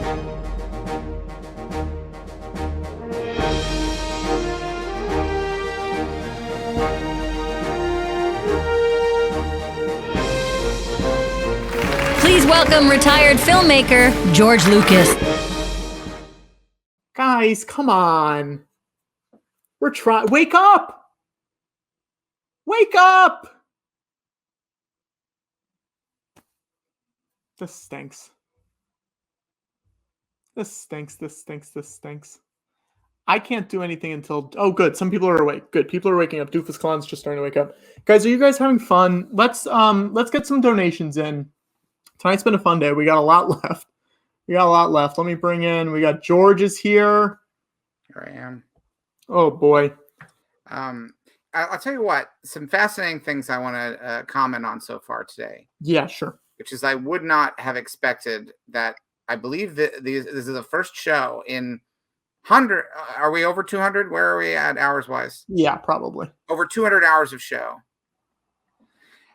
Please welcome retired filmmaker George Lucas. Guys, come on. We're trying. Wake up! Wake up! This stinks. This stinks. This stinks. This stinks. I can't do anything until... Oh, good. Some people are awake. Good. People are waking up. Doofus Clown's just starting to wake up. Guys, are you guys having fun? Let's get some donations in. Tonight's been a fun day. We got a lot left. Let me bring in... We got George is here. Here I am. Oh, boy. I'll tell you what. Some fascinating things I want to comment on so far today. Yeah, sure. Which is I would not have expected that. I believe that this is the first show in 100. Are we over 200? Where are we at hours-wise? Yeah, probably. Over 200 hours of show.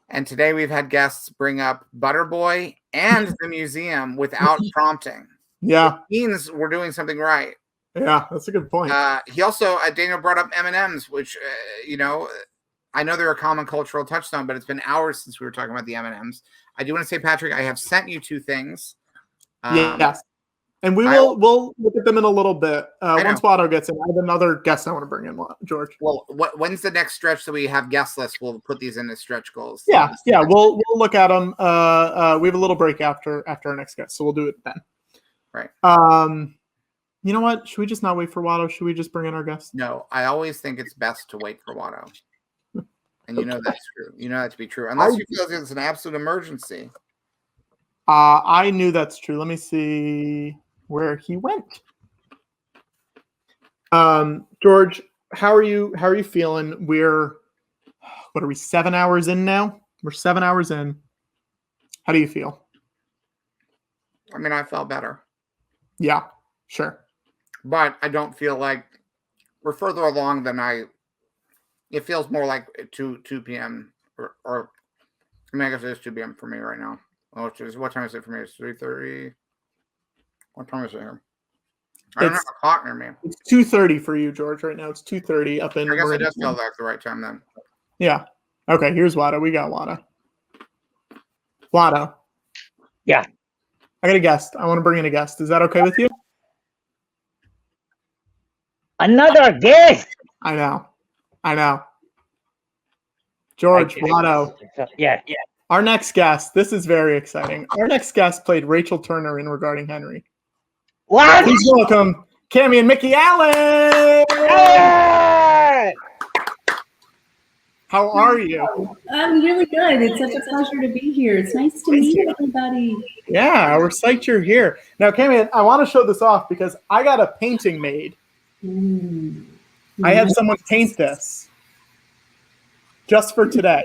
And today we've had guests bring up Butterboy and the museum without prompting. Yeah. It means we're doing something right. Yeah, that's a good point. He also, Daniel brought up M&Ms, which, I know they're a common cultural touchstone, but it's been hours since we were talking about the M&Ms. I do want to say, Patrick, I have sent you 2 things. Yes. And we'll look at them in a little bit. Once Watto gets in, I have another guest I want to bring in, George. Well, when's the next stretch that we have guest lists? We'll put these into stretch goals. Yeah, we'll look at them. We have a little break after our next guest, so we'll do it then. Right. You know what? Should we just not wait for Watto? Should we just bring in our guest? No, I always think it's best to wait for Watto. And you know that's true. You know that to be true. Unless you feel it's an absolute emergency. I knew that's true. Let me see where he went. George, how are you feeling? What are we, 7 hours in now? We're 7 hours in. How do you feel? I mean, I felt better. Yeah, sure. But I don't feel like we're further along than it feels more like 2 p.m. or I mean, I guess it is 2 p.m. for me right now. Oh, what time is it for me? It's 3:30. What time is it here? I don't have a clock near me. It's 2:30 for you, George, right now. It's 2:30 up in... I guess it does feel like the right time then. Yeah. Okay, here's Watto. We got Watto. Watto. Yeah. I got a guest. I want to bring in a guest. Is that okay with you? Another guest. I know. George, Watto. Yeah. Our next guest, this is very exciting. Our next guest played Rachel Turner in Regarding Henry. What? Please welcome Kamian and Mikki Allen. Hey! How are you? I'm really good. It's such a pleasure to be here. It's nice to meet everybody. Yeah, we're psyched you're here. Now, Kamian, I want to show this off because I got a painting made. I had someone paint this just for today.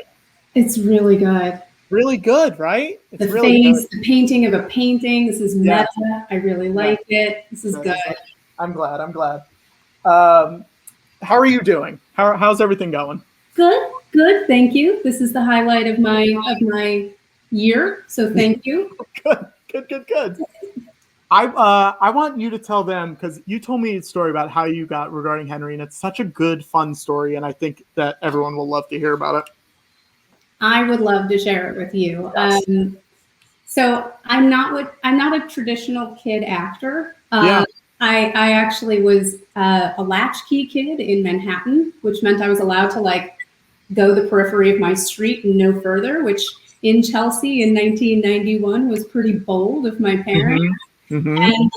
It's really good. Really good, right? It's the really face, good. the painting of a painting. This is meta. Yeah. I really like it. This is good. I'm glad. How are you doing? How's everything going? Good. Thank you. This is the highlight of my year. So thank you. Good. I want you to tell them, because you told me a story about how you got Regarding Henry, and it's such a good, fun story, and I think that everyone will love to hear about it. I would love to share it with you. Yes. So I'm not a traditional kid actor. Yeah. I actually was a latchkey kid in Manhattan, which meant I was allowed to go the periphery of my street and no further, which in Chelsea in 1991 was pretty bold of my parents. Mm-hmm. And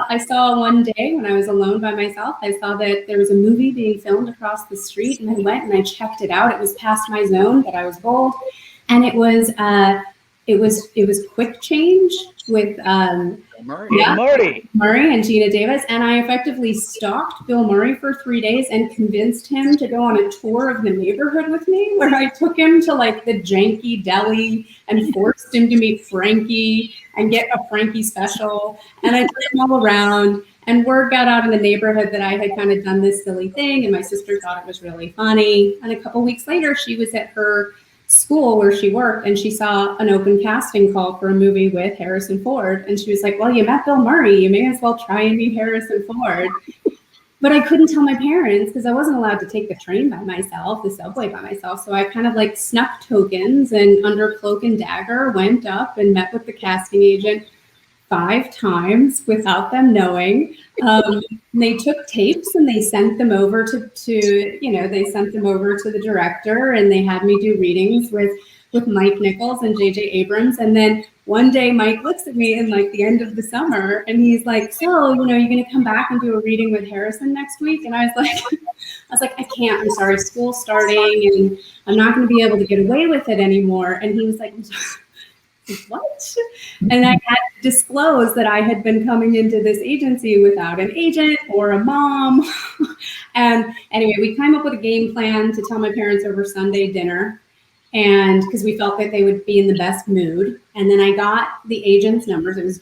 I saw one day when I was alone by myself, I saw that there was a movie being filmed across the street, and I went and I checked it out. It was past my zone, but I was bold. And it was Quick Change with Murray and Gina Davis. And I effectively stalked Bill Murray for 3 days and convinced him to go on a tour of the neighborhood with me, where I took him to the janky deli and forced him to meet Frankie and get a Frankie special. And I took him all around, and word got out in the neighborhood that I had kind of done this silly thing, and my sister thought it was really funny. And a couple weeks later, she was at her school where she worked, and she saw an open casting call for a movie with Harrison Ford. And she was like, well, you met Bill Murray. You may as well try and meet Harrison Ford. But I couldn't tell my parents because I wasn't allowed to take the train by myself, the subway by myself. So I kind of like snuck tokens and under cloak and dagger went up and met with the casting agent 5 times without them knowing. They took tapes and they sent them over to they sent them over to the director, and they had me do readings with Mike Nichols and J.J. Abrams. And then one day Mike looks at me in like the end of the summer and he's like, so, you're going to come back and do a reading with Harrison next week? And I was like, I can't, I'm sorry, school's starting and I'm not going to be able to get away with it anymore. And he was like, what? And I had to disclose that I had been coming into this agency without an agent or a mom. And anyway, we came up with a game plan to tell my parents over Sunday dinner, and because we felt that they would be in the best mood. And then I got the agent's numbers. It was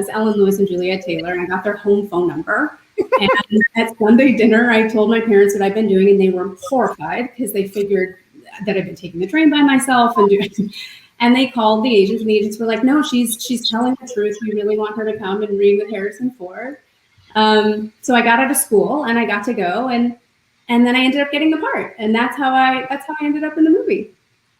Ellen Lewis and Juliet Taylor, and I got their home phone number. And at Sunday dinner, I told my parents what I'd been doing, and they were horrified because they figured that I'd been taking the train by myself and doing. And they called the agents, and the agents were like, no, she's telling the truth. We really want her to come and read with Harrison Ford. So I got out of school and I got to go, and then I ended up getting the part. And that's how I ended up in the movie.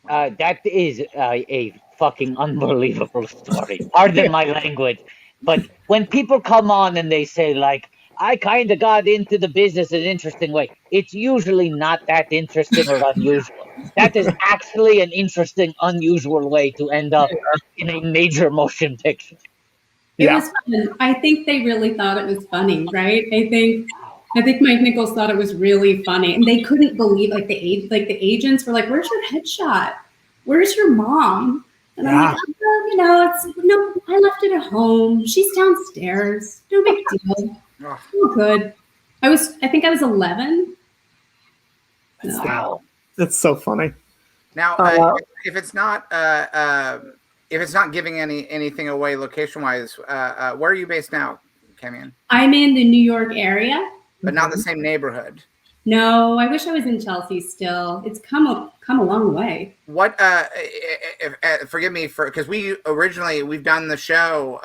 That is a fucking unbelievable story. Pardon my language. But when people come on and they say, like, I kind of got into the business in an interesting way, it's usually not that interesting or unusual. That is actually an interesting, unusual way to end up in a major motion picture. It was fun. I think they really thought it was funny, right? I think Mike Nichols thought it was really funny, and they couldn't believe the agents were like, "Where's your headshot? Where's your mom?" And I'm like, "No, I left it at home. She's downstairs. No big deal. Oh, good." I think I was 11. Wow, that's so funny. Now, if it's not giving anything away location-wise, where are you based now, Kamian? I'm in the New York area, but not the same neighborhood. No, I wish I was in Chelsea still. It's come a long way. What? Forgive me because we've done the show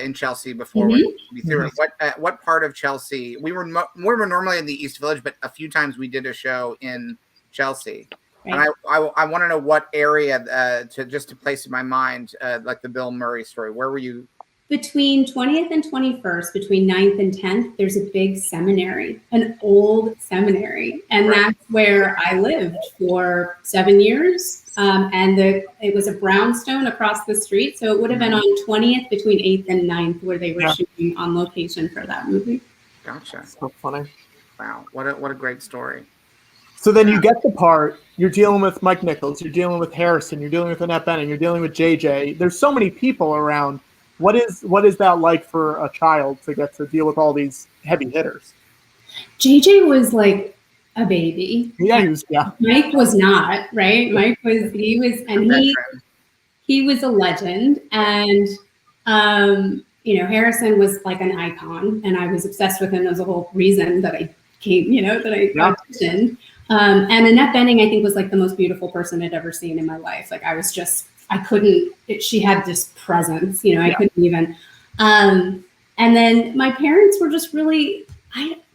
in Chelsea before. Mm-hmm. What part of Chelsea? We were normally in the East Village, but a few times we did a show in Chelsea. Right. And I want to know what area to place in my mind, like the Bill Murray story. Where were you? Between 20th and 21st, between 9th and 10th, there's a big seminary, an old seminary. And that's where I lived for 7 years. And it was a brownstone across the street. So it would have been on 20th between 8th and 9th where they were shooting on location for that movie. Gotcha. So funny. Wow. What a great story. So then you get the part, you're dealing with Mike Nichols, you're dealing with Harrison, you're dealing with Annette Bening, you're dealing with JJ. There's so many people around. What is that like for a child to get to deal with all these heavy hitters? JJ was like a baby. Yeah. Mike was not, right? Mike was, he was a legend. And, Harrison was like an icon, and I was obsessed with him. That was the whole reason that I came, that I auditioned. And Annette Bening, I think, was like the most beautiful person I'd ever seen in my life. Like she had this presence, I couldn't even. And then my parents were just really,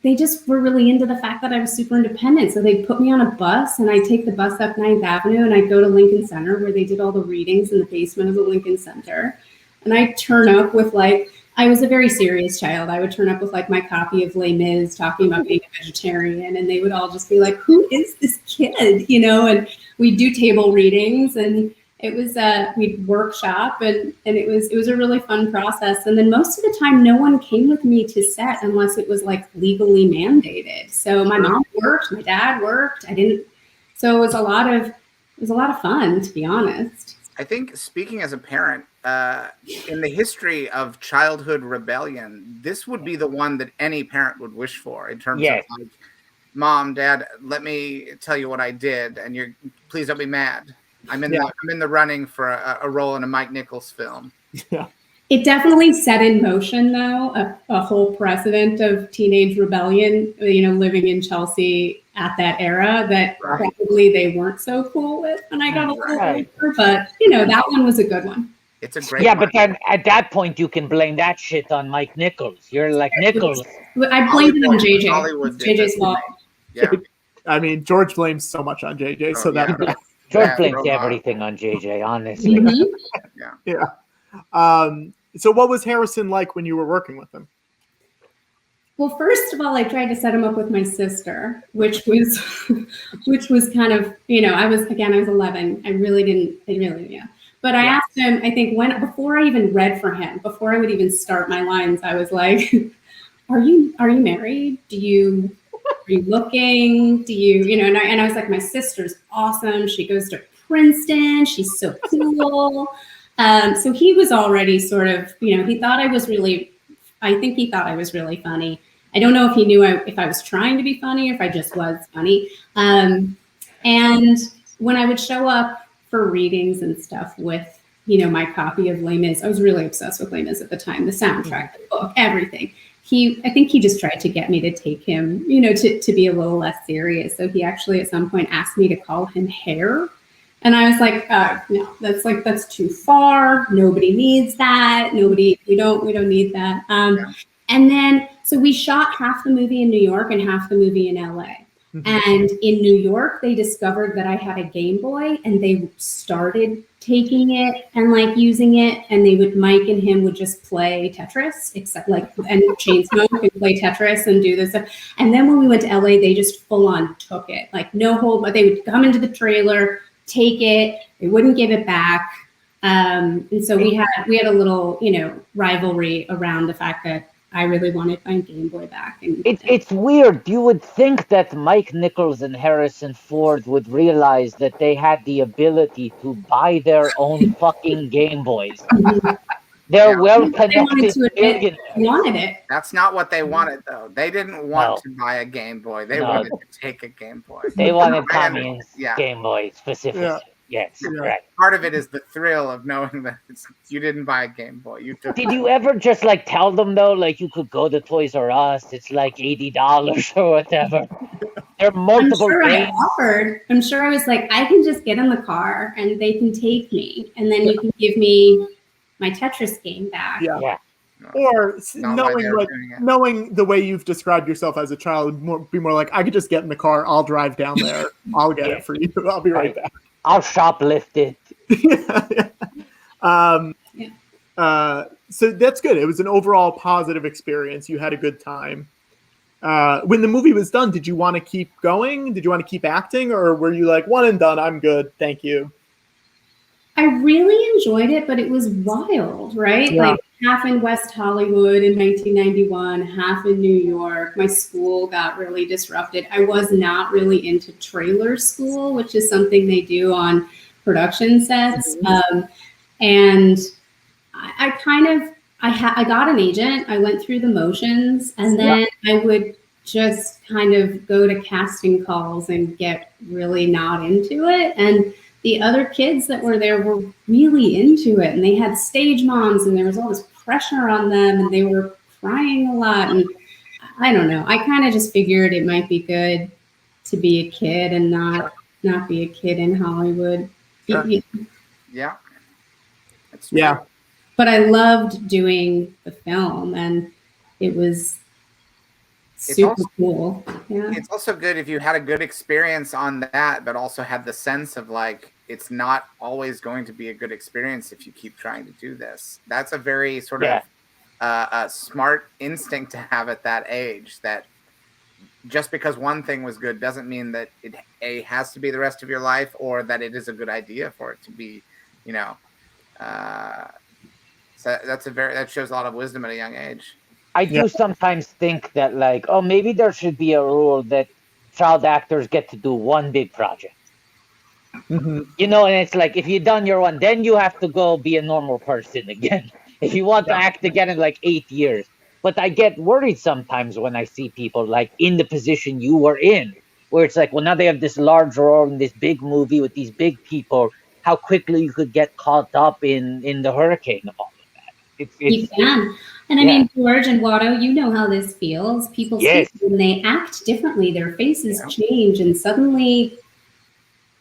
they just were really into the fact that I was super independent. So they put me on a bus, and I take the bus up 9th Avenue, and I go to Lincoln Center where they did all the readings in the basement of the Lincoln Center. And I turn up with I was a very serious child. I would turn up with my copy of Les Mis talking about being a vegetarian, and they would all just be like, who is this kid? And we'd do table readings, and it was we'd workshop, and it was a really fun process. And then most of the time, no one came with me to set unless it was legally mandated. So my mom worked, my dad worked. So it was a lot of fun, to be honest. I think, speaking as a parent, in the history of childhood rebellion, this would be the one that any parent would wish for in terms of Mom, Dad, let me tell you what I did, and please don't be mad. I'm in the running for a role in a Mike Nichols film. Yeah. It definitely set in motion, though, a whole precedent of teenage rebellion, living in Chelsea at that era that Right. probably they weren't so cool with when I got a little Right. older. But you know, that one was a good one. It's a great Yeah, but one. then at that point you can blame that shit on Mike Nichols. You're like, Nichols. I blamed it on JJ. Hollywood It's did this JJ's to fault. me. Yeah. I mean, George blames so much on JJ, so that yeah. George Yeah, blames Roma. everything on JJ, honestly. Mhm. yeah. So what was Harrison like when you were working with him? Well, first of all, I tried to set him up with my sister, which was kind of, you know, I was 11. I really didn't, yeah. But I asked him, I think before I even read for him, before I would even start my lines, I was like, are you married? Are you looking? Do you, you know, and I was like, my sister's awesome. She goes to Princeton. She's so cool. So he was already sort of, you know, I think he thought I was really funny. I don't know if he knew if I was trying to be funny or if I just was funny. And when I would show up for readings and stuff with, you know, my copy of Les Mis, I was really obsessed with Les Mis at the time, the soundtrack, the book, everything. I think he just tried to get me to take him, you know, to be a little less serious. So he actually at some point asked me to call him Hair. And I was like, no, that's too far. Nobody needs that. We don't need that. And then, so we shot half the movie in New York and half the movie in LA. Mm-hmm. And in New York, they discovered that I had a Game Boy and they started taking it and like using it. And Mike and him would just play Tetris, except like, and Chainsmoke and play Tetris and do this stuff. And then when we went to LA, they just full on took it, like no hold, but they would come into the trailer, take it, they wouldn't give it back. And so we had a little, you know, rivalry around the fact that I really wanted my Game Boy back. And it's weird. You would think that Mike Nichols and Harrison Ford would realize that they had the ability to buy their own fucking Game Boys. They're well-connected billionaires. Wanted it. That's not what they wanted, though. They didn't want to buy a Game Boy. They wanted to take a Game Boy. They wanted Kamian's Game Boy specifically. Yeah. Yes, right. Part of it is the thrill of knowing that you didn't buy a Game Boy. You took. Did you ever just like tell them though, like you could go to Toys R Us? It's like $80 or whatever. There are multiple games. I'm sure I was like, I can just get in the car and they can take me, and then you can give me my Tetris game back. Yeah. Or knowing the way you've described yourself as a child, be more like, I could just get in the car. I'll drive down there. I'll get it for you. I'll be right back. I'll shoplift it. So that's good. It was an overall positive experience. You had a good time. When the movie was done, did you want to keep going? Did you want to keep acting? Or were you like, one and done, I'm good, thank you? I really enjoyed it, but it was wild, right? Yeah. Like half in West Hollywood in 1991, half in New York. My school got really disrupted. I was not really into trailer school, which is something they do on production sets. Mm-hmm. And I got an agent. I went through the motions, and then I would just kind of go to casting calls and get really not into it. And the other kids that were there were really into it, and they had stage moms, and there was all this pressure on them, and they were crying a lot. And I don't know. I kind of just figured it might be good to be a kid and not be a kid in Hollywood. Sure. Yeah. That's yeah. true. But I loved doing the film, and it was super cool. Yeah. It's also good if you had a good experience on that, but also had the sense of like, it's not always going to be a good experience if you keep trying to do this. That's a very sort of smart instinct to have at that age, that just because one thing was good doesn't mean that it has to be the rest of your life, or that it is a good idea for it to be, you know. So that shows a lot of wisdom at a young age. I do sometimes think that, like, oh, maybe there should be a rule that child actors get to do one big project. Mm-hmm. You know, and it's like, if you've done your one, then you have to go be a normal person again. If you want to act again in like 8 years. But I get worried sometimes when I see people like in the position you were in, where it's like, well, now they have this large role in this big movie with these big people, how quickly you could get caught up in the hurricane of all of that. You can. And I mean, George and Watto, you know how this feels. People speak when they act differently. Their faces change, and suddenly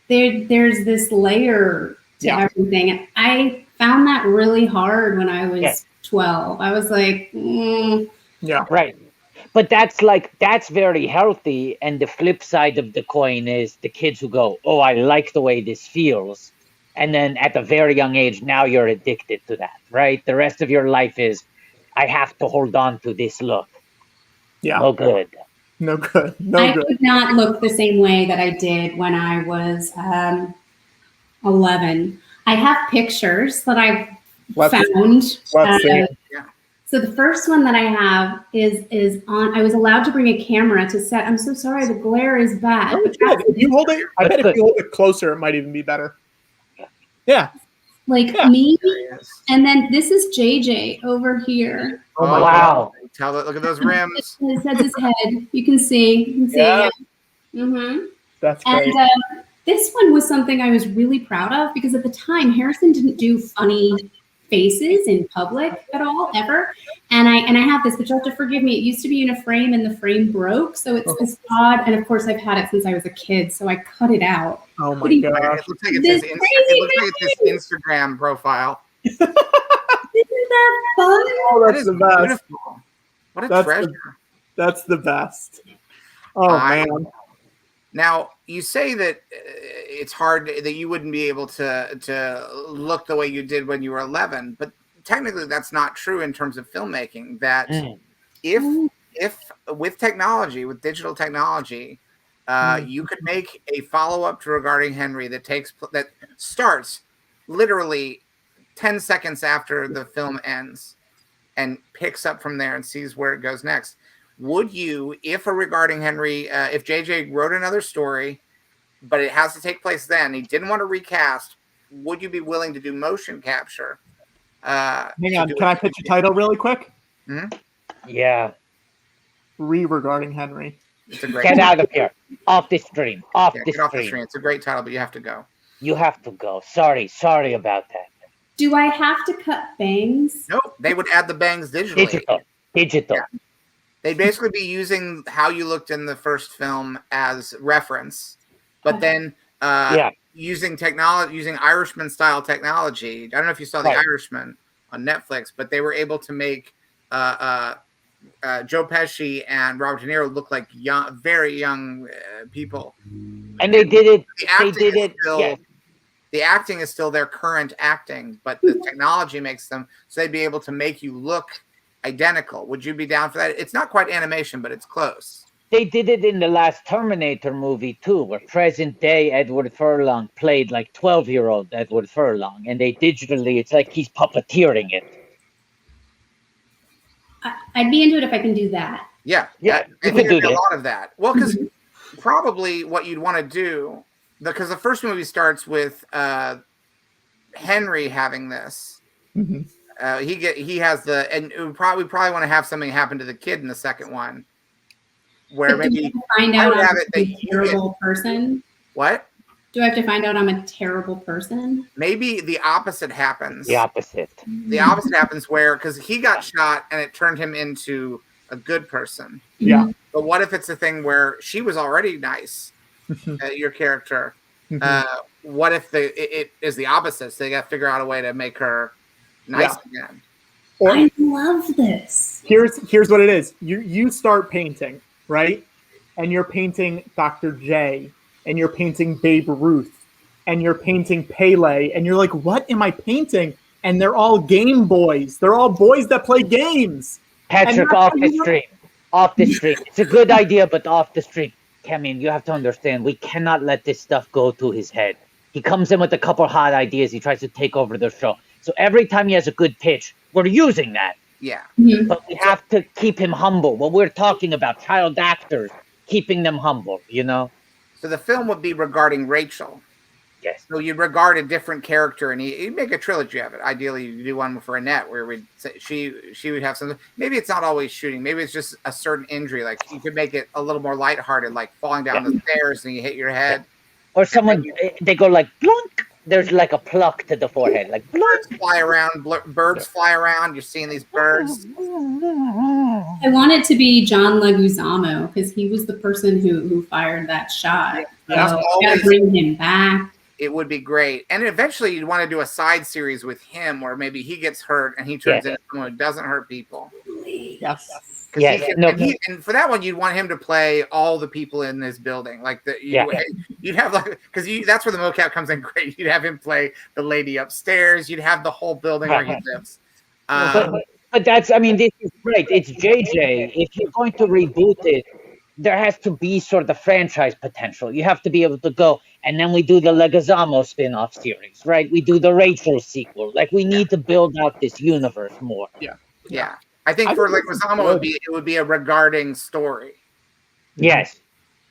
there's this layer to everything. I found that really hard when I was 12. I was like, right. But that's very healthy. And the flip side of the coin is the kids who go, oh, I like the way this feels. And then at a very young age, now you're addicted to that, right? The rest of your life is, I have to hold on to this look. Yeah. No good. No good. No I good. could not look the same way that I did when I was 11. I have pictures that I've found. So the first one that I have is on. I was allowed to bring a camera to set. I'm so sorry, the glare is bad. Oh, it's good. If you hold it, I bet if you hold it closer, it might even be better. Yeah. Like me, and then this is JJ over here. Oh my wow! Look at those rims. That's his head. You can see. You can see. Yeah. That's great. And this one was something I was really proud of because at the time Harrison didn't do funny faces in public at all, ever. And I have this, but you'll have to forgive me. It used to be in a frame and the frame broke. So it's this odd, and of course I've had it since I was a kid, so I cut it out. Oh my gosh. It looks like it's his Instagram profile. Isn't that fun? Oh, that's the best. Beautiful. What a treasure. That's the best. Oh, man. Now, you say that it's hard that you wouldn't be able to look the way you did when you were 11, but technically that's not true in terms of filmmaking. That if with technology, with digital technology, you could make a follow-up to Regarding Henry that starts literally 10 seconds after the film ends and picks up from there and sees where it goes next. Would you, if a Regarding Henry, if JJ wrote another story, but it has to take place then, he didn't want to recast, would you be willing to do motion capture? Hang on, can I pitch a title really quick? Yeah. Regarding Henry. It's a great Get out of here. Off the stream. Off the stream. It's a great title, but you have to go. You have to go. Sorry about that. Do I have to cut bangs? Nope. They would add the bangs digitally. Digital. Yeah. They'd basically be using how you looked in the first film as reference, but then using technology, using Irishman style technology. I don't know if you saw The Irishman on Netflix, but they were able to make Joe Pesci and Robert De Niro look like very young people. And they did it. The acting is still their current acting, but the technology makes them so they'd be able to make you look identical. Would you be down for that? It's not quite animation, but it's close. They did it in the last Terminator movie too, where present day Edward Furlong played like 12-year-old Edward Furlong, and they digitally, it's like he's puppeteering it. I'd be into it if I can do that. Yeah. I think there's a lot of that. Well, because probably what you'd want to do, because the first movie starts with Henry having this. He has and we probably want to have something happen to the kid in the second one, where maybe find out I'm a terrible person. What? Do I have to find out I'm a terrible person? Maybe the opposite happens. The opposite happens where, because he got shot and it turned him into a good person. Yeah. But what if it's a thing where she was already nice, your character? What if it is the opposite? So they got to figure out a way to make her nice again. I love this. Here's what it is. You start painting, right? And you're painting Dr. J, and you're painting Babe Ruth, and you're painting Pele, and you're like, what am I painting? And they're all Game Boys. They're all boys that play games. Patrick, off the stream. Off the stream. It's a good idea, but off the stream. Kamian, you have to understand, we cannot let this stuff go to his head. He comes in with a couple hot ideas. He tries to take over the show. So every time he has a good pitch, we're using that. Yeah. But we have to keep him humble. What we're talking about, child actors, keeping them humble, you know? So the film would be regarding Rachel. Yes. So you'd regard a different character, and you'd make a trilogy of it. Ideally, you do one for Annette, where we'd say she would have something. Maybe it's not always shooting. Maybe it's just a certain injury. Like you could make it a little more lighthearted, like falling down the stairs and you hit your head. Or someone, they go like, blunk, there's like a pluck to the forehead, like Birds fly around. Birds fly around. You're seeing these birds. I want it to be John Leguizamo because he was the person who fired that shot. Yeah. So I gotta bring him back. It would be great. And eventually you'd want to do a side series with him where maybe he gets hurt and he turns into someone who doesn't hurt people. Yes. Yes. And for that one, you'd want him to play all the people in this building. Like you'd have like, because that's where the mocap comes in great. You'd have him play the lady upstairs. You'd have the whole building where he lives. But that's, I mean, this is right. It's JJ. If you're going to reboot it, there has to be sort of franchise potential. You have to be able to go, and then we do the Leguizamo spin-off series, right? We do the Rachel sequel. Like, we need to build out this universe more. Yeah. I think for Leguizamo, it would be a regarding story. Yes.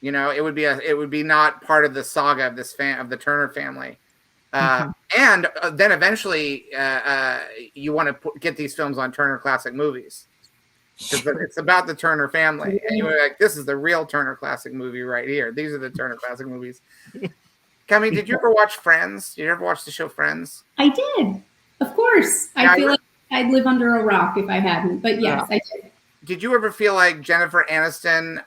You know, it would be not part of the saga of of the Turner family. And then eventually you want to get these films on Turner Classic Movies. Because it's about the Turner family. And you're like, this is the real Turner Classic Movie right here. These are the Turner Classic Movies. Kami, did you ever watch Friends? Did you ever watch the show Friends? I did. Of course. I feel like I'd live under a rock if I hadn't. But yes, I did. Did you ever feel like Jennifer Aniston,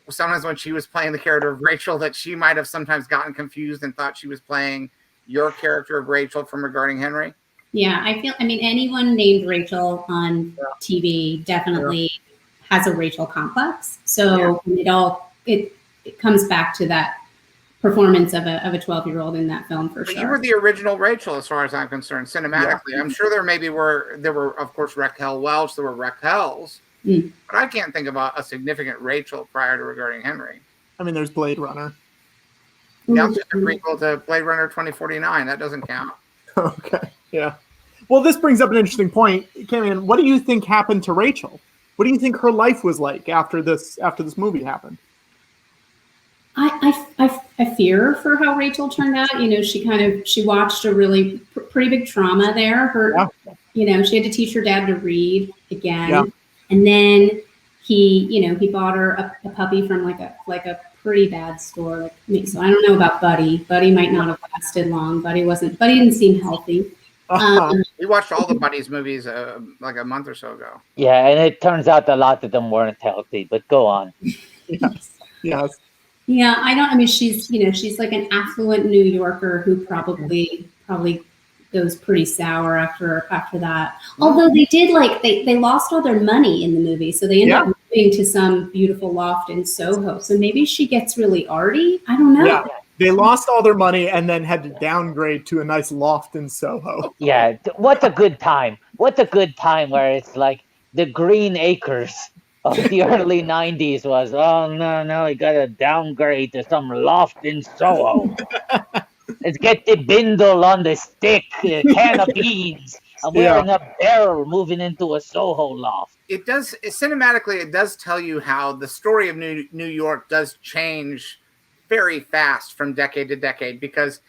sometimes when she was playing the character of Rachel, that she might have sometimes gotten confused and thought she was playing your character of Rachel from Regarding Henry? Yeah, I mean, anyone named Rachel on TV definitely has a Rachel complex. So it comes back to that performance of a 12-year-old in that film for sure. You were the original Rachel, as far as I'm concerned, cinematically. Yeah. I'm sure there were of course Raquel Welch, there were Raquels, but I can't think about a significant Rachel prior to Regarding Henry. I mean, there's Blade Runner. Yeah, it's just a prequel to Blade Runner 2049. That doesn't count. Okay. Yeah. Well, this brings up an interesting point. Kamian, what do you think happened to Rachel? What do you think her life was like after this movie happened? I fear for how Rachel turned out. You know, she watched a really pretty big trauma there. You know, she had to teach her dad to read again, and then he bought her a puppy from like a pretty bad store. Like me. So I don't know about Buddy. Buddy might not have lasted long. Buddy didn't seem healthy. We watched all the Buddies movies like a month or so ago. Yeah, and it turns out a lot of them weren't healthy, but go on. Yes. Yeah, I mean, she's like an affluent New Yorker who probably goes pretty sour after that. Although they did they lost all their money in the movie, so they ended up moving to some beautiful loft in Soho. So maybe she gets really arty. I don't know. Yeah. They lost all their money and then had to downgrade to a nice loft in Soho. Yeah, what a good time. What a good time where it's like the Green Acres of the early 90s was, oh, no, we got to downgrade to some loft in Soho. Let's get the bindle on the stick, a can of beans. I'm wearing a barrel moving into a Soho loft. It does, cinematically, it does tell you how the story of New York does change very fast from decade to decade, because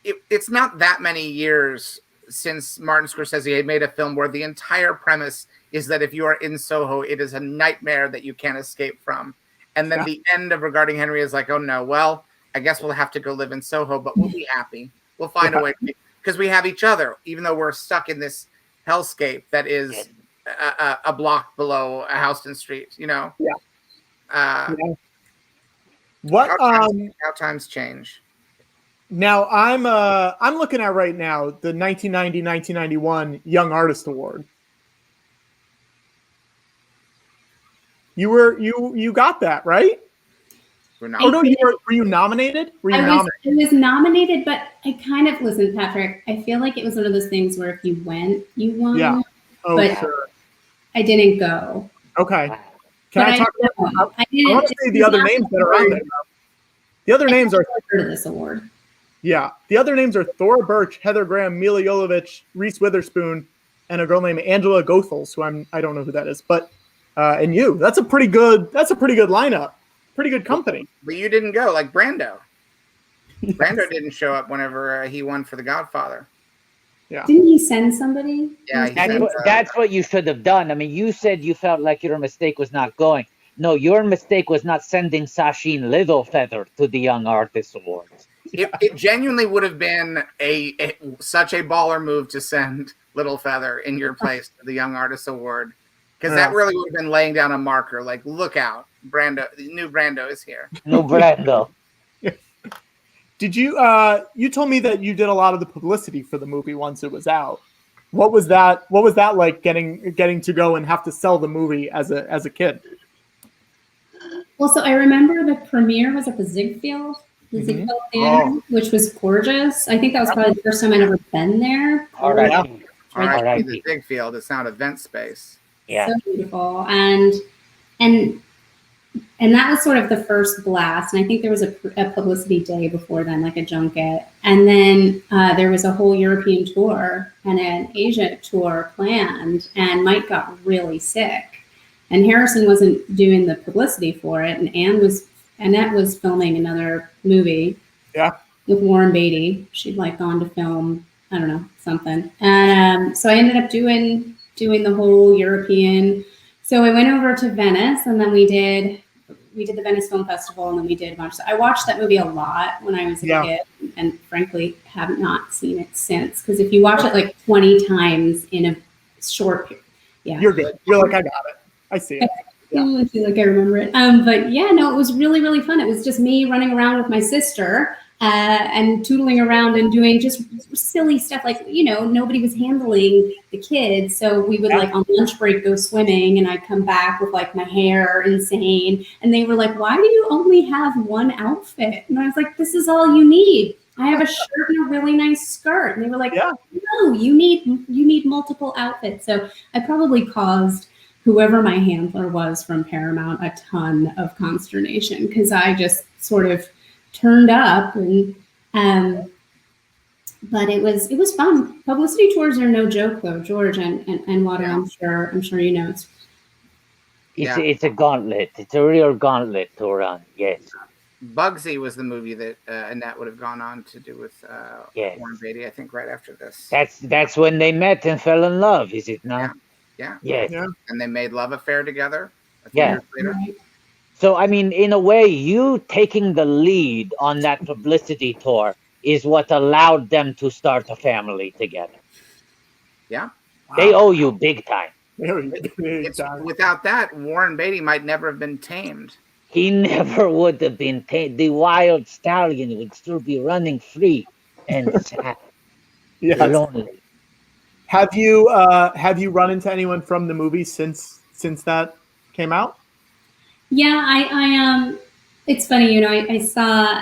it's not that many years since Martin Scorsese had made a film where the entire premise is that if you are in Soho, it is a nightmare that you can't escape from. And then the end of Regarding Henry is like, oh no, well, I guess we'll have to go live in Soho, but we'll be happy. We'll find a way, because we have each other, even though we're stuck in this hellscape that is a block below a Houston Street, you know? How times change. Now I'm looking at right now the 1990-1991 Young Artist Award. You got that, right? Were you nominated? I was nominated, but I kind of listen, Patrick. I feel like it was one of those things where if you went, you won. Yeah. Oh, but sure. I didn't go. Okay. I want to say the other names that are on there. The other names are this award. Yeah. The other names are Thora Birch, Heather Graham, Mila Jovovich, Reese Witherspoon, and a girl named Angela Goethals, who I don't know who that is, but and you. That's a pretty good lineup. Pretty good company. But you didn't go, like Brando. Yes. Brando didn't show up whenever he won for The Godfather. Yeah. Didn't he send somebody? Yeah. That's what you should have done. I mean, you said you felt like your mistake was not going. No, your mistake was not sending Sacheen Littlefeather to the Young Artist Awards. It genuinely would have been such a baller move to send Little Feather in your place to the Young Artist Award, because that really would have been laying down a marker. Like, look out, Brando, the new Brando is here. No Brando. Did you? You told me that you did a lot of the publicity for the movie once it was out. What was that? What was that like? Getting to go and have to sell the movie as a kid. Well, so I remember the premiere was at the Ziegfeld Theater, which was gorgeous. I think that was probably the first time I'd ever been there. R.I.P. The Ziegfeld. It's now an event space. Yeah, so beautiful, and that was sort of the first blast. And I think there was a publicity day before then, like a junket, and then there was a whole European tour and an Asia tour planned. And Mike got really sick, and Harrison wasn't doing the publicity for it, and Annette was filming another movie. Yeah. With Warren Beatty. She'd like gone to film, I don't know, something. And so I ended up doing the whole European. So I went over to Venice, and then we did the Venice Film Festival, and then we did a bunch. So I watched that movie a lot when I was a kid, and frankly have not seen it since. Because if you watch it like 20 times in a short period, you're good. You're like, I got it. I see it. Yeah. I feel like I remember it. But yeah, no, it was really, really fun. It was just me running around with my sister and tootling around and doing just silly stuff. Like, nobody was handling the kids. So we would like on lunch break go swimming, and I'd come back with like my hair insane. And they were like, why do you only have one outfit? And I was like, this is all you need. I have a shirt and a really nice skirt. And they were like, no, you need multiple outfits. So I probably caused whoever my handler was from Paramount a ton of consternation, because I just sort of turned up, and but it was fun. Publicity tours are no joke though, George and Water. I'm sure you know. It's a gauntlet. It's a real gauntlet to run. Yes. Bugsy was the movie that Annette would have gone on to do with Warren Beatty, I think, right after this. That's when they met and fell in love, is it not? Yeah. Yes. Yeah. And they made Love Affair together a few years later. Right. So, I mean, in a way, you taking the lead on that publicity tour is what allowed them to start a family together. Yeah. They owe you big time. Without that, Warren Beatty might never have been tamed. He never would have been tamed. The wild stallion would still be running free and sad. Lonely. Have you run into anyone from the movie since that came out? Yeah, I it's funny, I saw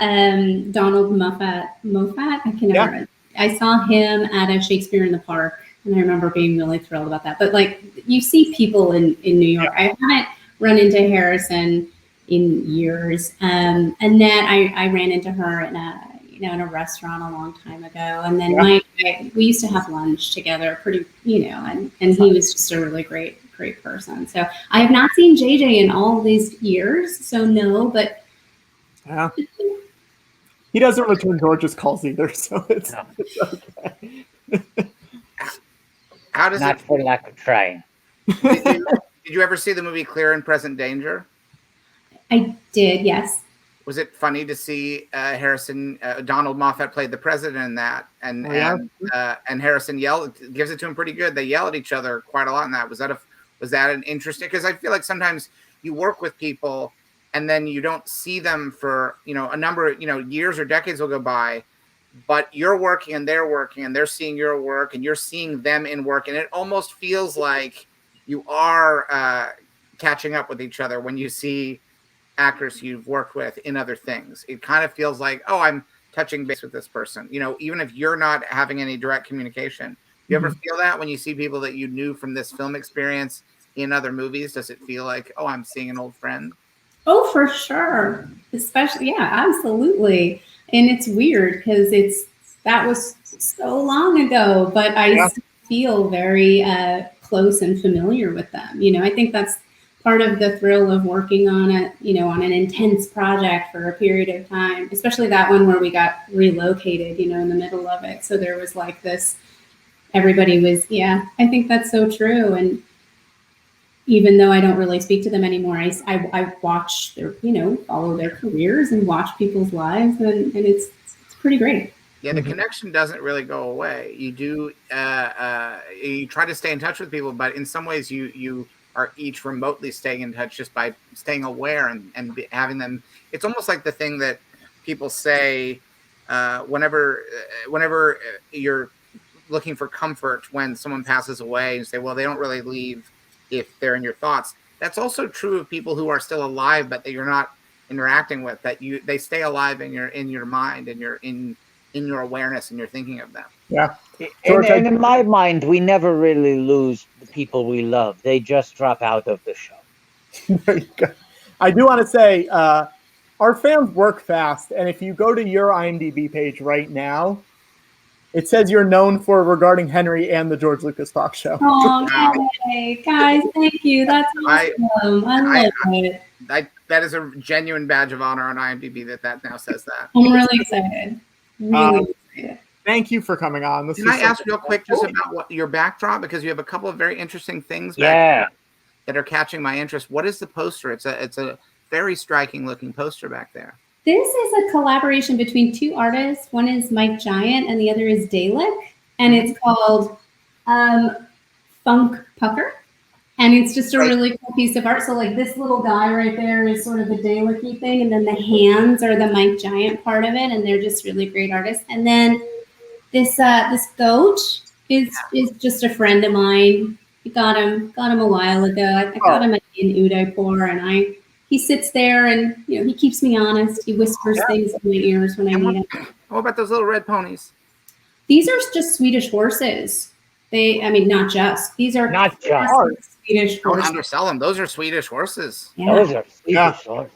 Donald Moffat. I can never. I saw him at a Shakespeare in the Park, and I remember being really thrilled about that. But like, you see people in New York. I haven't run into Harrison in years. And then I ran into her in a restaurant a long time ago. And then we used to have lunch together pretty, and he was just a really great person. So I have not seen JJ in all these years. So no, but he doesn't return George's calls either. So it's okay. How does Not for lack of trying. Did you ever see the movie Clear and Present Danger? I did, yes. Was it funny to see Harrison, Donald Moffat played the president in that, and Harrison gives it to him pretty good. They yell at each other quite a lot in that. Was that an interesting? Because I feel like sometimes you work with people and then you don't see them for a number of years or decades will go by, but you're working and they're seeing your work and you're seeing them in work, and it almost feels like you are catching up with each other when you see actors you've worked with in other things. It kind of feels like, oh, I'm touching base with this person, even if you're not having any direct communication. You ever feel that when you see people that you knew from this film experience in other movies? Does it feel like, oh, I'm seeing an old friend? Oh, for sure. Especially, absolutely. And it's weird because that was so long ago, but I still feel very close and familiar with them. I think that's part of the thrill of working on on an intense project for a period of time, especially that one where we got relocated, in the middle of it. So there was like this, everybody was, I think that's so true. And even though I don't really speak to them anymore, I watch their, follow their careers and watch people's lives. And it's pretty great. Yeah, the connection doesn't really go away. You do you try to stay in touch with people, but in some ways you are each remotely staying in touch just by staying aware and having them. It's almost like the thing that people say whenever you're looking for comfort when someone passes away, and say, well, they don't really leave if they're in your thoughts. That's also true of people who are still alive, but that you're not interacting with. That they stay alive in your mind, and you're in your awareness, and you're thinking of them. Yeah. And in my mind, we never really lose the people we love. They just drop out of the show. There you go. I do want to say our fans work fast, and if you go to your IMDb page right now, it says you're known for Regarding Henry and the George Lucas Talk Show. Oh, yay. Guys, thank you. That's awesome. I love it. That is a genuine badge of honor on IMDb that now says that. I'm really excited. Really excited. Thank you for coming on. Can I ask real quick just about what your backdrop, because you have a couple of very interesting things Yeah. that are catching my interest. What is the poster? It's a very striking looking poster back there. This is a collaboration between two artists. One is Mike Giant and the other is Dalek. And it's called Funk Pucker. And it's just a really cool piece of art. So like this little guy right there is sort of the Dalek-y thing. And then the hands are the Mike Giant part of it. And they're just really great artists. And then this goat is just a friend of mine. I got him a while ago. I got him in Udaipur, and he sits there and he keeps me honest. He whispers things in my ears when I need him. What about those little red ponies? These are just Swedish horses. Not just. These are not just Swedish Don't horses. undersell them. Those are Swedish horses. Yeah. Those are Swedish horses.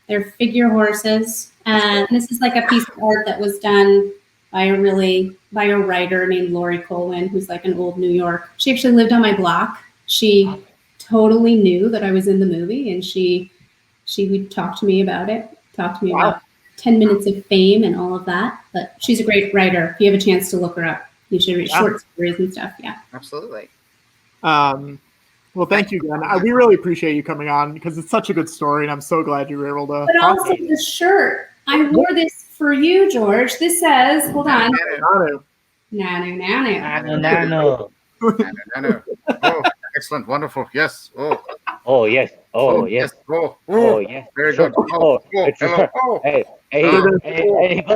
They're figure horses, and this is like a piece of art that was done by a writer named Lori Colwyn, who's like an old New York. She actually lived on my block. She totally knew that I was in the movie, and she would talk to me about it, about 10 minutes of fame and all of that. But she's a great writer. If you have a chance to look her up, you should read short stories and stuff. Yeah. Absolutely. Well, thank you again. We really appreciate you coming on because it's such a good story, and I'm so glad you were able to. But also the shirt. I wore this for you, George. This says, hold on. Nano. Oh, excellent. Wonderful. Yes. Oh, yes. Oh, yes. Oh, yes. Very good. Hey, he goes, wait,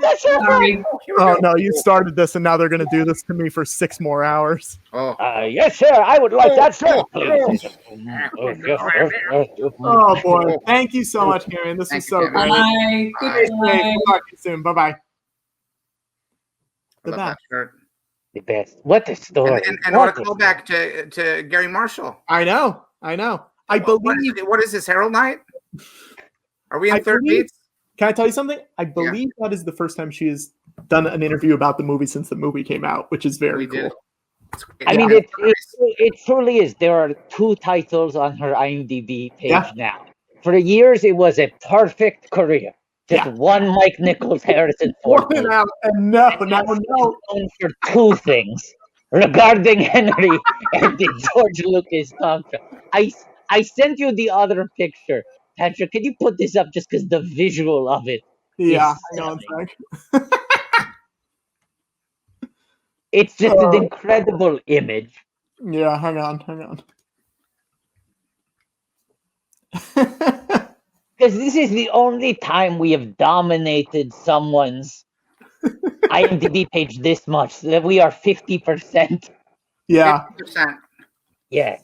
that's Sorry. Oh, no, you started this, and now they're going to do this to me for 6 more hours. Yes, sir. I would like that, sir. Oh, boy. Thank you so much, Kamian. This was so great. Bye. Goodbye. Talk to you soon. Bye-bye. I love that shirt. The best. What a story. And what a callback to Gary Marshall. I know. I believe. What is this, Herald Night? Are we in third beats? Can I tell you something? I believe that is the first time she has done an interview about the movie since the movie came out, which is very cool. I mean, it truly is. There are 2 titles on her IMDb page now. For years, it was a perfect career. Just one Mike Nichols, Harrison Ford. No. For 2 things regarding Henry and the George Lucas talk show. I sent you the other picture. Patrick, can you put this up just because the visual of it? Yeah, hang on a sec. It's just an incredible image. Yeah, hang on. Because this is the only time we have dominated someone's IMDb page this much, that we are 50%. Yeah. 50%. Yeah.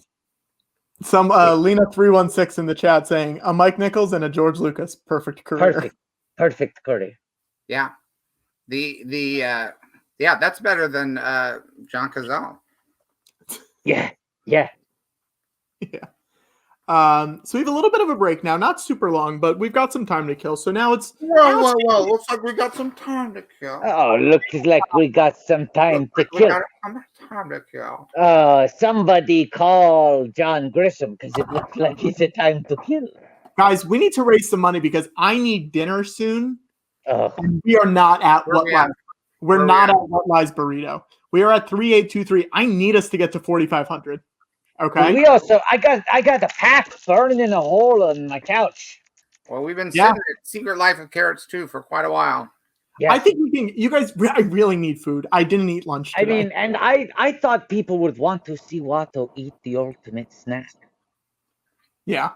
Some Lena316 in the chat saying a Mike Nichols and a George Lucas, perfect career. Perfect career. Yeah. That's better than John Cazale. Yeah. So we have a little bit of a break now, not super long, but we've got some time to kill. So now it's whoa. Looks like we got some time to kill. Oh, looks like we got some time to kill. Somebody call John Grisham because it looks like it's a time to kill. Guys, we need to raise some money because I need dinner soon. And we are not at What Lies. We're not at What Lies Burrito. We are at 3823. I need us to get to 4,500. Okay. We also, I got a pack burning in a hole on my couch. Well, we've been sitting at Secret Life of Carrots 2 for quite a while. Yeah. I think we can. You guys, I really need food. I didn't eat lunch I today. mean, and I thought people would want to see Watto eat the ultimate snack. Yeah.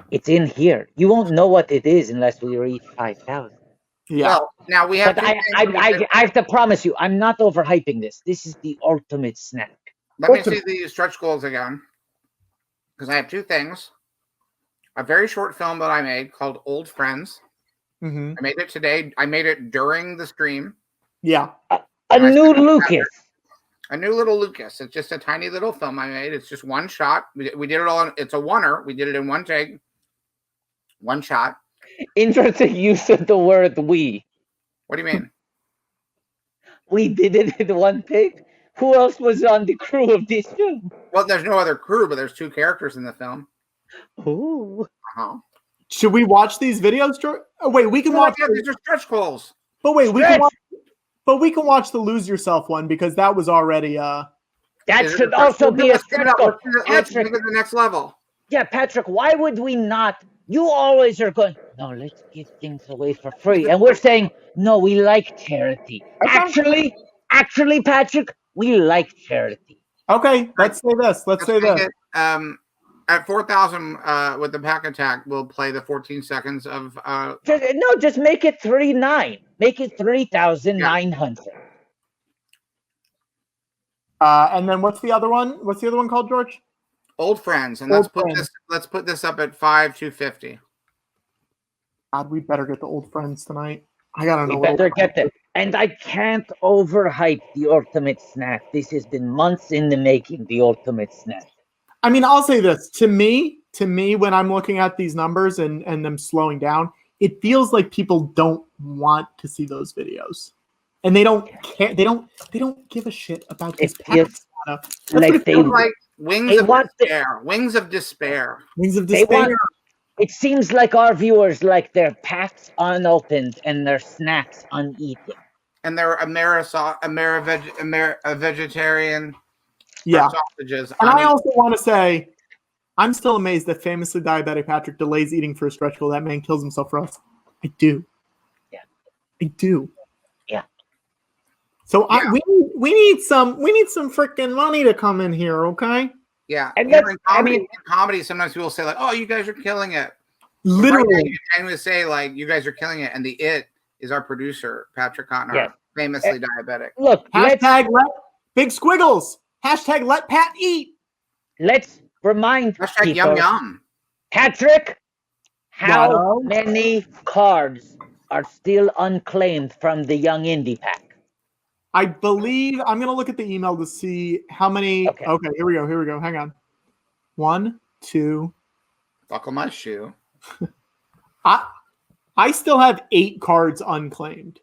It's in here. You won't know what it is unless we reach 5,000. Yeah. Well, now we have. But I have to promise you, I'm not overhyping this. This is the ultimate snack. Let me see the stretch goals again, because I have two things. A very short film that I made called Old Friends. Mm-hmm. I made it today. I made it during the stream. Yeah. A new Lucas. A new little Lucas. It's just a tiny little film I made. It's just one shot. We did it all. It's a oneer. We did it in one take. One shot. Interesting use of the word we. What do you mean? We did it in one take? Who else was on the crew of this film? Well, there's no other crew, but there's two characters in the film. Ooh. Uh-huh. Should we watch these videos, George? Oh, wait, we can watch. These are stretch goals. But wait, we can Stretch. watch. But we can watch the Lose Yourself one because that was already. That should also be a stretch goal. Let's Patrick, make it the next level. yeah, Patrick, why would we not? You always are going, no, let's give things away for free. And we're saying, no, we like charity. Actually, Patrick, we like charity. Okay, let's say this. Let's say make this. it, at 4,000 with the pack attack, we'll play the 14 seconds of. Just make it 3,900. Make it 3,900. And then what's the other one? What's the other one called, George? Old Friends, and Old let's Friends. put this up at 5,250. God, we better get the Old Friends tonight. I gotta know. We better get them. And I can't overhype the ultimate snack. This has been months in the making, the ultimate snack. I mean, I'll say this. To me, when I'm looking at these numbers and them slowing down, it feels like people don't want to see those videos. And they don't care. They don't give a shit about this. Like they like wings of despair. Wings of despair. Wings of despair. It seems like our viewers like their packs unopened and their snacks uneaten. And they're a vegetarian. Yeah. Sausages. And I also want to say, I'm still amazed that famously diabetic Patrick delays eating for a stretch goal. That man kills himself for us. I do. Yeah. I do. Yeah. So yeah. We need some freaking money to come in here, okay? Yeah. And in comedy, sometimes people say like, "Oh, you guys are killing it." Literally, you genuinely say like, "You guys are killing it," and the "it" is our producer, Patrick Cotner, famously diabetic. Look, hashtag let big squiggles. Hashtag let Pat eat. Let's remind hashtag people, yum yum. Patrick, how many cards are still unclaimed from the Young Indie Pack? I believe I'm going to look at the email to see how many. Okay, here we go. Hang on. 1, 2. Buckle my shoe. I still have 8 cards unclaimed.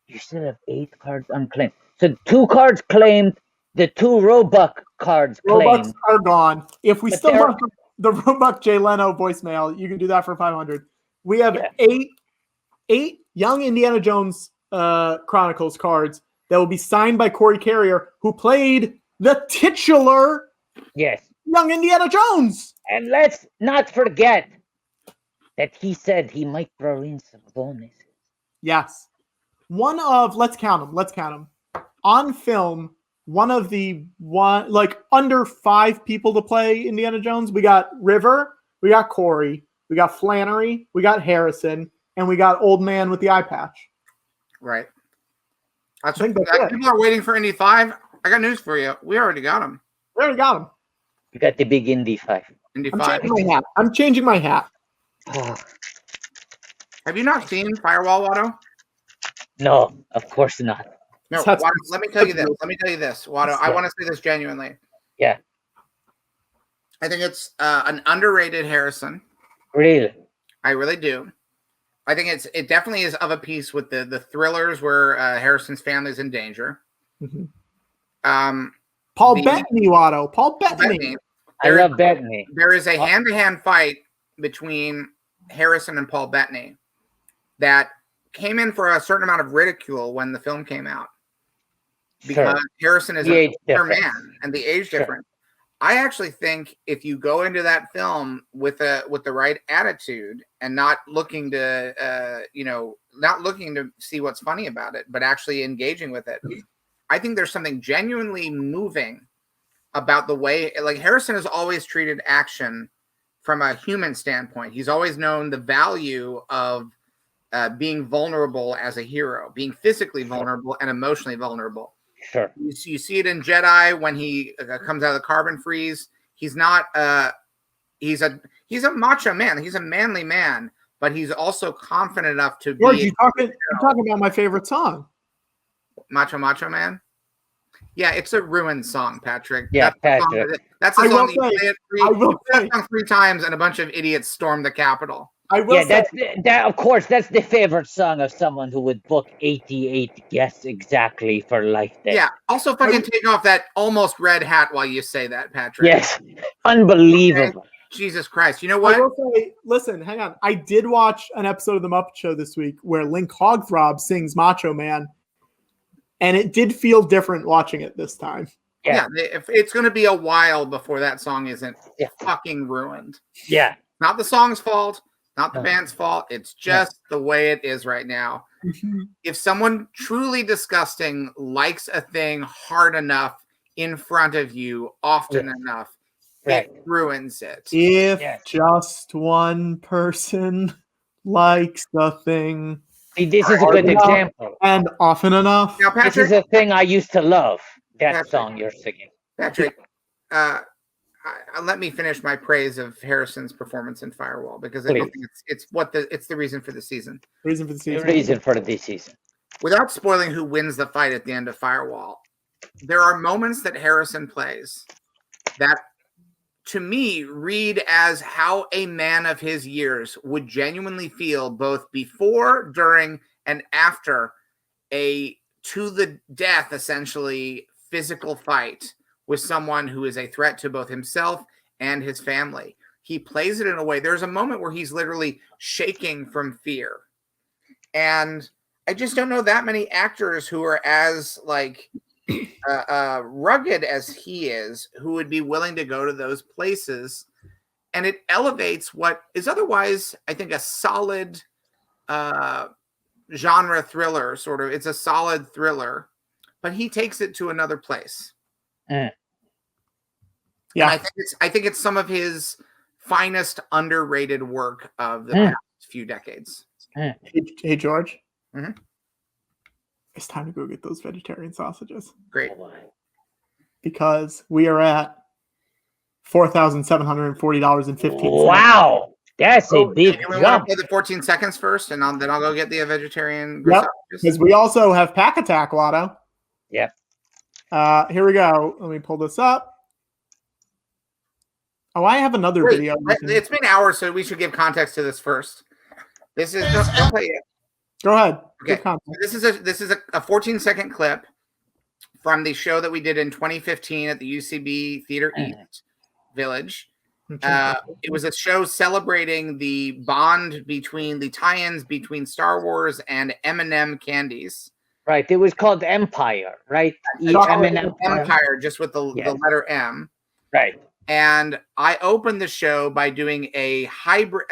You still have 8 cards unclaimed. So 2 cards claimed. The 2 Roebuck cards claimed. Roebucks are gone. If we still want the Roebuck Jay Leno voicemail, you can do that for 500. We have 8 Young Indiana Jones Chronicles cards that will be signed by Corey Carrier, who played the titular Young Indiana Jones. And let's not forget that he said he might throw in some bonuses. Yes. Let's count them. On film, one of the under 5 people to play Indiana Jones. We got River, we got Corey, we got Flannery, we got Harrison, and we got Old Man with the eye patch. Right. People are waiting for Indy 5. I got news for you. We already got them. We got them. You got the big Indy 5. Indy 5. I'm changing my hat. Oh. Have you not seen Firewall, Watto? No, of course not. No, Watto, let me tell you this. Watto, I want to say this genuinely. Yeah. I think it's an underrated Harrison. Really? I really do. I think it definitely is of a piece with the thrillers where Harrison's family is in danger. Mm-hmm. Paul Bettany, Watto. Paul Bettany. I love Bettany. There is a hand-to-hand fight between Harrison and Paul Bettany that came in for a certain amount of ridicule when the film came out. Because Harrison is an older man and the age difference. I actually think if you go into that film with the right attitude and not looking to not looking to see what's funny about it, but actually engaging with it, I think there's something genuinely moving about the way, like, Harrison has always treated action from a human standpoint. He's always known the value of being vulnerable as a hero, being physically vulnerable and emotionally vulnerable. Sure. You see it in Jedi when he comes out of the carbon freeze. He's not he's a macho man. He's a manly man, but he's also confident enough to George, be. you're talking about my favorite song. Macho Man. Yeah, it's a ruined song, Patrick. Yeah, That's a song you play it 3 times, and a bunch of idiots storm the Capitol. That of course, that's the favorite song of someone who would book 88 guests exactly for Life Day. Yeah. Also, fucking take off that almost red hat while you say that, Patrick. Yes, unbelievable. Okay. Jesus Christ! You know what? I will say, listen, hang on. I did watch an episode of The Muppet Show this week where Link Hogthrob sings Macho Man, and it did feel different watching it this time. Yeah, it's going to be a while before that song isn't fucking ruined. Yeah. Not the song's fault, not the band's fault. It's just the way it is right now. If someone truly disgusting likes a thing hard enough in front of you often enough, it ruins it. If just one person likes the thing, See, this is a good example. And often enough. Now, Patrick, this is a thing I used to love. That song you're singing. Patrick, let me finish my praise of Harrison's performance in Firewall, because I don't think it's the reason for the season. Reason for the season. The reason for the season. Without spoiling who wins the fight at the end of Firewall, there are moments that Harrison plays that, to me, read as how a man of his years would genuinely feel both before, during, and after a to the death, essentially, physical fight with someone who is a threat to both himself and his family. He plays it in a way. There's a moment where he's literally shaking from fear. And I just don't know that many actors who are as rugged as he is, who would be willing to go to those places. And it elevates what is otherwise, I think, a solid genre thriller, sort of. It's a solid thriller, but he takes it to another place. Yeah, and I think it's some of his finest underrated work of the past few decades. Hey George. Mm-hmm. It's time to go get those vegetarian sausages. Great. Because we are at $4,740.15. Wow. That's a big we want jump. to play the 14 seconds first, and then I'll go get the vegetarian. Yep. Because we also have Pack Attack Lotto. Yep. Here we go. Let me pull this up. Oh, I have another video. It's been hours, so we should give context to this first. This is don't play it. Go ahead. Okay. This is a 14-second clip from the show that we did in 2015 at the UCB Theater East Village. It was a show celebrating the bond between the tie-ins between Star Wars and M&M candies. Right. It was called Empire, right? M&M Empire, just with the letter M. Right. And I opened the show by doing a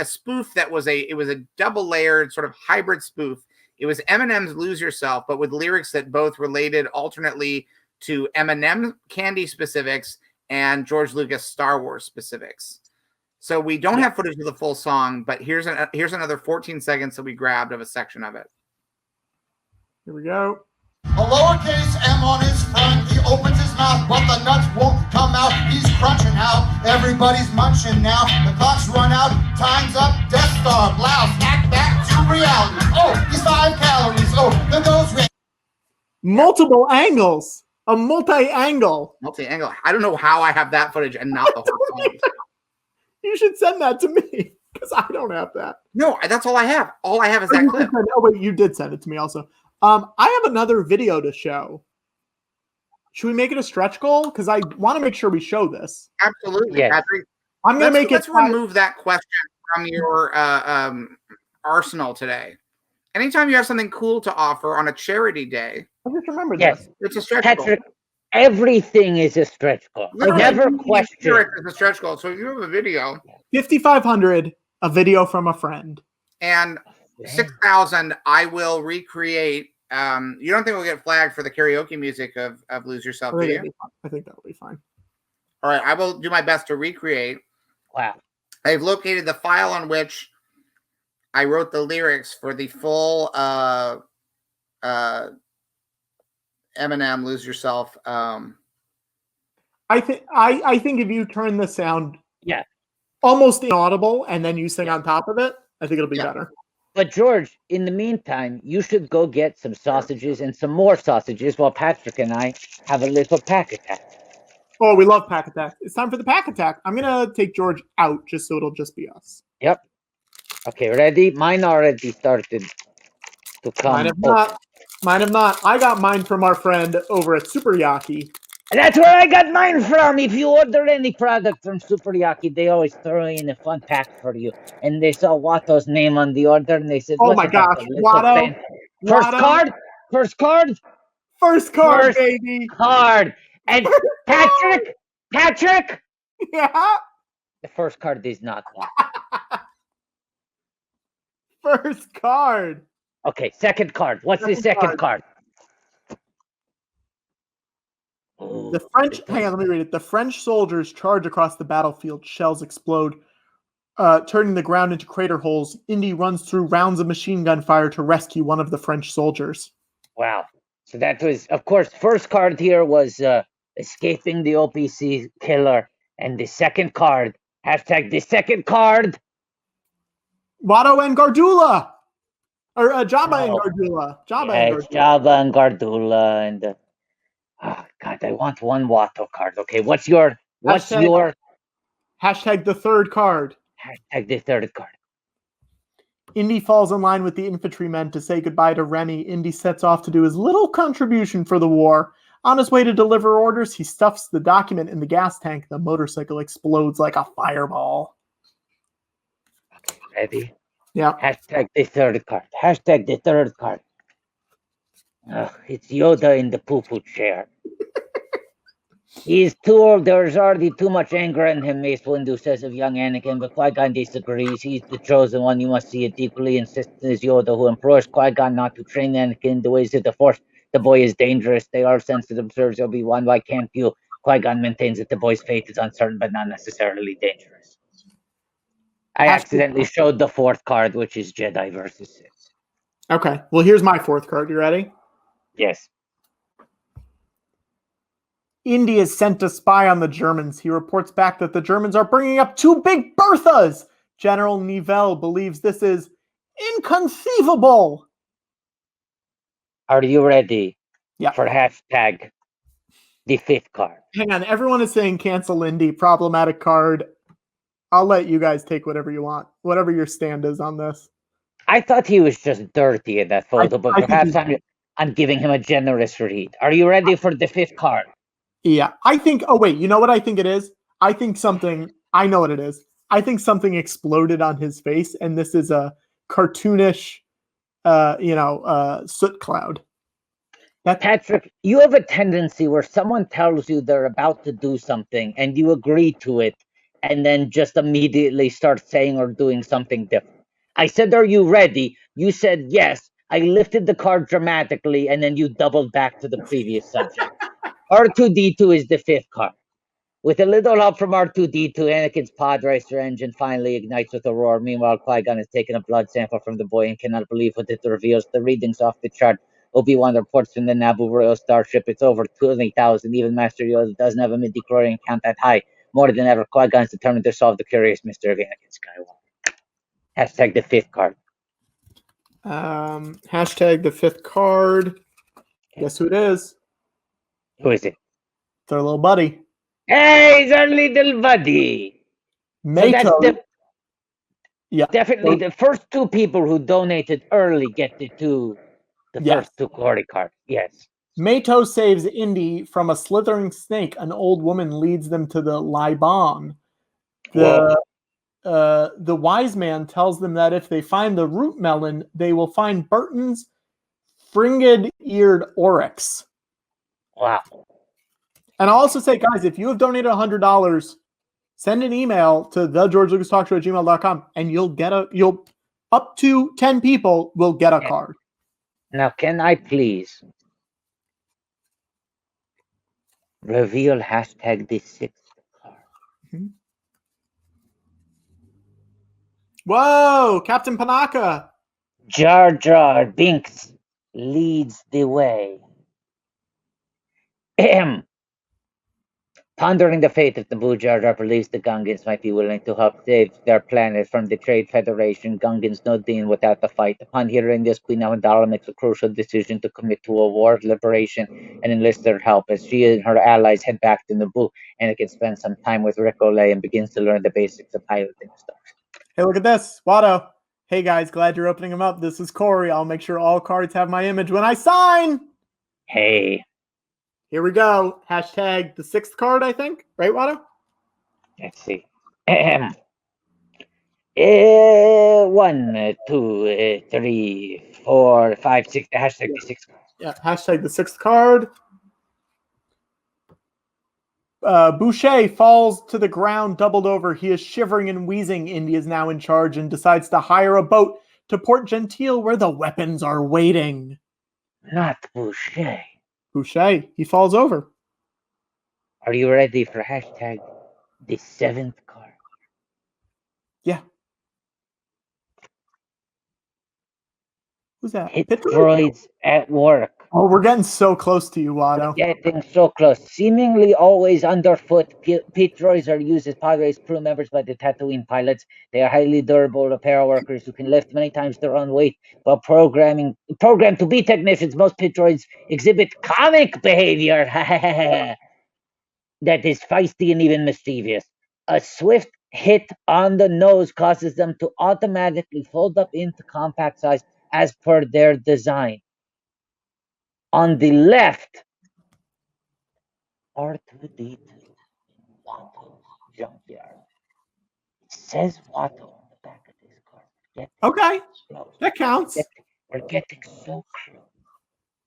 spoof that was a double-layered sort of hybrid spoof. It was Eminem's "Lose Yourself," but with lyrics that both related alternately to Eminem candy specifics and George Lucas Star Wars specifics. So we don't have footage of the full song, but here's another 14 seconds that we grabbed of a section of it. Here we go. A lowercase m on his front, he opens his mouth, but the nuts won't come out. He's crunching out, everybody's munching now. The clock's run out, time's up, Death Star, blouse, snack back to reality. Oh, he's 5 calories, oh, the nose ring. Multiple angles. A multi-angle. Multi-angle. I don't know how I have that footage and not the whole song. You should send that to me, because I don't have that. No, that's all I have. All I have is that clip. Oh, wait, you did send it to me also. I have another video to show. Should we make it a stretch goal? Because I want to make sure we show this. Absolutely, yes. Patrick. I'm going to make Let's remove that question from your arsenal today. Anytime you have something cool to offer on a charity day, I just remembered Yes. this. it's a stretch Patrick, goal. Everything is a stretch goal. Literally, Never the question. spirit is a stretch goal. So if you have a video 5,500, a video from a friend. and 6,000, I will recreate. You don't think we'll get flagged for the karaoke music of Lose Yourself, do you? I think that'll be fine. All right, I will do my best to recreate. Wow. I've located the file on which I wrote the lyrics for the full Eminem Lose Yourself. I think if you turn the sound almost inaudible and then you sing on top of it, I think it'll be better. But George, in the meantime, you should go get some sausages and some more sausages while Patrick and I have a little pack attack. Oh, we love pack attack. It's time for the pack attack. I'm gonna take George out just so it'll just be us. Yep. Okay, ready? Mine already started to come. Mine have not. Mine have not. I got mine from our friend over at Super Yaki. That's where I got mine from. If you order any product from Super Yaki, they always throw in a fun pack for you. And they saw Watto's name on the order, and they said, "Oh my gosh, Watto! First card, first card, first card, baby, card." And Patrick, yeah, the first card is not one. First card. Okay, second card. What's the second card? The French, hang on, let me read it. The French soldiers charge across the battlefield. Shells explode, turning the ground into crater holes. Indy runs through rounds of machine gun fire to rescue one of the French soldiers. Wow. So that was, of course, first card here was escaping the OPC killer. And the second card, hashtag the second card. Watto and Gardula. Or Jabba and Gardula. Jabba and Gardula and oh God, I want one Watto card. Okay, what's your hashtag the third card? Hashtag the third card. Indy falls in line with the infantrymen to say goodbye to Remy. Indy sets off to do his little contribution for the war. On his way to deliver orders, he stuffs the document in the gas tank. The motorcycle explodes like a fireball. Okay, ready? Yeah. Hashtag the third card. Hashtag the third card. It's Yoda in the poo-poo chair. He's too old. There's already too much anger in him, Mace Windu says of young Anakin, but Qui-Gon disagrees. He's the chosen one. You must see it equally insistent as Yoda, who implores Qui-Gon not to train Anakin in the ways of the Force. The boy is dangerous. They are sensitive, observes Obi-Wan. Why can't you? Qui-Gon maintains that the boy's fate is uncertain, but not necessarily dangerous. I accidentally showed the fourth card, which is Jedi versus Sith. Okay. Well, here's my fourth card. You ready? Yes. Indy is sent to spy on the Germans. He reports back that the Germans are bringing up 2 big Berthas. General Nivelle believes this is inconceivable. Are you ready for hashtag the fifth card? Hang on. Everyone is saying cancel Indy. Problematic card. I'll let you guys take whatever you want. Whatever your stand is on this. I thought he was just dirty in that photo, but perhaps I'm giving him a generous read. Are you ready for the fifth card? Yeah, I think, oh wait, you know what I think it is? I think something, I know what it is. I think something exploded on his face, and this is a cartoonish, soot cloud. Patrick, you have a tendency where someone tells you they're about to do something, and you agree to it, and then just immediately start saying or doing something different. I said, are you ready? You said yes. I lifted the card dramatically, and then you doubled back to the previous subject. R2-D2 is the fifth card. With a little help from R2-D2, Anakin's pod racer engine finally ignites with a roar. Meanwhile, Qui-Gon has taken a blood sample from the boy and cannot believe what it reveals. The readings off the chart. Obi-Wan reports from the Naboo Royal starship. It's over 20,000. Even Master Yoda doesn't have a midi-chlorian count that high. More than ever, Qui-Gon is determined to solve the curious mystery of Anakin Skywalker. Hashtag the fifth card. Hashtag the fifth card. Guess who it is? Who is it? It's our little buddy. Hey, it's our little buddy. Mato. So definitely the first 2 people who donated early get the first 2 glory cards. Yes. Mato saves Indy from a slithering snake. An old woman leads them to the Liban. The wise man tells them that if they find the root melon, they will find Burton's fringed-eared oryx. Wow. And I'll also say, guys, if you have donated $100, send an email to thegeorgelucastalkshow@gmail.com and you'll up to 10 people will get a card. Now, can I please reveal hashtag the 6th card? Whoa, Captain Panaka. Jar Jar Binks leads the way. Ahem. Pondering the fate of Naboo, Jar Jar believes the Gungans might be willing to help save their planet from the Trade Federation. Gungans nothin without the fight. Upon hearing this, Queen Amidala makes a crucial decision to commit to a war of liberation and enlist their help as she and her allies head back to Naboo. And can spend some time with Rick Olay and begins to learn the basics of piloting stuff. Hey, look at this. Watto. Hey, guys, glad you're opening them up. This is Corey. I'll make sure all cards have my image when I sign. Hey. Here we go. Hashtag the 6th card, I think. Right, Watto? Let's see. 1, 2, 3, 4, 5, 6. Hashtag the 6th card. Yeah, hashtag the 6th card. Boucher falls to the ground, doubled over. He is shivering and wheezing. Indy is now in charge and decides to hire a boat to Port Gentile where the weapons are waiting. Not Boucher. Boucher, he falls over. Are you ready for hashtag the 7th card? Yeah. Who's that? Hit droids at work. Oh, we're getting so close to you, Watto. Getting so close. Seemingly always underfoot, pit droids are used as Padres crew members by the Tatooine pilots. They are highly durable repair workers who can lift many times their own weight. While programmed to be technicians, most pit droids exhibit comic behavior that is feisty and even mischievous. A swift hit on the nose causes them to automatically fold up into compact size as per their design. On the left, R2D2, Watto Junkyard. It says Watto on the back of this card. Okay, that counts. We're getting so close.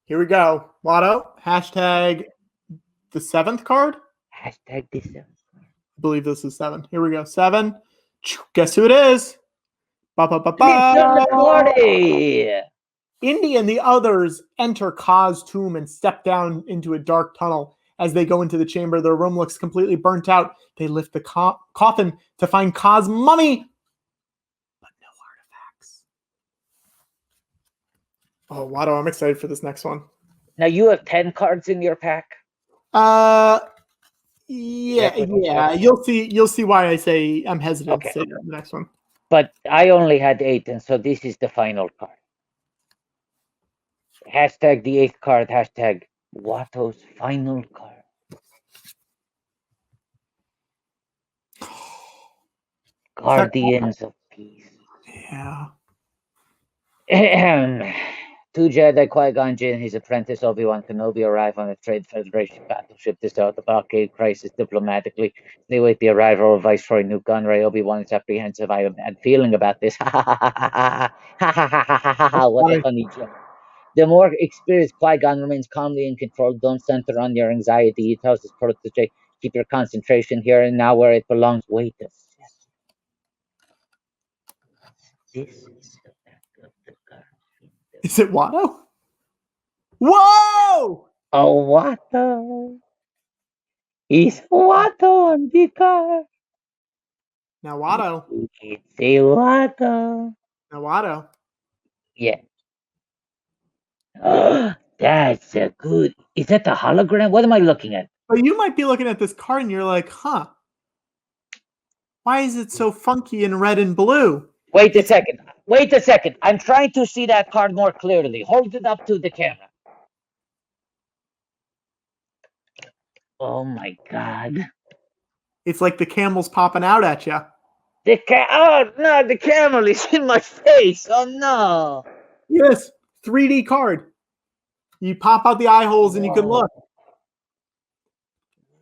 Here we go. Watto, hashtag the 7th card. Hashtag the 7th. I believe this is 7. Here we go. 7. Guess who it is? Ba-ba-ba-ba. Indy and the others enter Kaz's tomb and step down into a dark tunnel. As they go into the chamber, their room looks completely burnt out. They lift the coffin to find Kaz's mummy, but no artifacts. Oh, Watto, I'm excited for this next one. Now you have 10 cards in your pack. Yeah. You'll see why I say I'm hesitant to say that in the next one. But I only had 8, and so this is the final card. Hashtag the 8th card, hashtag Watto's final card. Guardians of Peace. Yeah. 2 Jedi, Qui-Gon Jinn, and his apprentice Obi-Wan Kenobi arrive on a Trade Federation battleship to start the blockade crisis diplomatically. They await the arrival of Viceroy Newt Gunray. Obi-Wan is apprehensive. I have a bad feeling about this. What a funny joke. The more experienced Qui-Gon remains calmly in control. Don't center on your anxiety. He tells his protege, keep your concentration here and now where it belongs. Wait a second. This is the back of the card. Is it Watto? Whoa! Oh, Watto. It's Watto on the card. Now Watto. It's a Watto. Now Watto. Yeah. That's a good. Is that the hologram? What am I looking at? But you might be looking at this card and you're like, huh? Why is it so funky in red and blue? Wait a second. Wait a second. I'm trying to see that card more clearly. Hold it up to the camera. Oh my God. It's like the camel's popping out at you. Oh no, the camel is in my face. Oh no. Yes, 3D card. You pop out the eye holes and you can look.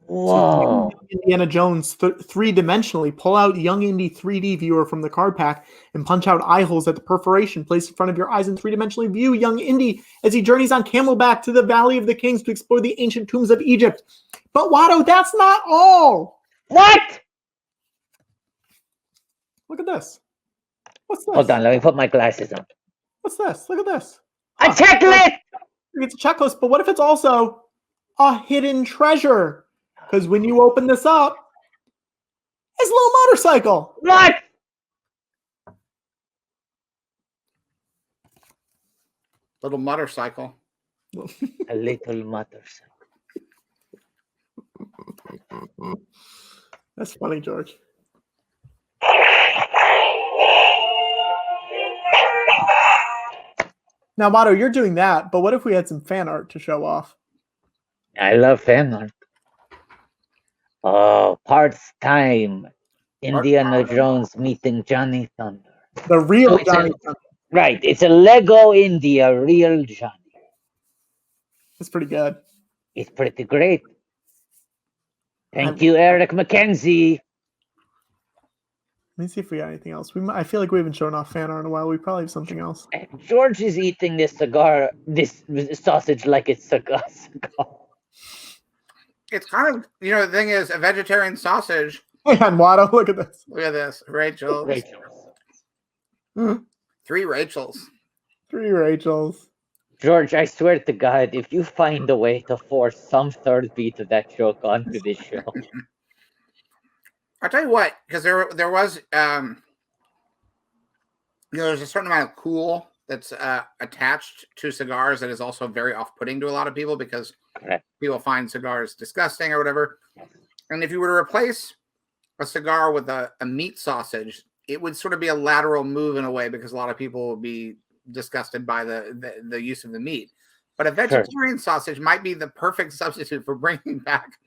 Whoa. So Indiana Jones 3-dimensionally. Pull out Young Indy 3D viewer from the card pack and punch out eye holes at the perforation. Place in front of your eyes and 3-dimensionally view Young Indy as he journeys on camelback to the Valley of the Kings to explore the ancient tombs of Egypt. But Watto, that's not all. What? Look at this. What's this? Hold on, let me put my glasses on. What's this? Look at this. A checklist! It's a checklist, but what if it's also a hidden treasure? Because when you open this up, it's a little motorcycle. What? Little motorcycle. A little motorcycle. That's funny, George. Now, Watto, you're doing that, but what if we had some fan art to show off? I love fan art. Oh, parts time. Indiana Jones meeting Johnny Thunder. The real So it's Johnny. Right, it's a Lego India real Johnny. It's pretty good. It's pretty great. Thank you, Eric McKenzie. Let me see if we got anything else. I feel like we haven't shown off fan art in a while. We probably have something else. George is eating this sausage like it's a cigar. It's kind of, the thing is, a vegetarian sausage. And Watto, look at this. Look at this. Rachel. Hmm. 3 Rachels. 3 Rachels. George, I swear to God, if you find a way to force some third beat of that joke onto this show. I'll tell you what, because there was, there's a certain amount of cool that's attached to cigars that is also very off-putting to a lot of people because people find cigars disgusting or whatever. And if you were to replace a cigar with a meat sausage, it would sort of be a lateral move in a way because a lot of people would be disgusted by the use of the meat. But a vegetarian sausage might be the perfect substitute for bringing back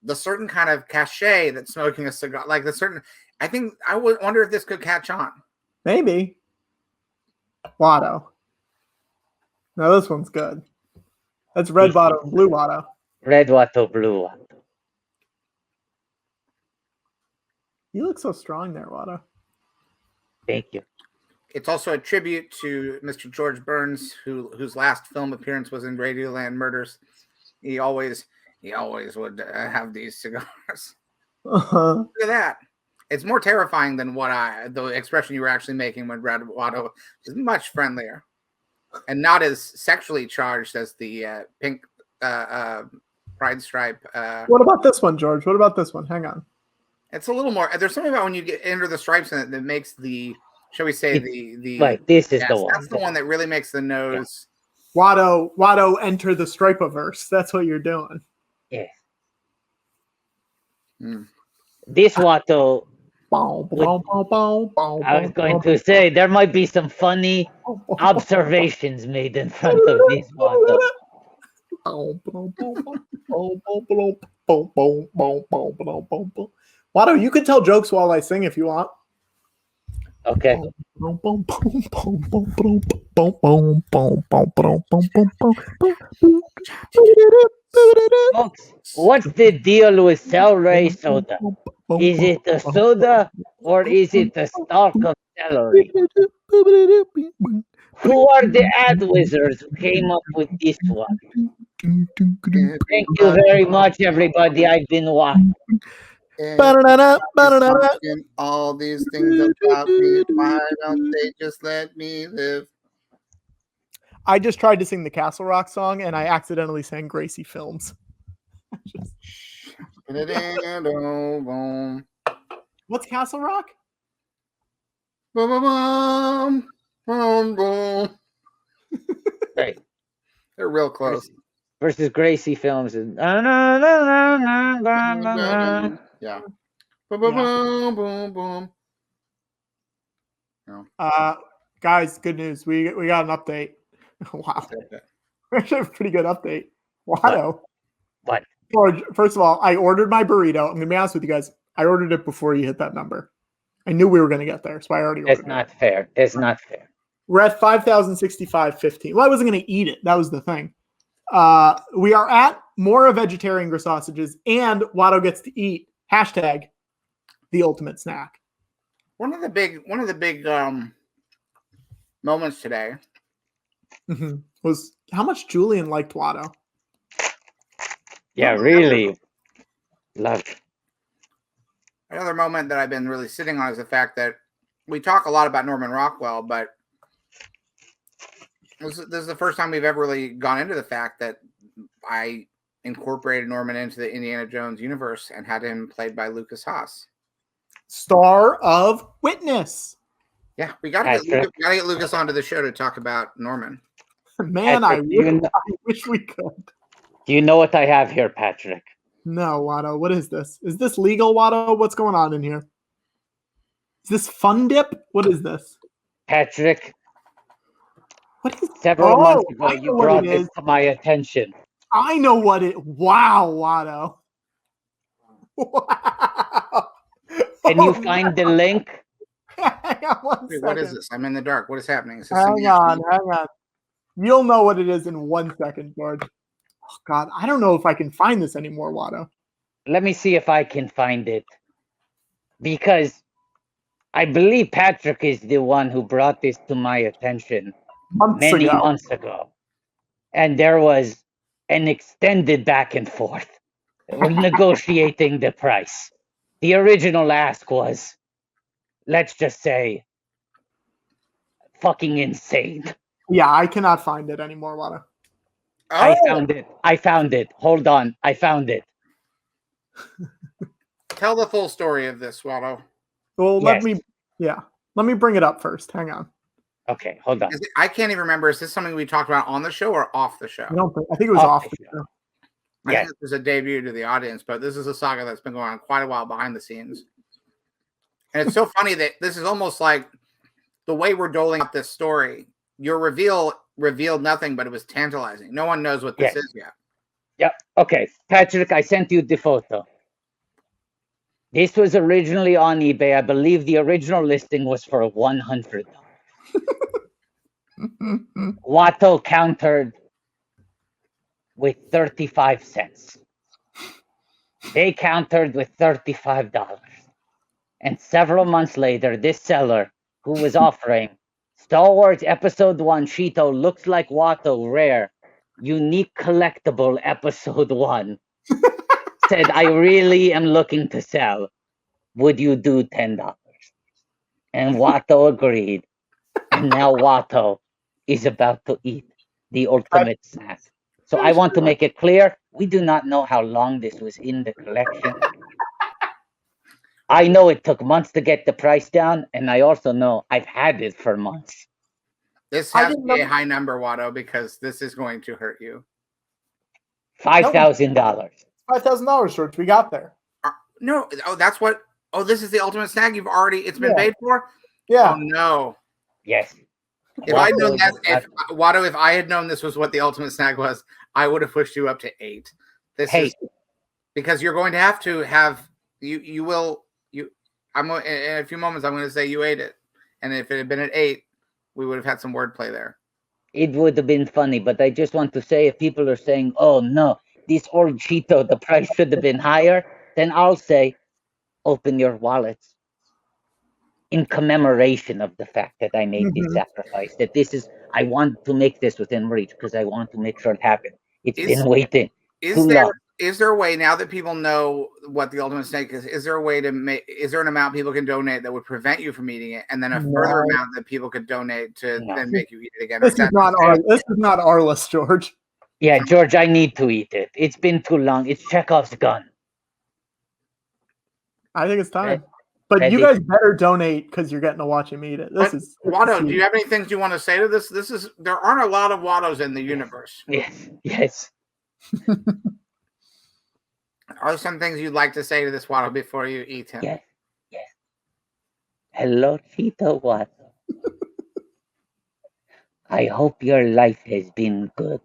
the certain kind of cachet that smoking a cigar, like the certain, I would wonder if this could catch on. Maybe. Watto. No, this one's good. That's red Watto, blue Watto. Red Watto, blue Watto. You look so strong there, Watto. Thank you. It's also a tribute to Mr. George Burns, whose last film appearance was in Radioland Murders. He always would have these cigars. Look at that. It's more terrifying than the expression you were actually making when Red Watto is much friendlier and not as sexually charged as the pink pride stripe. What about this one, George? What about this one? Hang on. It's a little more. There's something about when you get under the stripes in it that makes the, shall we say, the Right, this is the one. That's the one that really makes the nose. Yeah. Watto, enter the Stripe-averse. That's what you're doing. Yes. Mm. This Watto, I was going to say, there might be some funny observations made in front of this Watto. Watto, you can tell jokes while I sing if you want. Okay. Folks, what's the deal with celery soda? Is it a soda or is it a stalk of celery? Who are the ad wizards who came up with this one? Thank you very much, everybody. I've been watching. All these things about me, why don't they just let me live? I just tried to sing the Castle Rock song and I accidentally sang Gracie Films. What's Castle Rock? Boom, boom, boom. Right. They're real close. Versus Gracie Films. Yeah. Boom, boom, boom, boom, boom. No. Guys, good news. We got an update. Wow. Actually, a pretty good update. Watto. What? George, first of all, I ordered my burrito. I'm going to be honest with you guys. I ordered it before you hit that number. I knew we were going to get there, so I already ordered it. That's not fair. That's not fair. We're at 5,065.15. Well, I wasn't going to eat it. That was the thing. We are at more vegetarian sausages, and Watto gets to eat hashtag the ultimate snack. One of the big moments today was how much Julian liked Watto. Yeah, really. Love. Another moment that I've been really sitting on is the fact that we talk a lot about Norman Rockwell, but this is the first time we've ever really gone into the fact that I incorporated Norman into the Indiana Jones universe and had him played by Lucas Haas. Star of Witness. Yeah, we gotta get Lucas onto the show to talk about Norman. Man, Patrick, I wish we could. Do you know what I have here, Patrick? No, Watto. What is this? Is this legal, Watto? What's going on in here? Is this Fun Dip? What is this? Patrick, What is? several months ago, I know you what brought it this is. to my attention. I know what it. Wow, Watto. Wow. Can you find the link? Hang on one Wait, what is second. this? I'm in the dark. What is happening? Is this Hang on. You'll know what it is in 1 second, George. Oh, God, I don't know if I can find this anymore, Watto. Let me see if I can find it. Because I believe Patrick is the one who brought this to my attention many months ago. And there was an extended back and forth negotiating the price. The original ask was, let's just say, fucking insane. Yeah, I cannot find it anymore, Watto. Oh, I found it. Hold on. I found it. tell the full story of this, Waldo. Well, Yes. let me bring it up first. Hang on. Okay, hold on. I can't even remember. Is this something we talked about on the show or off the show? I think it was off the show. I Yeah. think this is a debut to the audience, but this is a saga that's been going on quite a while behind the scenes. And it's so funny that this is almost like the way we're doling up this story. Your reveal revealed nothing, but it was tantalizing. No one knows what this is yet. Yep. Okay, Patrick, I sent you the photo. This was originally on eBay. I believe the original listing was for $100. Watto countered with 35 cents. They countered with $35. And several months later, this seller who was offering Star Wars Episode 1 Cheeto looks like Watto rare, unique collectible Episode 1 said, I really am looking to sell. Would you do $10? And Watto agreed. And now Watto is about to eat the ultimate snack. So I want to make it clear, we do not know how long this was in the collection. I know it took months to get the price down, and I also know I've had it for months. This has to be a high number, Watto, because this is going to hurt you. $5,000. $5,000, George. We got there. No, that's what. Oh, this is the ultimate snag. It's been paid for. Yeah. Oh no. Yes. If I known that, Watto, if I had known this was what the ultimate snag was, I would have pushed you up to 8. This is because you're going to have you will. I'm in a few moments. I'm going to say you ate it, and if it had been at 8, we would have had some wordplay there. It would have been funny, but I just want to say, if people are saying, "Oh no, this old Cheeto, the price should have been higher," then I'll say, "Open your wallets." In commemoration of the fact that I made this sacrifice, that I want to make this within reach because I want to make sure it happened. It's been waiting too long. Is there a way, now that people know what the ultimate snake is there a way to make, is there an amount people can donate that would prevent you from eating it, and then a further amount that people could donate to then make you eat it again? This is not our list, George. Yeah, George, I need to eat it. It's been too long. It's Chekhov's gun. I think it's time. But you guys better donate because you're getting to watch him eat it. Watto, do you have any things you want to say to this? There aren't a lot of Wattos in the universe. Yes. Are there some things you'd like to say to this Watto before you eat him? Yes. Hello, Cheeto Watto. I hope your life has been good.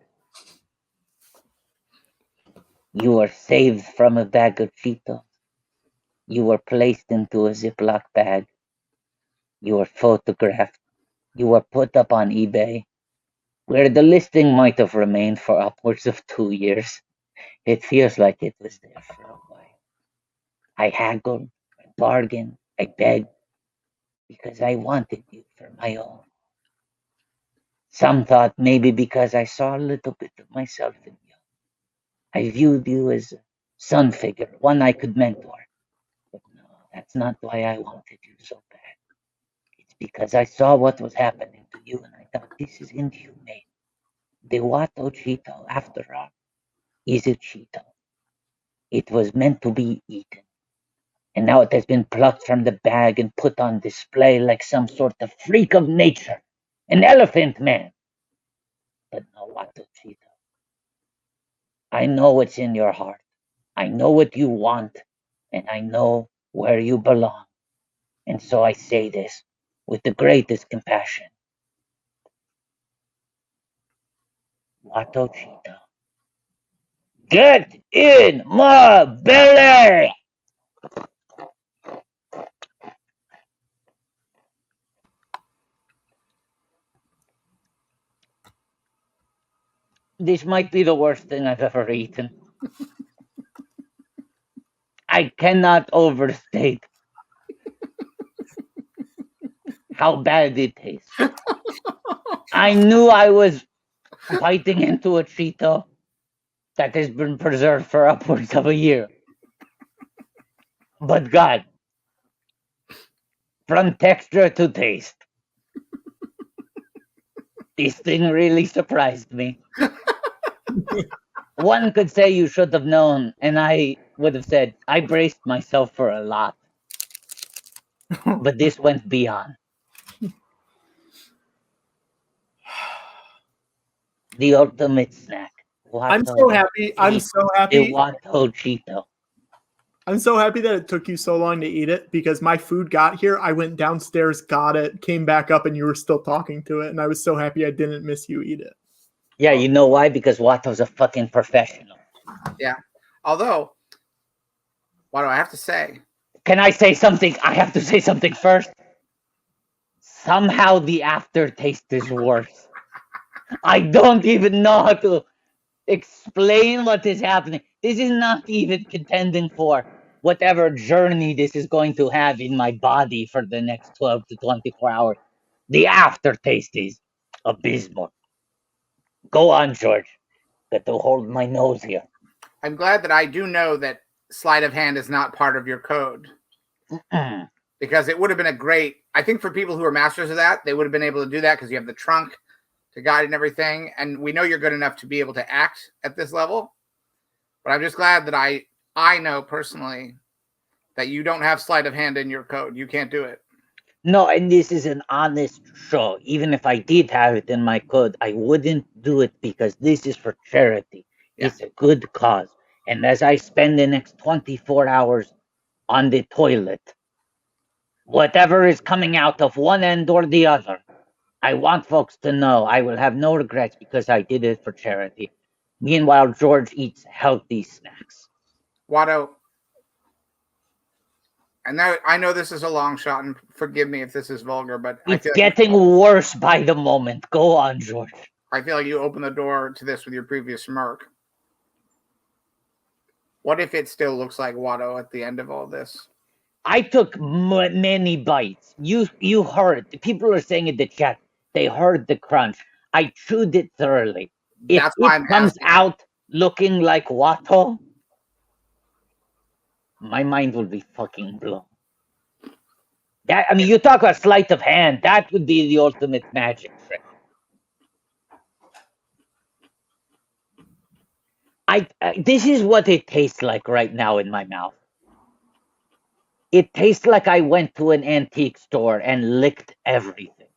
You were saved from a bag of Cheetos. You were placed into a Ziploc bag. You were photographed. You were put up on eBay, where the listing might have remained for upwards of 2 years. It feels like it was there for a while. I haggled, I bargained, I begged, because I wanted you for my own. Some thought maybe because I saw a little bit of myself in you. I viewed you as a son figure, one I could mentor. But no, that's not why I wanted you so bad. It's because I saw what was happening to you and I thought, this is inhumane. The Watto Cheeto, after all, is a Cheeto. It was meant to be eaten. And now it has been plucked from the bag and put on display like some sort of freak of nature. An elephant man. But no, Watto Cheeto. I know what's in your heart. I know what you want. And I know where you belong. And so I say this with the greatest compassion. Watto Cheeto. Get in my belly! This might be the worst thing I've ever eaten. I cannot overstate how bad it tastes. I knew I was biting into a Cheeto that has been preserved for upwards of a year. But God, from texture to taste, this thing really surprised me. One could say you should have known, and I would have said, I braced myself for a lot. But this went beyond. The ultimate snack. I'm so happy. I'm so happy. The Watto Cheeto. I'm so happy that it took you so long to eat it because my food got here. I went downstairs, got it, came back up, and you were still talking to it. And I was so happy I didn't miss you eat it. Yeah, you know why? Because Watto's a fucking professional. Yeah. Although, what do I have to say? Can I say something? I have to say something first. Somehow the aftertaste is worse. I don't even know how to explain what is happening. This is not even contending for whatever journey this is going to have in my body for the next 12 to 24 hours. The aftertaste is abysmal. Go on, George. Got to hold my nose here. I'm glad that I do know that sleight of hand is not part of your code. Because it would have been a great, I think for people who are masters of that, they would have been able to do that because you have the trunk to guide and everything. And we know you're good enough to be able to act at this level. But I'm just glad that I know personally that you don't have sleight of hand in your code. You can't do it. No, and this is an honest show. Even if I did have it in my code, I wouldn't do it because this is for charity. Yeah. It's a good cause. And as I spend the next 24 hours on the toilet, whatever is coming out of one end or the other, I want folks to know I will have no regrets because I did it for charity. Meanwhile, George eats healthy snacks. Watto, and now I know this is a long shot, and forgive me if this is vulgar, but It's getting worse by the moment. Go on, George. I feel like you opened the door to this with your previous smirk. What if it still looks like Watto at the end of all this? I took many bites. You heard. People are saying in the chat, they heard the crunch. I chewed it thoroughly. If That's why it I'm comes asking. out looking like Watto, my mind will be fucking blown. That, I mean, you talk about sleight of hand. That would be the ultimate magic trick. This is what it tastes like right now in my mouth. It tastes like I went to an antique store and licked everything.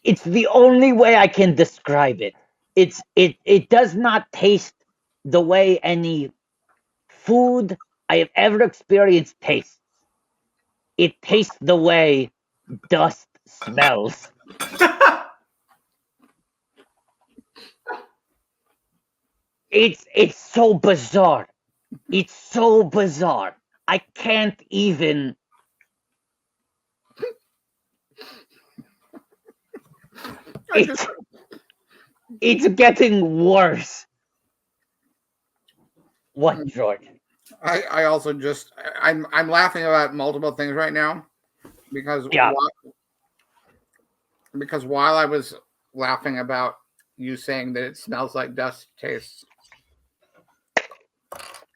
It's the only way I can describe it. It does not taste the way any food I have ever experienced tastes. It tastes the way dust smells. It's so bizarre. It's so bizarre. I can't even. It's getting worse. What, George? I also just I'm laughing about multiple things right now because Yeah. because while I was laughing about you saying that it smells like dust tastes.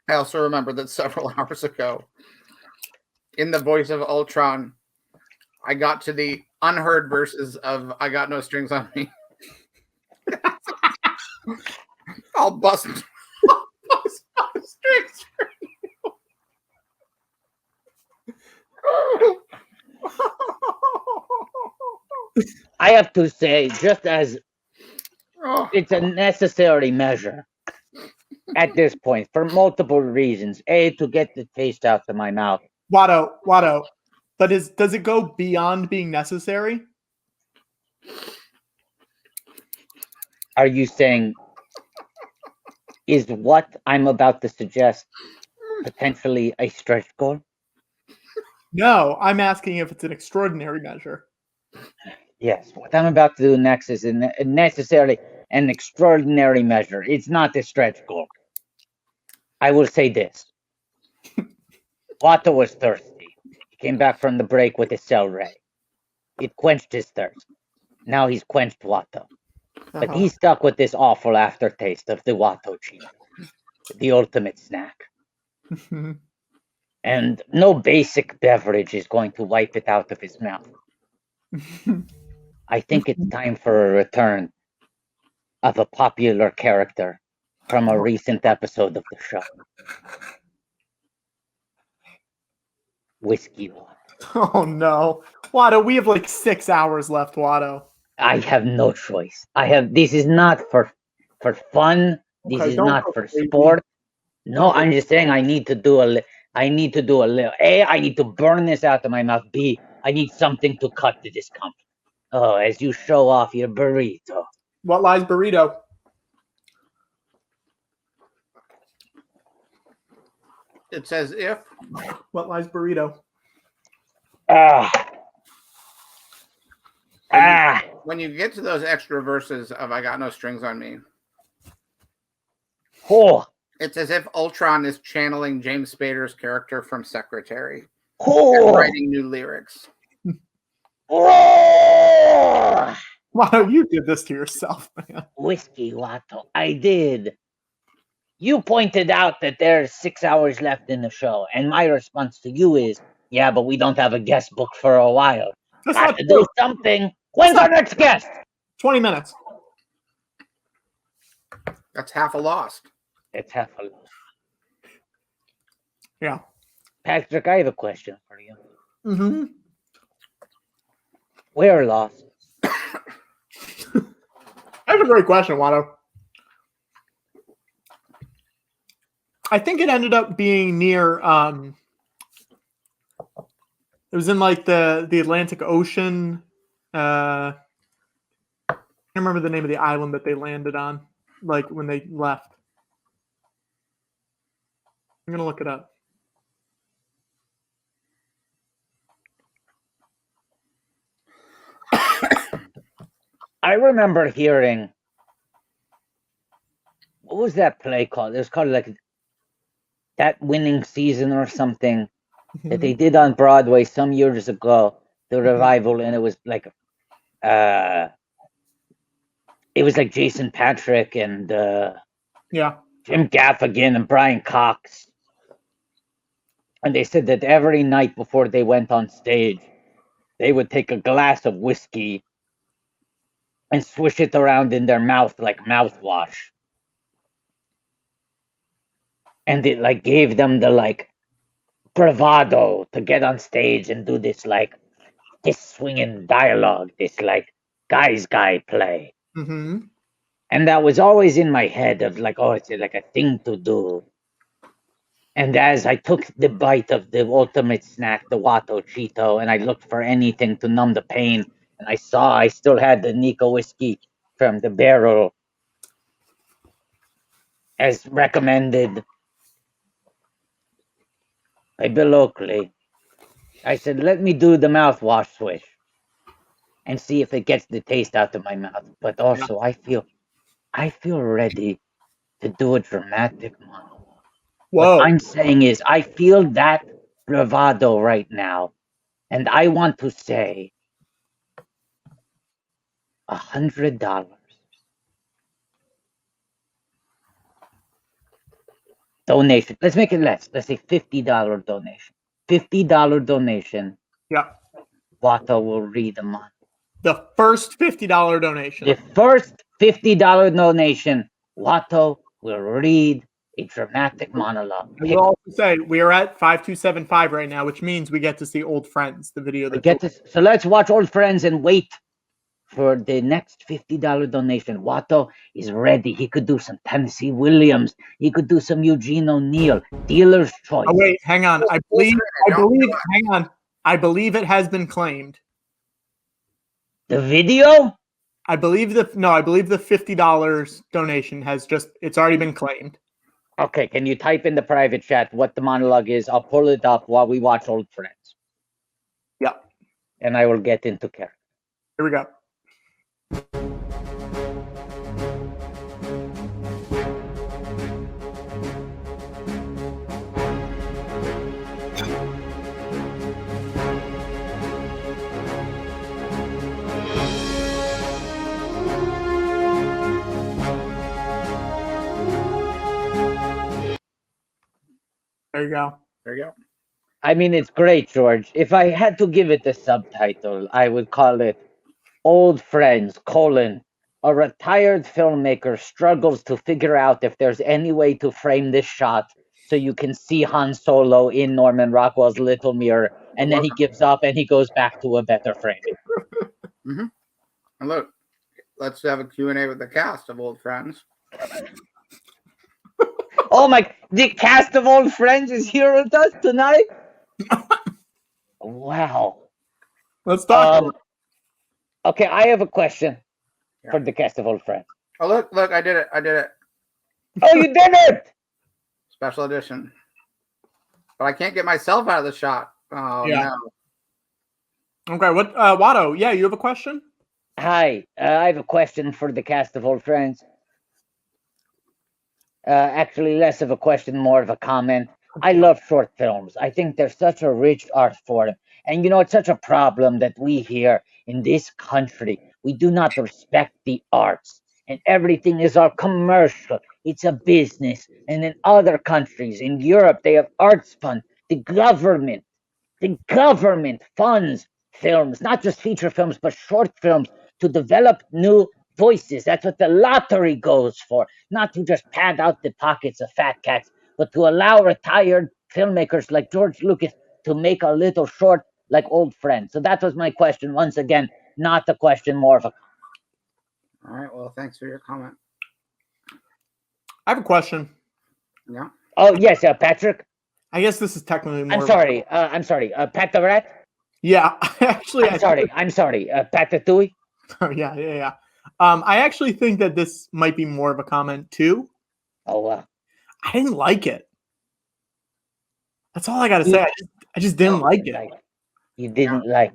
I also remember that several hours ago, in the voice of Ultron, I got to the unheard verses of I Got No Strings on Me. I'll bust strings for you. I have to say, just as Oh, it's a necessary measure at this point for multiple reasons. A, to get the taste out of my mouth. Watto. But does it go beyond being necessary? Are you saying, is what I'm about to suggest potentially a stretch goal? No, I'm asking if it's an extraordinary measure. Yes, what I'm about to do next is necessarily an extraordinary measure. It's not a stretch goal. I will say this. Watto was thirsty. He came back from the break with a cell ray. It quenched his thirst. Now he's quenched Watto. But he's stuck with this awful aftertaste of the Watto Cheeto, the ultimate snack. And no basic beverage is going to wipe it out of his mouth. I think it's time for a return of a popular character from a recent episode of the show. Whiskey Watto. Oh no. Watto, we have like 6 hours left, Watto. I have no choice. This is not for fun. This Okay, is don't not go for crazy. sport. No, I'm just saying I need to do a little. A, I need to burn this out of my mouth. B, I need something to cut the discomfort. Oh, as you show off your burrito. What lies burrito? it's as if What lies burrito? when you get to those extra verses of I Got No Strings on Me, Oh, it's as if Ultron is channeling James Spader's character from Secretary and oh, writing new lyrics. oh. Watto, you did this to yourself, man. Whiskey Watto, I did. You pointed out that there's 6 hours left in the show, and my response to you is, yeah, but we don't have a guest book for a while. That's Got not to true. do something. When's our next guest? 20 minutes. That's half a lost. It's half a loss. Yeah. Patrick, I have a question for you. Mm-hmm. We're lost. That's a great question, Watto. I think it ended up being near it was in like the Atlantic Ocean. I can't remember the name of the island that they landed on, like when they left. I'm gonna look it up. I remember hearing, what was that play called? It was called like That Winning Season or something that they did on Broadway some years ago, the revival, and it was like it was like Jason Patrick and Yeah. Jim Gaffigan and Brian Cox. And they said that every night before they went on stage, they would take a glass of whiskey and swish it around in their mouth like mouthwash. And it like gave them the like bravado to get on stage and do this swinging dialogue, this like guy play. Mm-hmm. And that was always in my head of like, oh, it's like a thing to do. And as I took the bite of the ultimate snack, the Watto Cheeto, and I looked for anything to numb the pain, and I saw I still had the Nico whiskey from the barrel as recommended by Bill Oakley. I said, let me do the mouthwash swish and see if it gets the taste out of my mouth. But also, I feel ready to do a dramatic monologue. Whoa. What I'm saying is, I feel that bravado right now, and I want to say $100 donation. Let's make it less. Let's say $50 donation. $50 donation. Yeah. Watto will read a month. The first $50 donation. The first $50 donation, Watto will read a dramatic monologue. I will also say we are at 5275 right now, which means we get to see Old Friends, the video that So let's watch Old Friends and wait for the next $50 donation. Watto is ready. He could do some Tennessee Williams. He could do some Eugene O'Neill. Dealer's choice. Oh wait, hang on. I believe hang on. I believe it has been claimed. The video? I believe the $50 donation it's already been claimed. Okay, can you type in the private chat what the monologue is? I'll pull it up while we watch Old Friends. Yep. And I will get into character. Here we go. There you go. There you go. I mean, it's great, George. If I had to give it a subtitle, I would call it Old Friends, a retired filmmaker struggles to figure out if there's any way to frame this shot so you can see Han Solo in Norman Rockwell's little mirror, and then he gives up and he goes back to a better framing. Mm-hmm. And look, let's have a Q&A with the cast of Old Friends. Oh my, the cast of Old Friends is here with us tonight? Wow. Let's talk. Okay, I have a question for the cast of Old Friends. Oh, look, I did it. Oh, you did it! Special edition. But I can't get myself out of the shot. Oh, yeah. No. Okay, what, Watto, yeah, you have a question? Hi, I have a question for the cast of Old Friends. Actually, less of a question, more of a comment. I love short films. I think they're such a rich art form. And you know, it's such a problem that we here in this country, we do not respect the arts. And everything is all commercial. It's a business. And in other countries, in Europe, they have arts fund. The government funds films, not just feature films, but short films to develop new voices. That's what the lottery goes for. Not to just pad out the pockets of fat cats, but to allow retired filmmakers like George Lucas to make a little short like Old Friends. So that was my question. Once again, not a question, more of a comment. All right, well, thanks for your comment. I have a question. Yeah. Oh, yes, Patrick. I guess this is technically more. I'm sorry, Pat the Rat? Yeah, actually. I'm sorry, Pat the Tui? Oh, yeah. I actually think that this might be more of a comment, too. Oh, wow. I didn't like it. That's all I got to say. I just didn't like it. You didn't like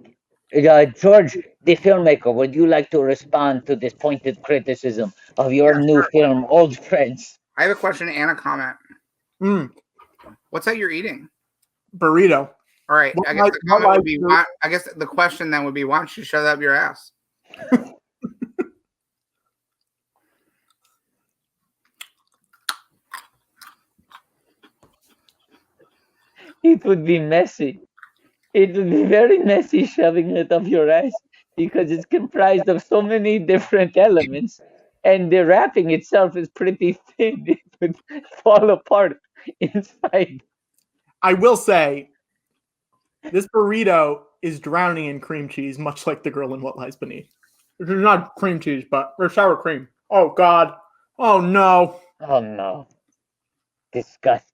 it. George, the filmmaker, would you like to respond to this pointed criticism of your new film, Old Friends? I have a question and a comment. What's that you're eating? Burrito. All right. I guess the comment would be, I guess the question then would be, why don't you shove up your ass? It would be messy. It would be very messy shoving it up your ass because it's comprised of so many different elements, and the wrapping itself is pretty thin. It would fall apart inside. I will say, this burrito is drowning in cream cheese, much like the girl in What Lies Beneath. It's not cream cheese, but or sour cream. Oh God. Oh no. Oh no. Disgusting.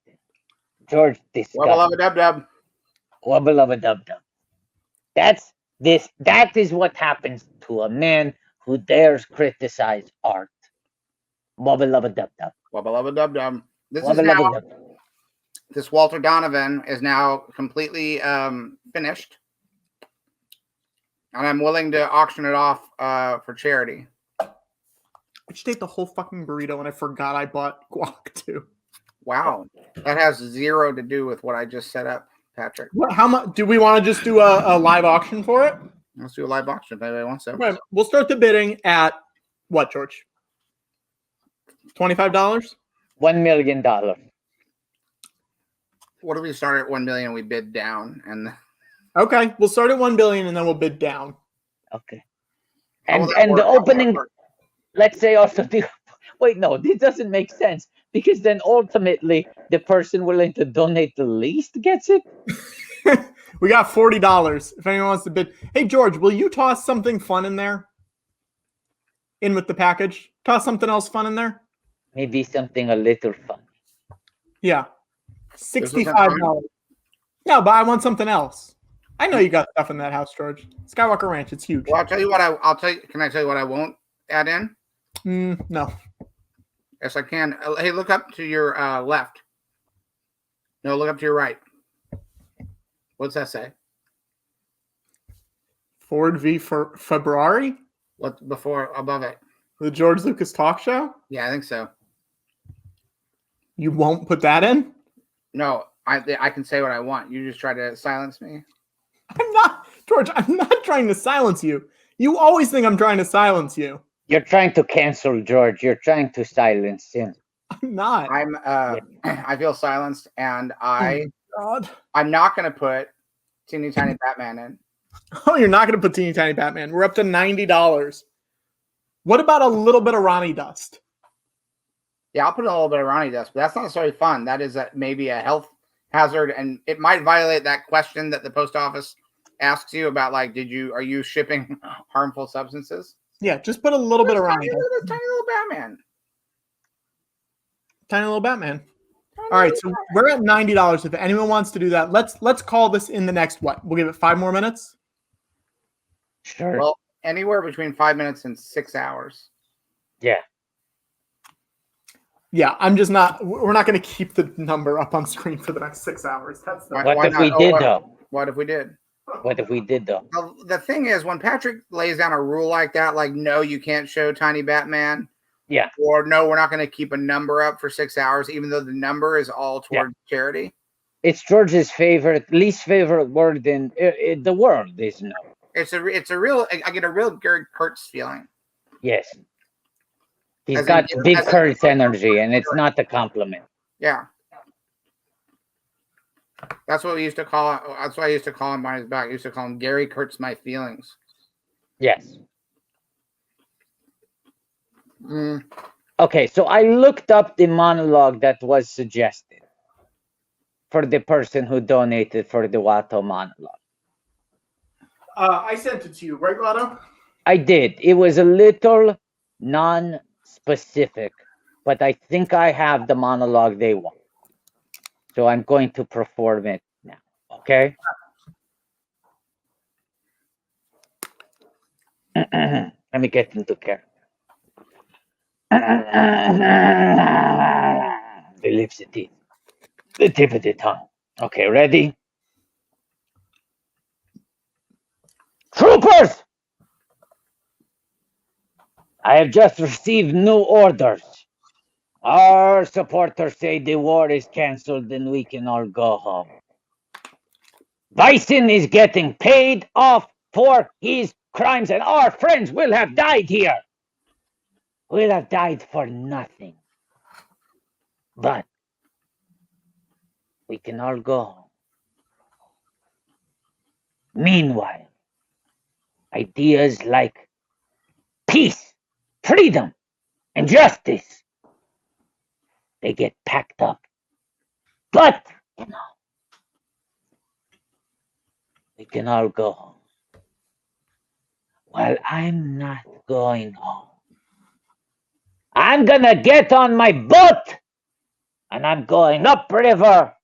George, disgusting. Wubba-lubba-dub-dub. Wubba-lubba-dub-dub. That is what happens to a man who dares criticize art. Wubba-lubba-dub-dub. Wubba-lubba-dub-dub. Wubba-lubba-dub-dub. This Walter Donovan is now completely finished. And I'm willing to auction it off for charity. I just ate the whole fucking burrito and I forgot I bought guac too. Wow. That has zero to do with what I just set up, Patrick. How much do we want to just do a live auction for it? Let's do a live auction if anybody wants to. Right. We'll start the bidding at what, George? $25? $1 million. What if we start at 1 million and we bid down? And Okay, we'll start at 1 billion and then we'll bid down. Okay. How will And that the work? How will that opening, work? let's say also the wait, no, this doesn't make sense because then ultimately the person willing to donate the least gets it. We got $40 if anyone wants to bid. Hey, George, will you toss something fun in there? In with the package? Toss something else fun in there? Maybe something a little fun. Yeah. This isn't $65. fun? No, but I want something else. I know you got stuff in that house, George. Skywalker Ranch, it's huge. Well, I'll tell you what I'll tell you. Can I tell you what I won't add in? No. Yes, I can. Hey, look up to your left. No, look up to your right. What's that say? Ford v. Febrrari? What before above it? The George Lucas talk show? Yeah, I think so. You won't put that in? No, I can say what I want. You just try to silence me. I'm not, George, I'm not trying to silence you. You always think I'm trying to silence you. You're trying to cancel George. You're trying to silence him. I'm not. I'm I feel silenced, and God. I'm not gonna put Teeny Tiny Batman in. Oh, you're not going to put Teeny Tiny Batman. We're up to $90. What about a little bit of Ronnie Dust? Yeah, I'll put a little bit of Ronnie Dust, but that's not necessarily fun. That is maybe a health hazard, and it might violate that question that the post office asks you about, like, are you shipping harmful substances? Yeah, just put a little bit of Ronnie Dust. Tiny little Batman. Tiny little Batman. All right, so we're at $90. If anyone wants to do that, let's call this in the next what? We'll give it 5 more minutes. Sure. Well, anywhere between 5 minutes and 6 hours. Yeah. Yeah, I'm just not. We're not going to keep the number up on screen for the next 6 hours. That's the. What if we did though? What if we did? What if we did though? The thing is, when Patrick lays down a rule like that, like, no, you can't show Tiny Batman. Yeah. Or no, we're not going to keep a number up for 6 hours, even though the number is all toward charity. It's George's least favorite word in the world is no. It's a real. I get a real Gary Kurtz feeling. Yes. He's As got in- big as in- Kurtz energy, and it's not a compliment. Yeah. That's what we used to call. That's what I used to call him behind his back. I used to call him Gary Kurtz my feelings. Yes. Mm. Okay, so I looked up the monologue that was suggested for the person who donated for the Watto monologue. I sent it to you, right, Lotto? I did. It was a little non-specific, but I think I have the monologue they want. So I'm going to perform it now. Okay? Let me get into character. The lips, the teeth, the tip of the tongue. Okay, ready? Troopers! I have just received new orders. Our supporters say the war is cancelled and we can all go home. Bison is getting paid off for his crimes, and our friends will have died here. Will have died for nothing. But we can all go home. Meanwhile, ideas like peace, freedom, and justice, they get packed up. But, we can all go home. Well, I'm not going home. I'm gonna get on my boat and I'm going upriver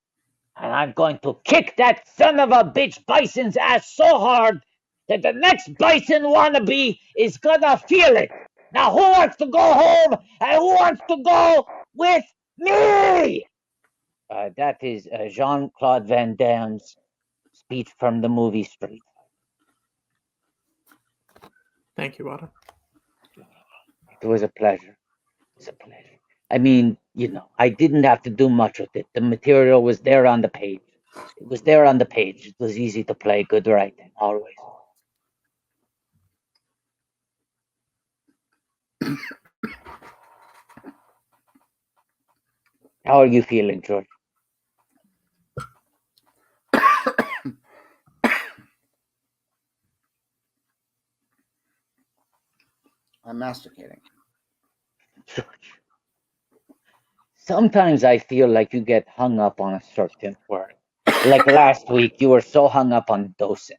and I'm going to kick that son of a bitch Bison's ass so hard that the next Bison wannabe is gonna feel it. Now, who wants to go home and who wants to go with me? That is Jean-Claude Van Damme's speech from the movie Street. Thank you, Lotto. It was a pleasure. It's a pleasure. I mean, I didn't have to do much with it. The material was there on the page. It was there on the page. It was easy to play. Good writing, always. How are you feeling, George? I'm masticating. Sometimes I feel like you get hung up on a certain word. Like last week, you were so hung up on docent.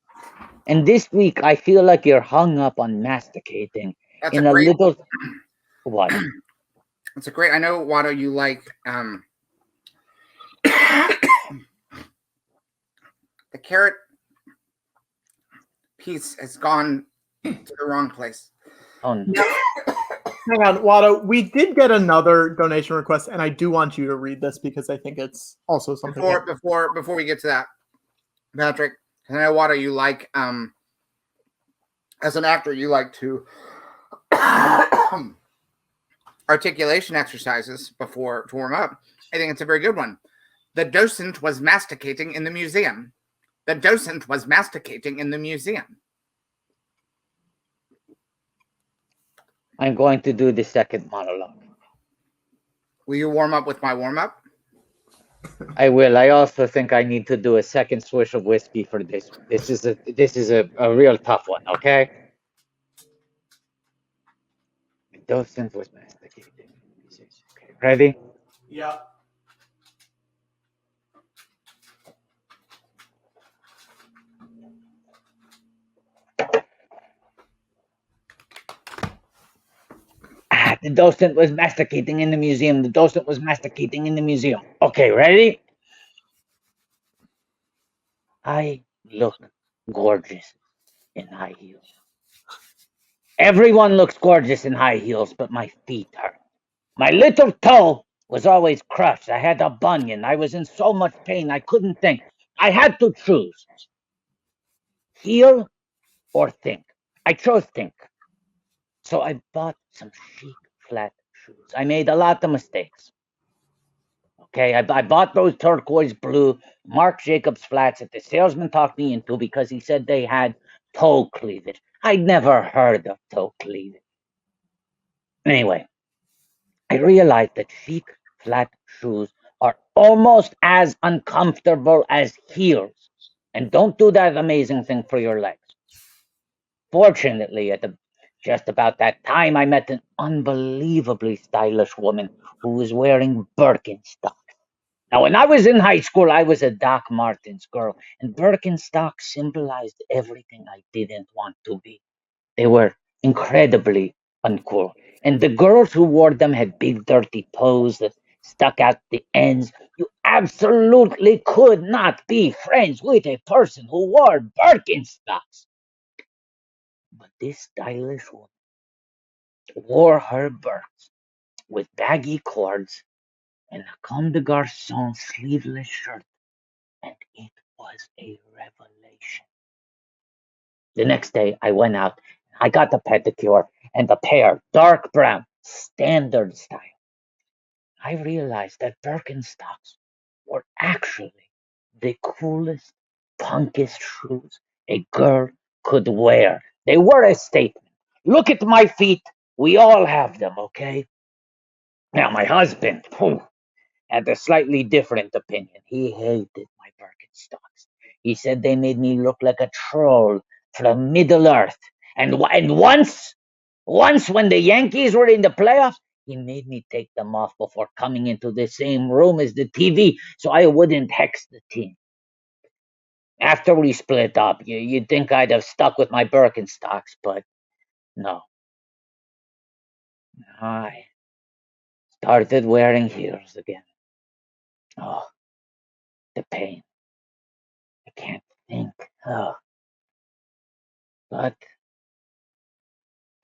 And this week, I feel like you're hung up on masticating That's in a a great. little. What? It's a great. I know, Watto, you like the carrot piece has gone to the wrong place. Oh, no. Hang on, Watto. We did get another donation request, and I do want you to read this because I think it's also something. Before we get to that, Patrick, I know, Watto, you like as an actor, you like to articulation exercises before to warm up. I think it's a very good one. The docent was masticating in the museum. The docent was masticating in the museum. I'm going to do the second monologue. Will you warm up with my warm up? I will. I also think I need to do a second swish of whiskey for this. This is a real tough one, okay? The docent was masticating. Okay, ready? Yeah. The docent was masticating in the museum. The docent was masticating in the museum. Okay, ready? I look gorgeous in high heels. Everyone looks gorgeous in high heels, but my feet hurt. My little toe was always crushed. I had a bunion. I was in so much pain I couldn't think. I had to choose. Heel or think. I chose think. So I bought some chic flat shoes. I made a lot of mistakes. Okay, I bought those turquoise blue Marc Jacobs flats that the salesman talked me into because he said they had toe cleavage. I'd never heard of toe cleavage. Anyway, I realized that chic flat shoes are almost as uncomfortable as heels and don't do that amazing thing for your legs. Fortunately, just about that time, I met an unbelievably stylish woman who was wearing Birkenstocks. Now, when I was in high school, I was a Doc Martens girl, and Birkenstocks symbolized everything I didn't want to be. They were incredibly uncool, and the girls who wore them had big, dirty toes that stuck out the ends. You absolutely could not be friends with a person who wore Birkenstocks. But this stylish woman wore her Birks with baggy cords and a comme des garçons sleeveless shirt, and it was a revelation. The next day, I went out, I got the pedicure and the pair, dark brown, standard style. I realized that Birkenstocks were actually the coolest, punkest shoes a girl could wear. They were a statement. Look at my feet. We all have them, okay? Now, my husband, had a slightly different opinion. He hated my Birkenstocks. He said they made me look like a troll from Middle Earth. And once when the Yankees were in the playoffs, he made me take them off before coming into the same room as the TV so I wouldn't hex the team. After we split up, you'd think I'd have stuck with my Birkenstocks, but no. I started wearing heels again. Oh, the pain. I can't think. Oh. But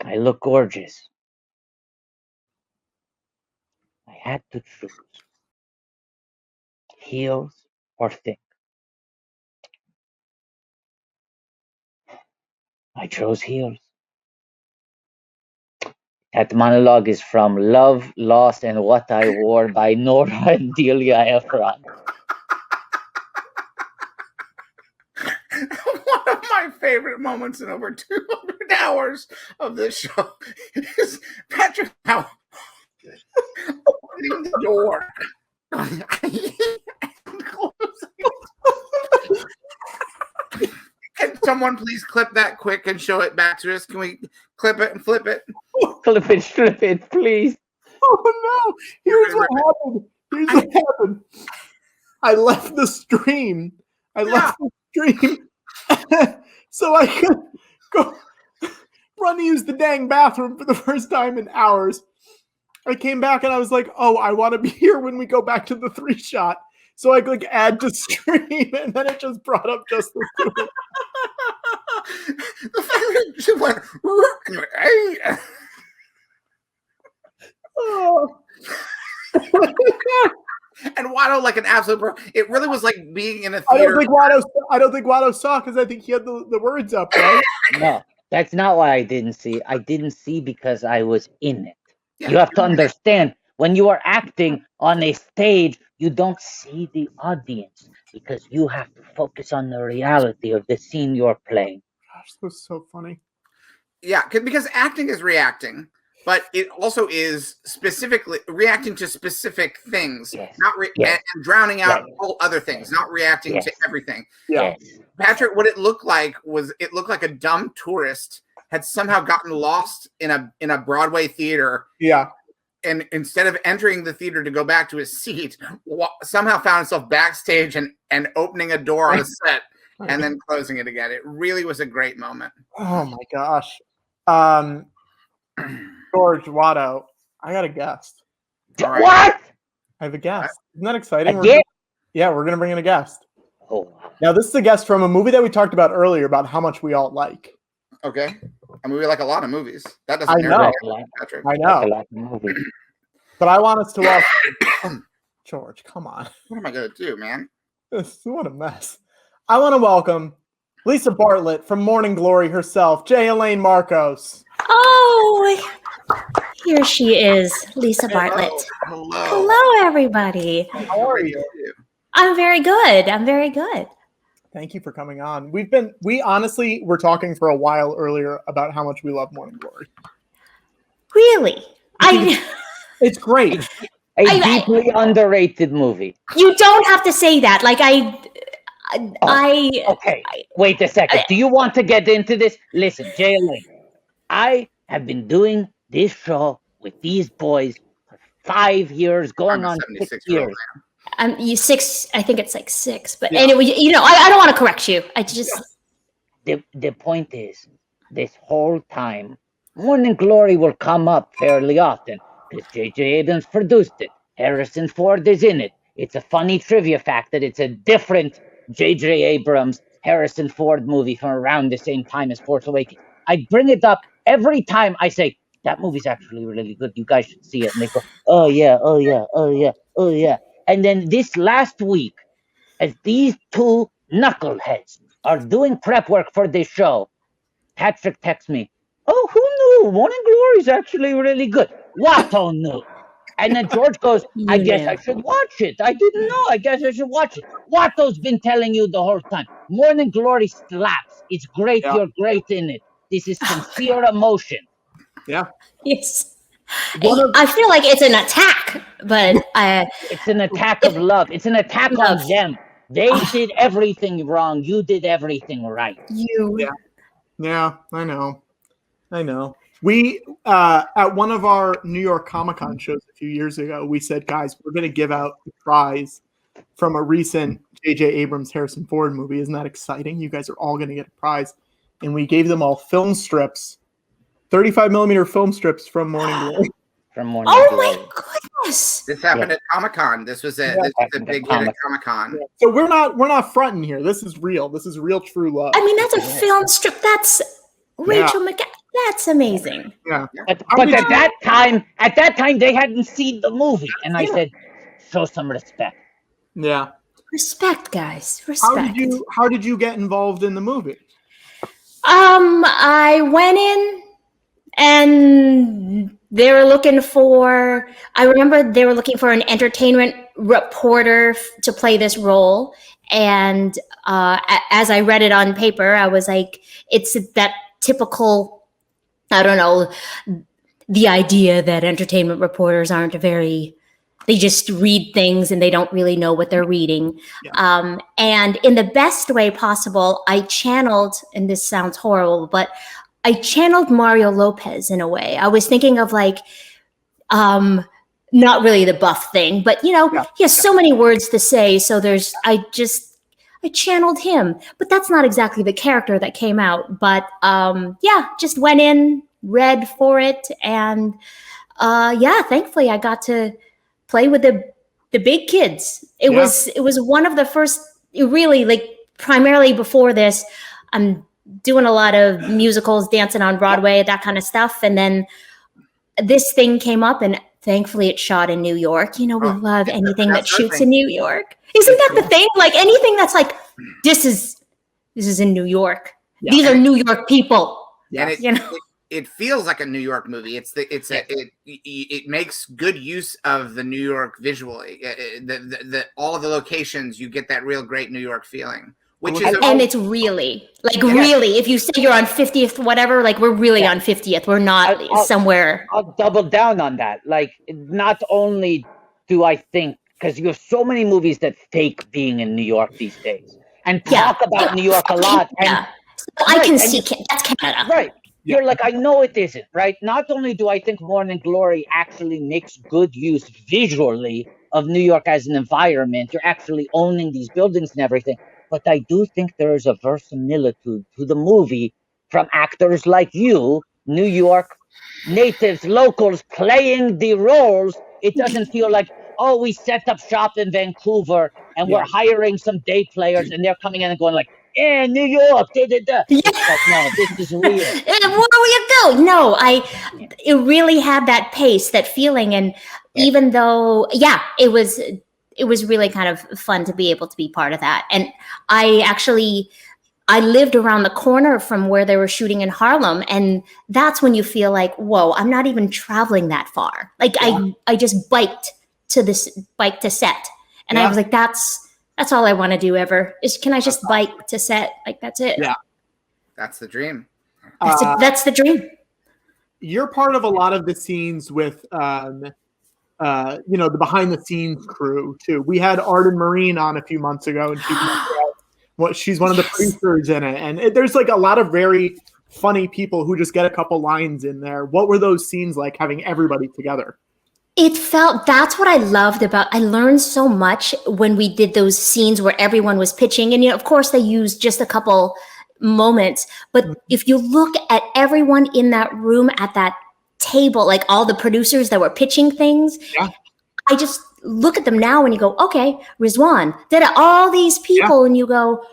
I look gorgeous. I had to choose heels or think. I chose heels. That monologue is from Love, Lost, and What I Wore by Nora and Delia Ephron. One of my favorite moments in over 200 hours of this show is Patrick now opening the door and closing it. And someone please clip that quick and show it back to us? Can we clip it and flip it? Clip it, strip it, please. Oh no! Here's what happened. Here's what happened. I left the stream. So I could go run to use the dang bathroom for the first time in hours. I came back and I was like, oh, I want to be here when we go back to the 3-shot. So I click add to stream, and then it just brought up just the stream. The fact that she went, and you went, hey. Oh. And Watto, like an absolute pro. It really was like being in a I theater. don't think Watto saw because I think he had the words up, right? No, that's not why I didn't see. I didn't see because I was in it. Yeah. You have to understand, when you are acting on a stage, you don't see the audience because you have to focus on the reality of the scene you're playing. Gosh, that was so funny. Yeah, because acting is reacting, but it also is specifically reacting to specific things, Yes. not Yes. and drowning out Yes. all other things, not reacting Yes. to everything. Yeah. Yes. Patrick, what it looked like was a dumb tourist had somehow gotten lost in a Broadway theater. Yeah. And instead of entering the theater to go back to his seat, somehow found himself backstage and opening a door on a set and then closing it again. It really was a great moment. Oh my gosh. George Watto, I got a guest. All right. What? I have a guest. Isn't that exciting? Again? We're gonna bring in a guest. Oh, Now, this is a guest from a movie that we talked about earlier about how much we all like. Okay. I mean, we like a lot of movies. That I doesn't know. Patrick. I I know, like the movie. but I want us to welcome George. Come on, What am I gonna do, man? what a mess. I want to welcome Lisa Bartlett from Morning Glory herself, Elaine Marcos. Oh, here she is, Lisa Bartlett. Hello. Hello, everybody. How are you? I'm very good. I'm very good. Thank you for coming on. We honestly were talking for a while earlier about how much we love Morning Glory. Really? It's great. A deeply underrated movie. You don't have to say that. Like Okay, wait a second. Do you want to get into this? Listen, Elaine, I have been doing this show with these boys for 5 years, going on 6 years. you 6. I think it's like 6. But anyway, I don't want to correct you. I just. The point is, this whole time, Morning Glory will come up fairly often because J.J. Abrams produced it. Harrison Ford is in it. It's a funny trivia fact that it's a different J.J. Abrams, Harrison Ford movie from around the same time as Force Awakens. I bring it up every time I say, that movie's actually really good. You guys should see it. And they go, oh yeah, oh yeah, oh yeah, oh yeah. And then this last week, as these two knuckleheads are doing prep work for this show, Patrick texts me, oh, who knew? Morning Glory is actually really good. Watto knew. And then George goes, I guess I should watch it. I didn't know. I guess I should watch it. Watto's been telling you the whole time. Morning Glory slaps. It's great. Yeah. You're great in it. This is sincere emotion. Yeah. Yes. I feel like it's an attack, but It's an attack of love. It's an attack on them. They did everything wrong. You did everything right. Yeah, I know. We at one of our New York Comic-Con shows a few years ago, we said, guys, we're going to give out the prize from a recent J.J. Abrams Harrison Ford movie. Isn't that exciting? You guys are all going to get a prize. And we gave them all film strips, 35 millimeter film strips from Morning Glory. From Morning oh Glory. my goodness! This happened at Comic-Con. This was a big hit at Comic-Con. Yeah. So we're not fronting here. This is real. This is real, true love. I mean, that's a film strip. That's Rachel McAdams. That's amazing. Yeah. But at that time, they hadn't seen the movie, and I said, show some respect. Yeah. Respect, guys. Respect. How did you get involved in the movie? I went in and they were looking for, I remember they were looking for an entertainment reporter to play this role. And as I read it on paper, I was like, it's that typical, I don't know, the idea that entertainment reporters aren't very they just read things and they don't really know what they're reading. Yeah. And in the best way possible, I channeled, and this sounds horrible, but I channeled Mario Lopez in a way. I was thinking of like, not really the buff thing, but he has so many words to say. So I channeled him, but that's not exactly the character that came out. But just went in, read for it, and thankfully I got to play with the big kids. It was one of the first, really, like, primarily before this, I'm doing a lot of musicals, dancing on Broadway, that kind of stuff, and then this thing came up, and thankfully it shot in New York. We love anything that shoots in New York. Isn't that the thing? Like, anything that's like, this is in New York. Yeah. These are New York people. Yeah. And it feels like a New York movie. It makes good use of the New York visually. All the locations, you get that real great New York feeling. And it's really, like, really, if you say you're on 50th, whatever, like, we're really on 50th. We're not somewhere. I'll double down on that. Like, not only do I think, because you have so many movies that fake being in New York these days and talk about New York a lot. And, I can see that's Canada. Right. You're like, I know it isn't, right? Not only do I think Morning Glory actually makes good use visually of New York as an environment, you're actually owning these buildings and everything, but I do think there is a verisimilitude to the movie from actors like you, New York natives, locals, playing the roles. It doesn't feel like, oh, we set up shop in Vancouver and we're hiring some day players and they're coming in and going like, New York, da-da-da. Yeah. Like, no, this is real. Where will you go? No, it really had that pace, that feeling. And even though, it was really kind of fun to be able to be part of that. And I lived around the corner from where they were shooting in Harlem. And that's when you feel like, whoa, I'm not even traveling that far. Like, I just biked to set. And I was like, that's all I want to do ever is, can I just bike to set? Like, that's it. Yeah. That's the dream. That's the dream. You're part of a lot of the scenes with, the behind the scenes crew too. We had Arden Marine on a few months ago, and she's one of the producers in it. And there's like a lot of very funny people who just get a couple lines in there. What were those scenes like, having everybody together? That's what I loved I learned so much when we did those scenes where everyone was pitching. And, of course, they used just a couple moments. But if you look at everyone in that room at that table, like all the producers that were pitching things, I just look at them now and you go, okay, Rizwan, did all these people, and you go,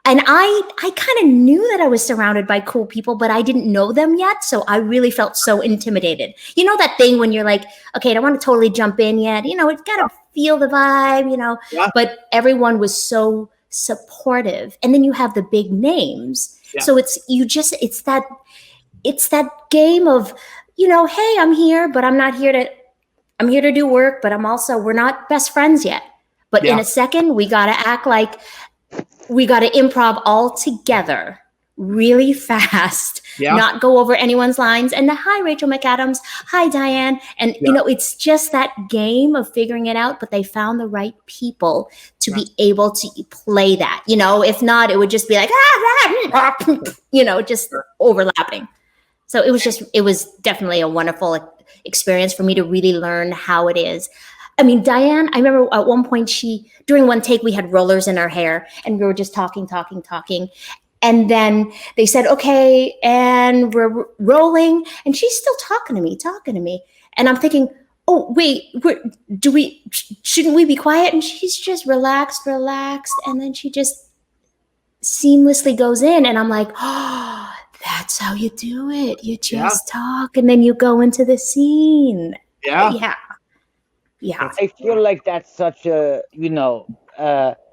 and I kind of knew that I was surrounded by cool people, but I didn't know them yet. So I really felt so intimidated. You know that thing when you're like, okay, I don't want to totally jump in yet. It's got to feel the vibe, but everyone was so supportive. And then you have the big names. Yeah. So it's that game of, hey, I'm here, but I'm here to do work, but we're not best friends yet. But in a second, we got to act like, we got to improv all together really fast, not go over anyone's lines. And hi, Rachel McAdams. Hi, Diane. And, it's just that game of figuring it out, but they found the right people to be able to play that. If not, it would just be like, just overlapping. So it was definitely a wonderful experience for me to really learn how it is. I mean, Diane, I remember at one point during one take, we had rollers in her hair and we were just talking. And then they said, okay, and we're rolling. And she's still talking to me. And I'm thinking, oh, wait, shouldn't we be quiet? And she's just relaxed. And then she just seamlessly goes in. And I'm like, oh, that's how you do it. You just talk and then you go into the scene. Yeah. I feel like that's such a, the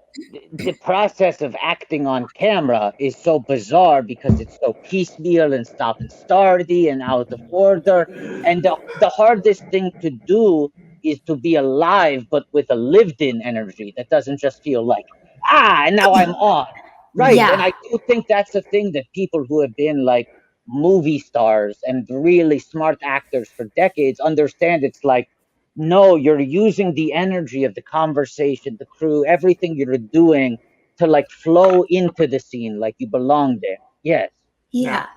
process of acting on camera is so bizarre because it's so piecemeal and stop and starty and out of order. And the hardest thing to do is to be alive, but with a lived in energy that doesn't just feel like, and now I'm on. Right. Yeah. And I do think that's the thing that people who have been like movie stars and really smart actors for decades understand. It's like, No, you're using the energy of the conversation, the crew, everything you're doing to like flow into the scene, like you belong there. Yes. Yeah.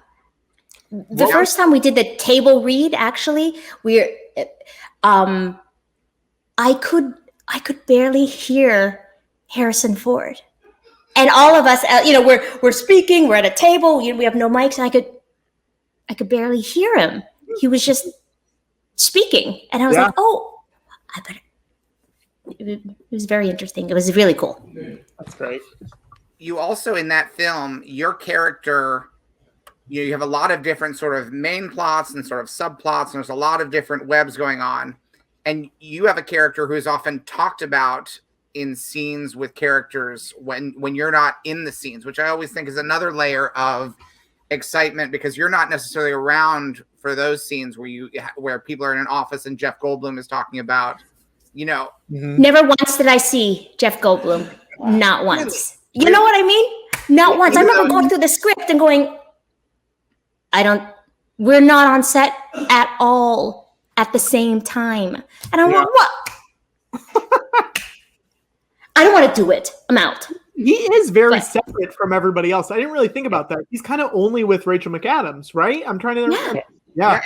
The first time we did the table read, actually, I could barely hear Harrison Ford, and all of us, we're speaking, we're at a table, we have no mics, and I could barely hear him. He was just speaking, and I was like, oh, I better. It was very interesting. It was really cool. That's great. You also, in that film, your character, you have a lot of different sort of main plots and sort of subplots, and there's a lot of different webs going on. And you have a character who is often talked about in scenes with characters when you're not in the scenes, which I always think is another layer of excitement, because you're not necessarily around for those scenes where people are in an office and Jeff Goldblum is talking about, Never once did I see Jeff Goldblum. Not once. You know what I mean? Not once. I remember going through the script and going, we're not on set at all at the same time. And I'm like, what? I don't want to do it. I'm out. He is very separate from everybody else. I didn't really think about that. He's kind of only with Rachel McAdams, right? I'm trying to remember. Yeah.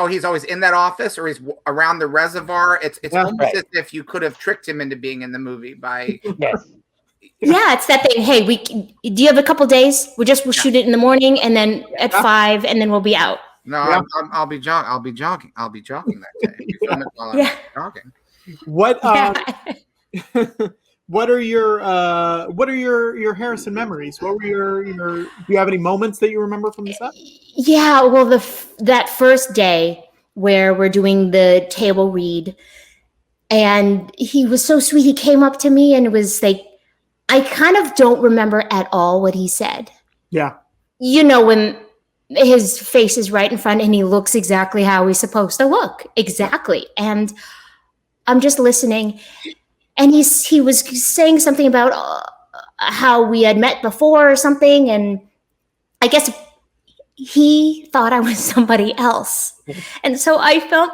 He's always in that office, or he's around the reservoir. It's almost as if you could have tricked him into being in the movie by. Yes. Yeah, it's that thing. Hey, do you have a couple days? We'll shoot it in the morning, and then at 5, and then we'll be out. No, I'll be jogging. I'll be jogging that day. We film it while I'm jogging. What? What are your Harrison memories? What were your? Do you have any moments that you remember from the set? Yeah, well, that first day where we're doing the table read, and he was so sweet. He came up to me and was like, I kind of don't remember at all what he said. Yeah. When his face is right in front and he looks exactly how he's supposed to look. Exactly. And I'm just listening. And he was saying something about how we had met before or something. And I guess he thought I was somebody else. And so I felt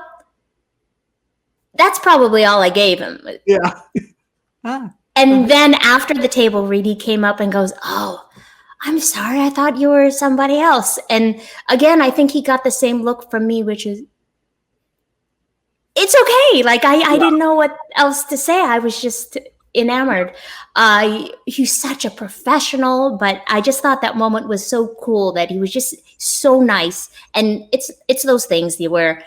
that's probably all I gave him. Yeah. And then after the table read, he came up and goes, oh, I'm sorry. I thought you were somebody else. And again, I think he got the same look from me, which is, it's okay. Like, I didn't know what else to say. I was just enamored. He's such a professional, but I just thought that moment was so cool that he was just so nice. And it's those things where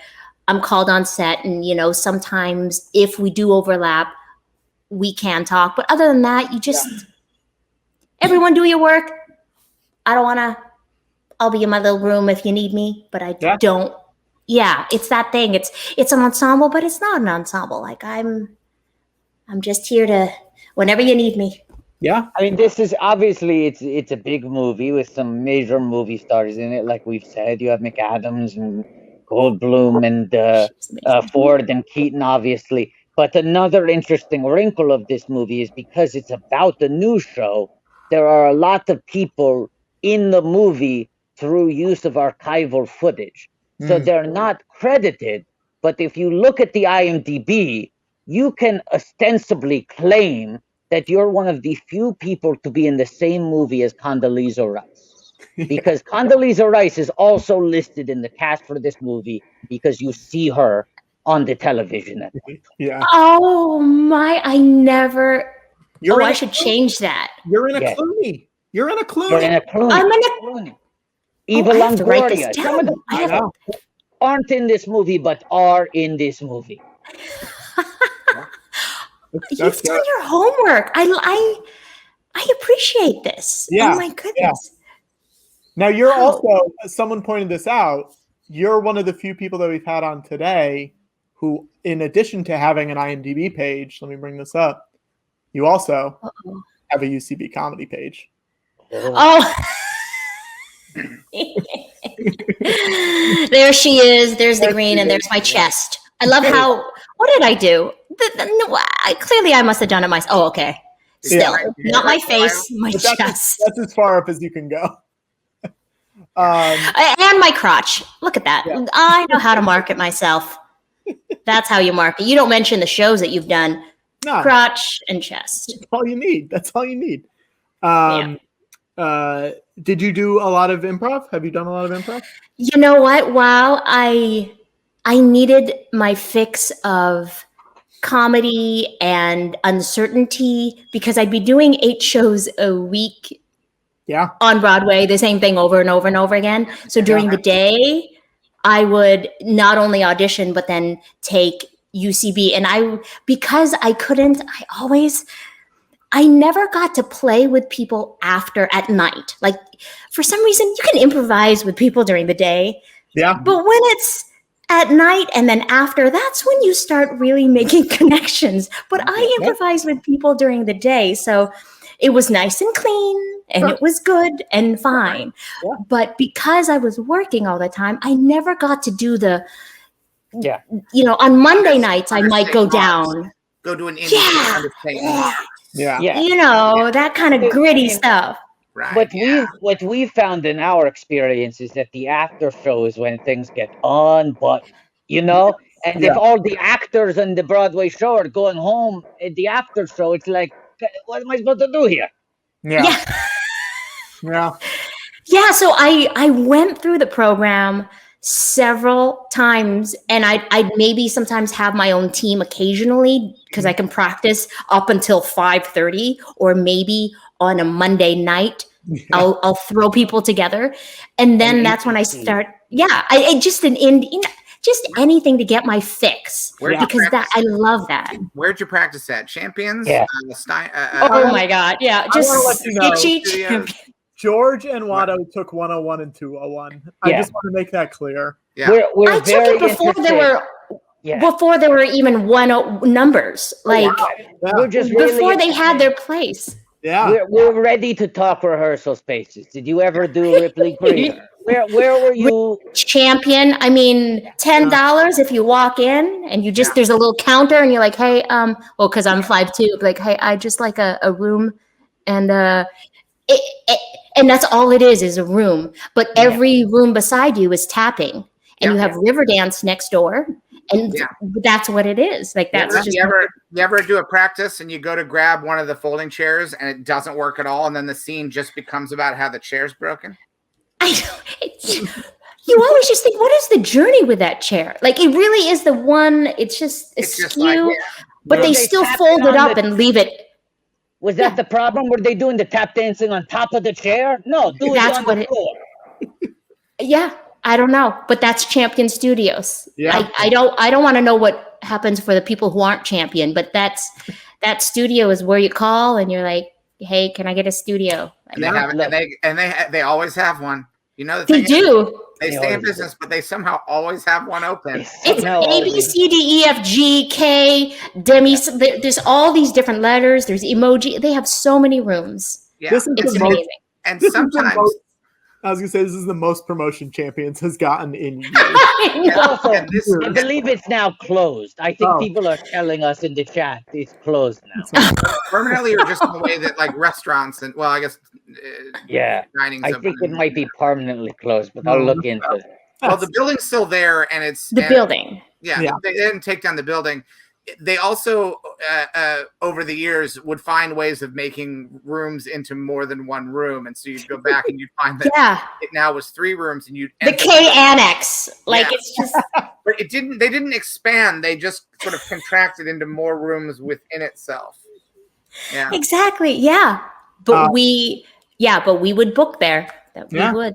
I'm called on set, and, sometimes if we do overlap, we can talk. But other than that, you just, everyone do your work. I'll be in my little room if you need me, but I don't. Yeah, it's that thing. It's an ensemble, but it's not an ensemble. Like I'm just here to whenever you need me. Yeah. I mean, this is obviously it's a big movie with some major movie stars in it. Like we've said, you have McAdams and Goldblum and Ford and Keaton, obviously. But another interesting wrinkle of this movie is because it's about the news show, there are a lot of people in the movie through use of archival footage. So they're not credited, but if you look at the IMDb, you can ostensibly claim that you're one of the few people to be in the same movie as Condoleezza Rice. Because Condoleezza Rice is also listed in the cast for this movie because you see her on the television. Yeah. Oh my, I never. I should Clooney. Change that. You're in a Clooney. You're in a Clooney. You're in a Clooney. I'm in a Clooney. Eva I have to write this Longoria. down. Some of them aren't in this movie, but are in this movie. You've done your homework. I appreciate this. Yeah. Oh my goodness. Yeah. Now you're also, someone pointed this out, you're one of the few people that we've had on today who, in addition to having an IMDb page, let me bring this up, you also have a UCB comedy page. Oh. There she is. There's the green, and there's my chest. I love how. What did I do? Clearly, I must have done it myself. Oh, okay. Still, not my face, my chest. That's as far up as you can go. And my crotch. Look at that. Yeah. I know how to market myself. That's how you market. You don't mention the shows that you've done. No, Crotch and chest. that's all you need. That's all you need. Did you do a lot of improv? Have you done a lot of improv? You know what? While I needed my fix of comedy and uncertainty because I'd be doing 8 shows a week Yeah. on Broadway, the same thing over and over and over again. So during the day, I would not only audition, but then take UCB. And because I couldn't, I never got to play with people at night. Like, for some reason, you can improvise with people during the day. Yeah. But when it's at night and then after, that's when you start really making connections. But I improvise with people during the day. So it was nice and clean and it was good and fine. Yeah. But because I was working all the time, I never got to do on Monday nights, I might go down. Go to an indie Yeah. That kind of gritty stuff. Right. What we've found in our experience is that the after show is when things get unbuttoned, and if all the actors on the Broadway show are going home at the after show, it's like, what am I supposed to do here? Yeah. Yeah. Yeah. So I went through the program several times, and I'd maybe sometimes have my own team occasionally because I can practice up until 5:30, or maybe on a Monday night I'll throw people together, and then that's when I start. Yeah, I just just anything to get my fix because I love that. Where'd you practice at? Champions? Yeah. Oh my God! Yeah, just itchy champion. George and Watto took 101 and 201. I just want to make that clear. Yeah. We're I took it before there were even numbers. Like we're just before they had their place. Yeah. We're ready to talk rehearsal spaces. Did you ever do Ripley Greer? Where were you? Champion. I mean, $10 if you walk in and you just there's a little counter and you're like, hey, because I'm 5'2", like, hey, I just like a room, and and that's all it is a room. But every room beside you is tapping, and you have river dance next door, and that's what it is. Like that's you ever do a practice and you go to grab one of the folding chairs and it doesn't work at all, and then the scene just becomes about how the chair's broken? You always just think, what is the journey with that chair? Like it really is the one. It's just askew, but they still fold it up and leave it. Was that the problem? Were they doing the tap dancing on top of the chair? No, do it on the floor. Yeah, I don't know, but that's Champion Studios. Yeah. I don't want to know what happens for the people who aren't Champion, but that studio is where you call and you're like, hey, can I get a studio? And they have they always have one. You know, they do. They stay in business, but they somehow always have one open. It's A, B, C, D, E, F, G, K, Demi. There's all these different letters. There's emoji. They have so many rooms. Yeah, it's amazing. And sometimes I was gonna say this is the most promotion Champions has gotten in years. I believe it's now closed. I think people are telling us in the chat it's closed now. Permanently, or just in the way that like restaurants and I guess dining. I think it might be permanently closed, but I'll look into it. Well, the building's still there, and it's building. Yeah, they didn't take down the building. They also, over the years, would find ways of making rooms into more than one room, and so you'd go back and you'd find that it now was 3 rooms, and you'd the K annex. Like it's just. But it didn't. They didn't expand. They just sort of contracted into more rooms within itself. Yeah. Exactly. Yeah, but we would book there. We would.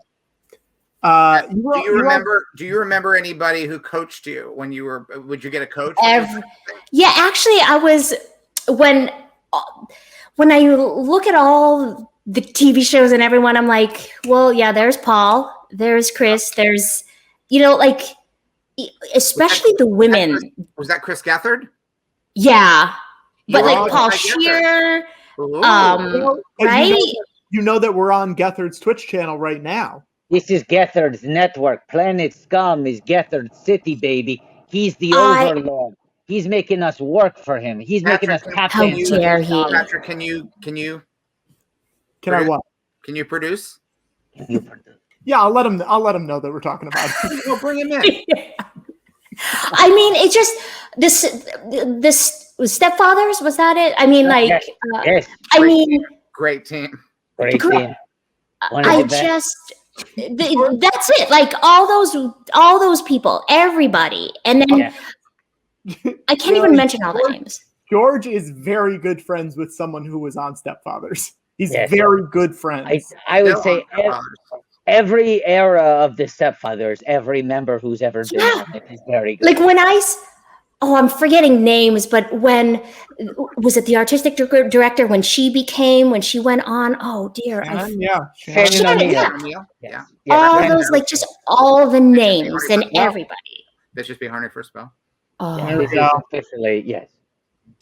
Do you remember anybody who coached you when you were? Would you get a coach? Actually, I was when I look at all the TV shows and everyone, I'm like, well, yeah, there's Paul, there's Chris, there's like especially the women. Was that Chris Gethard? Yeah, but like Paul Scheer, right? You know that we're on Gethard's Twitch channel right now. This is Gethard's network. Planet Scum is Gethard's city, baby. He's the overlord. He's making us work for him. He's making us tap dance. How dare he? Patrick, can I what? Can you produce? Yeah, I'll let him know that we're talking about it. We'll bring him in. I mean, it just this Stepfathers, was that it? I mean, like, Yes. Yes. I mean, Great team. Great Great. team. One of I the best. just that's it. Like all those people, everybody, and then Yeah. I can't even mention all the names. George is very good friends with someone who was on Stepfathers. He's Yes. very good friends. I would Still say on Stepfathers. every era of the Stepfathers, every member who's ever been Yeah. on it is very good. Like when I'm forgetting names, but when was it the artistic director when she went on? Oh dear, And yeah, Shannon Shannon, O'Neill. yeah. O'Neill? Yes. Yeah. all Shannon those, like just all the names and Yeah. everybody. Let's just be horny for a spell. Oh, Yeah, this is officially, yes.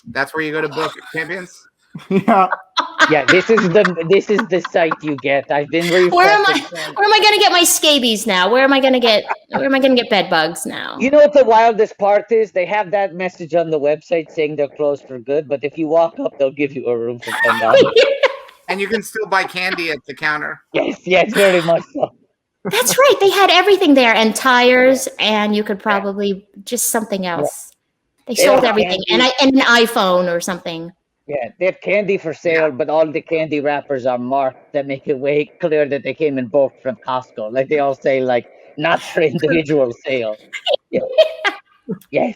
That's where you go to book champions. yeah. Yeah, this is the site you get. I've been where am refreshing. I gonna get my scabies now? Where am I gonna get bed bugs now? You know what the wildest part is? They have that message on the website saying they're closed for good, but if you walk up, they'll give you a room for $10. And you can still buy candy at the counter. Yes, very much so. That's right. They had everything there and tires, and you could probably just something else. They They sold have everything, candy. and an iPhone or something. Yeah, they have candy for sale, but all the candy wrappers are marked that make it way clear that they came in bulk from Costco. Like they all say, like, not for individual sale. Yeah. Yes.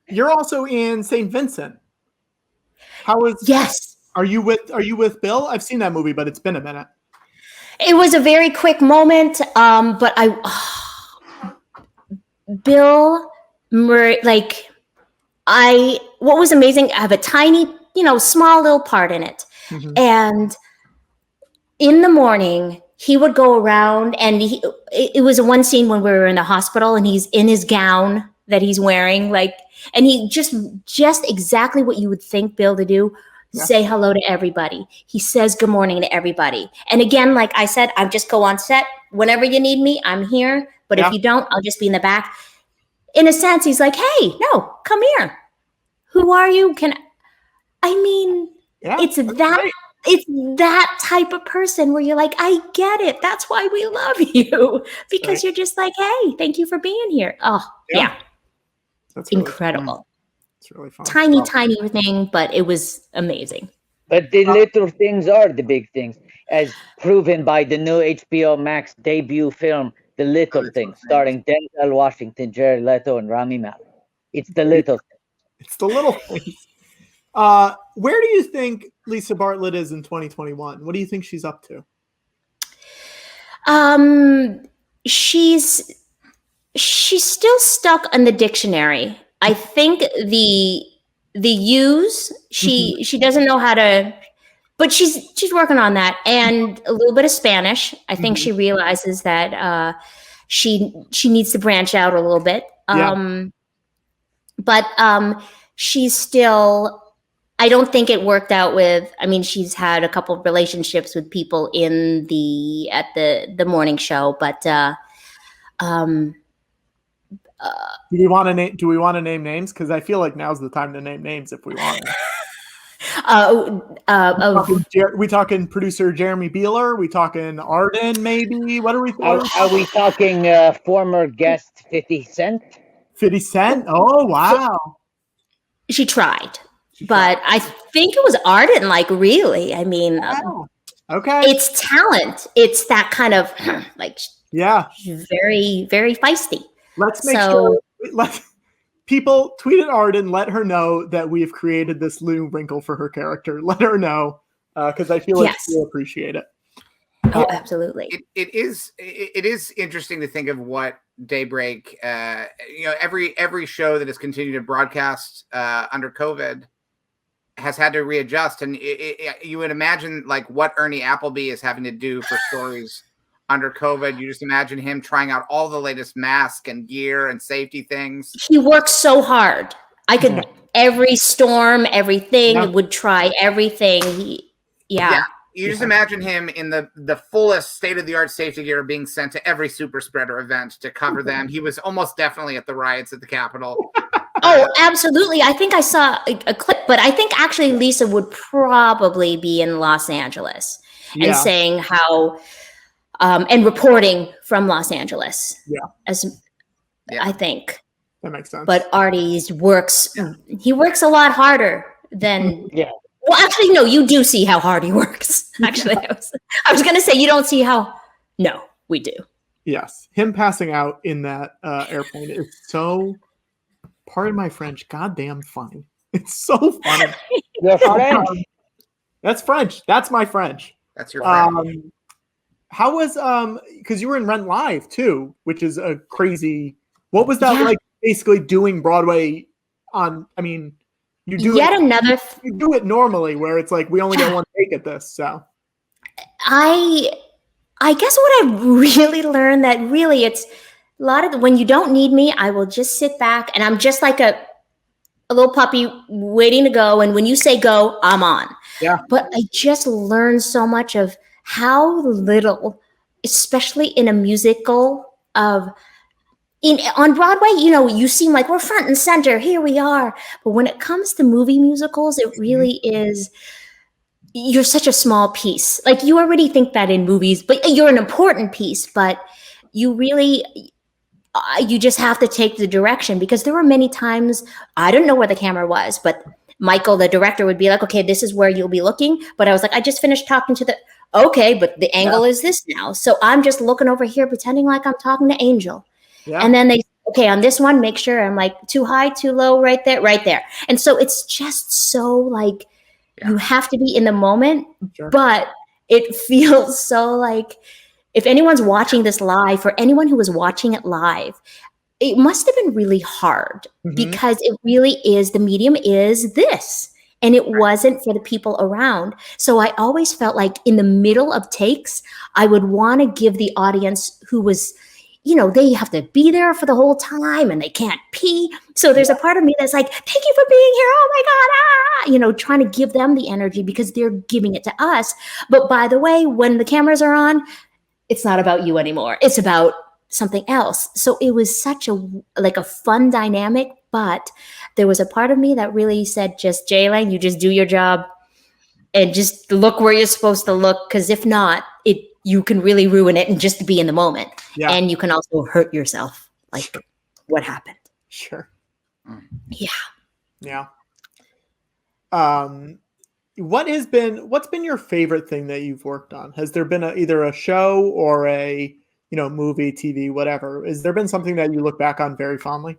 You're also in St. Vincent. How is? Yes. Are you with Bill? I've seen that movie, but it's been a minute. It was a very quick moment, but Bill Murray, like, what was amazing, I have a tiny, small little part in it. Mhm. And in the morning, he would go around, and it was one scene when we were in the hospital, and he's in his gown that he's wearing, like, and he just exactly what you would think Bill to do. Yeah. Say hello to everybody. He says good morning to everybody. And again, like I said, I just go on set. Whenever you need me, I'm here. But Yeah. if you don't, I'll just be in the back. In a sense, he's like, hey, no, come here. Who are you? Yeah, It's that's that great. it's that type of person where you're like, I get it. That's why we love you. Because right. you're just like, hey, thank you for being here. Oh, yeah. That's really Incredible. fun. It's really fun. Tiny thing, but it was amazing. But the little things are the big things, as proven by the new HBO Max debut film, The Little Things, starring Denzel Washington, Jared Leto, and Rami Malek. It's the little things. It's the little things. Where do you think Lisa Bartlett is in 2021? What do you think she's up to? She's still stuck on the dictionary. I think the use she doesn't know how to, but she's working on that, and a little bit of Spanish. I think she realizes that she needs to branch out a little bit. But she's still. I don't think it worked out with. I mean, she's had a couple of relationships with people at the morning show, but Do we want to name names? Because I feel like now's the time to name names if we want. We talking producer Jeremy Beeler? We talking Arden? Maybe? What are we? Are we talking former guest 50 Cent? 50 Cent? Oh wow! she tried. But I think it was Arden, like, really. I mean, Okay. it's talent. It's that kind of, like, Yeah. very, very feisty. Let's make sure. People tweet at Arden. Let her know that we have created this new wrinkle for her character. Let her know, because I feel like she'll appreciate it. Oh, absolutely. It is interesting to think of what Daybreak, every show that has continued to broadcast under COVID has had to readjust, and you would imagine like what Ernie Appleby is having to do for stories under COVID. You just imagine him trying out all the latest mask and gear and safety things. He works so hard. I could every storm, everything, would try everything. You just imagine him in the fullest state-of-the-art safety gear being sent to every super spreader event to cover them. He was almost definitely at the riots at the Capitol. Oh, absolutely. I think I saw a clip, but I think actually Lisa would probably be in Los Angeles and saying how, and reporting from Los Angeles. Yeah. I think. That makes sense. But Artie's works, he works a lot harder than. Yeah. Well, actually, no, you do see how hard he works. Actually, I was going to say you don't see how. No, we do. Yes. Him passing out in that airplane is so, pardon my French, goddamn funny. It's so funny. You're French. That's French. That's my French. That's your friend. How was, because you were in Rent Live too, which is a crazy, what was that like basically doing Broadway on, I mean, you do you do it normally where it's like we only get one take at this. So I guess what I really learned that really it's a lot of when you don't need me, I will just sit back and I'm just like a little puppy waiting to go. And when you say go, I'm on. Yeah. But I just learned so much of how little, especially in a musical on Broadway, you know, you seem like we're front and center. Here we are. But when it comes to movie musicals, it really is, you're such a small piece. Like you already think that in movies, but you're an important piece, but you really, you just have to take the direction because there were many times, I didn't know where the camera was, but Michael, the director would be like, okay, this is where you'll be looking. But I was like, I just finished talking to okay, but the angle is this now. So I'm just looking over here, pretending like I'm talking to Angel. Yeah. And then okay, on this one, make sure I'm like too high, too low, right there, right there. And so it's just so like, you have to be in the moment, but it feels so like, if anyone's watching this live, for anyone who was watching it live, it must have been really hard because it really is, the medium is this. And it wasn't for the people around. So I always felt like in the middle of takes, I would want to give the audience who was, you know, they have to be there for the whole time and they can't pee. So there's a part of me that's like, thank you for being here. Oh my God. You know, trying to give them the energy because they're giving it to us. But by the way, when the cameras are on, it's not about you anymore. It's about something else. So it was such a fun dynamic, but there was a part of me that really said, just Elaine, you just do your job and just look where you're supposed to look. Because if not, you can really ruin it and just be in the moment. Yeah. And you can also hurt yourself. Like what happened? Sure. Yeah. Yeah. What's been your favorite thing that you've worked on? Has there been either a show or a, you know, movie, TV, whatever? Has there been something that you look back on very fondly?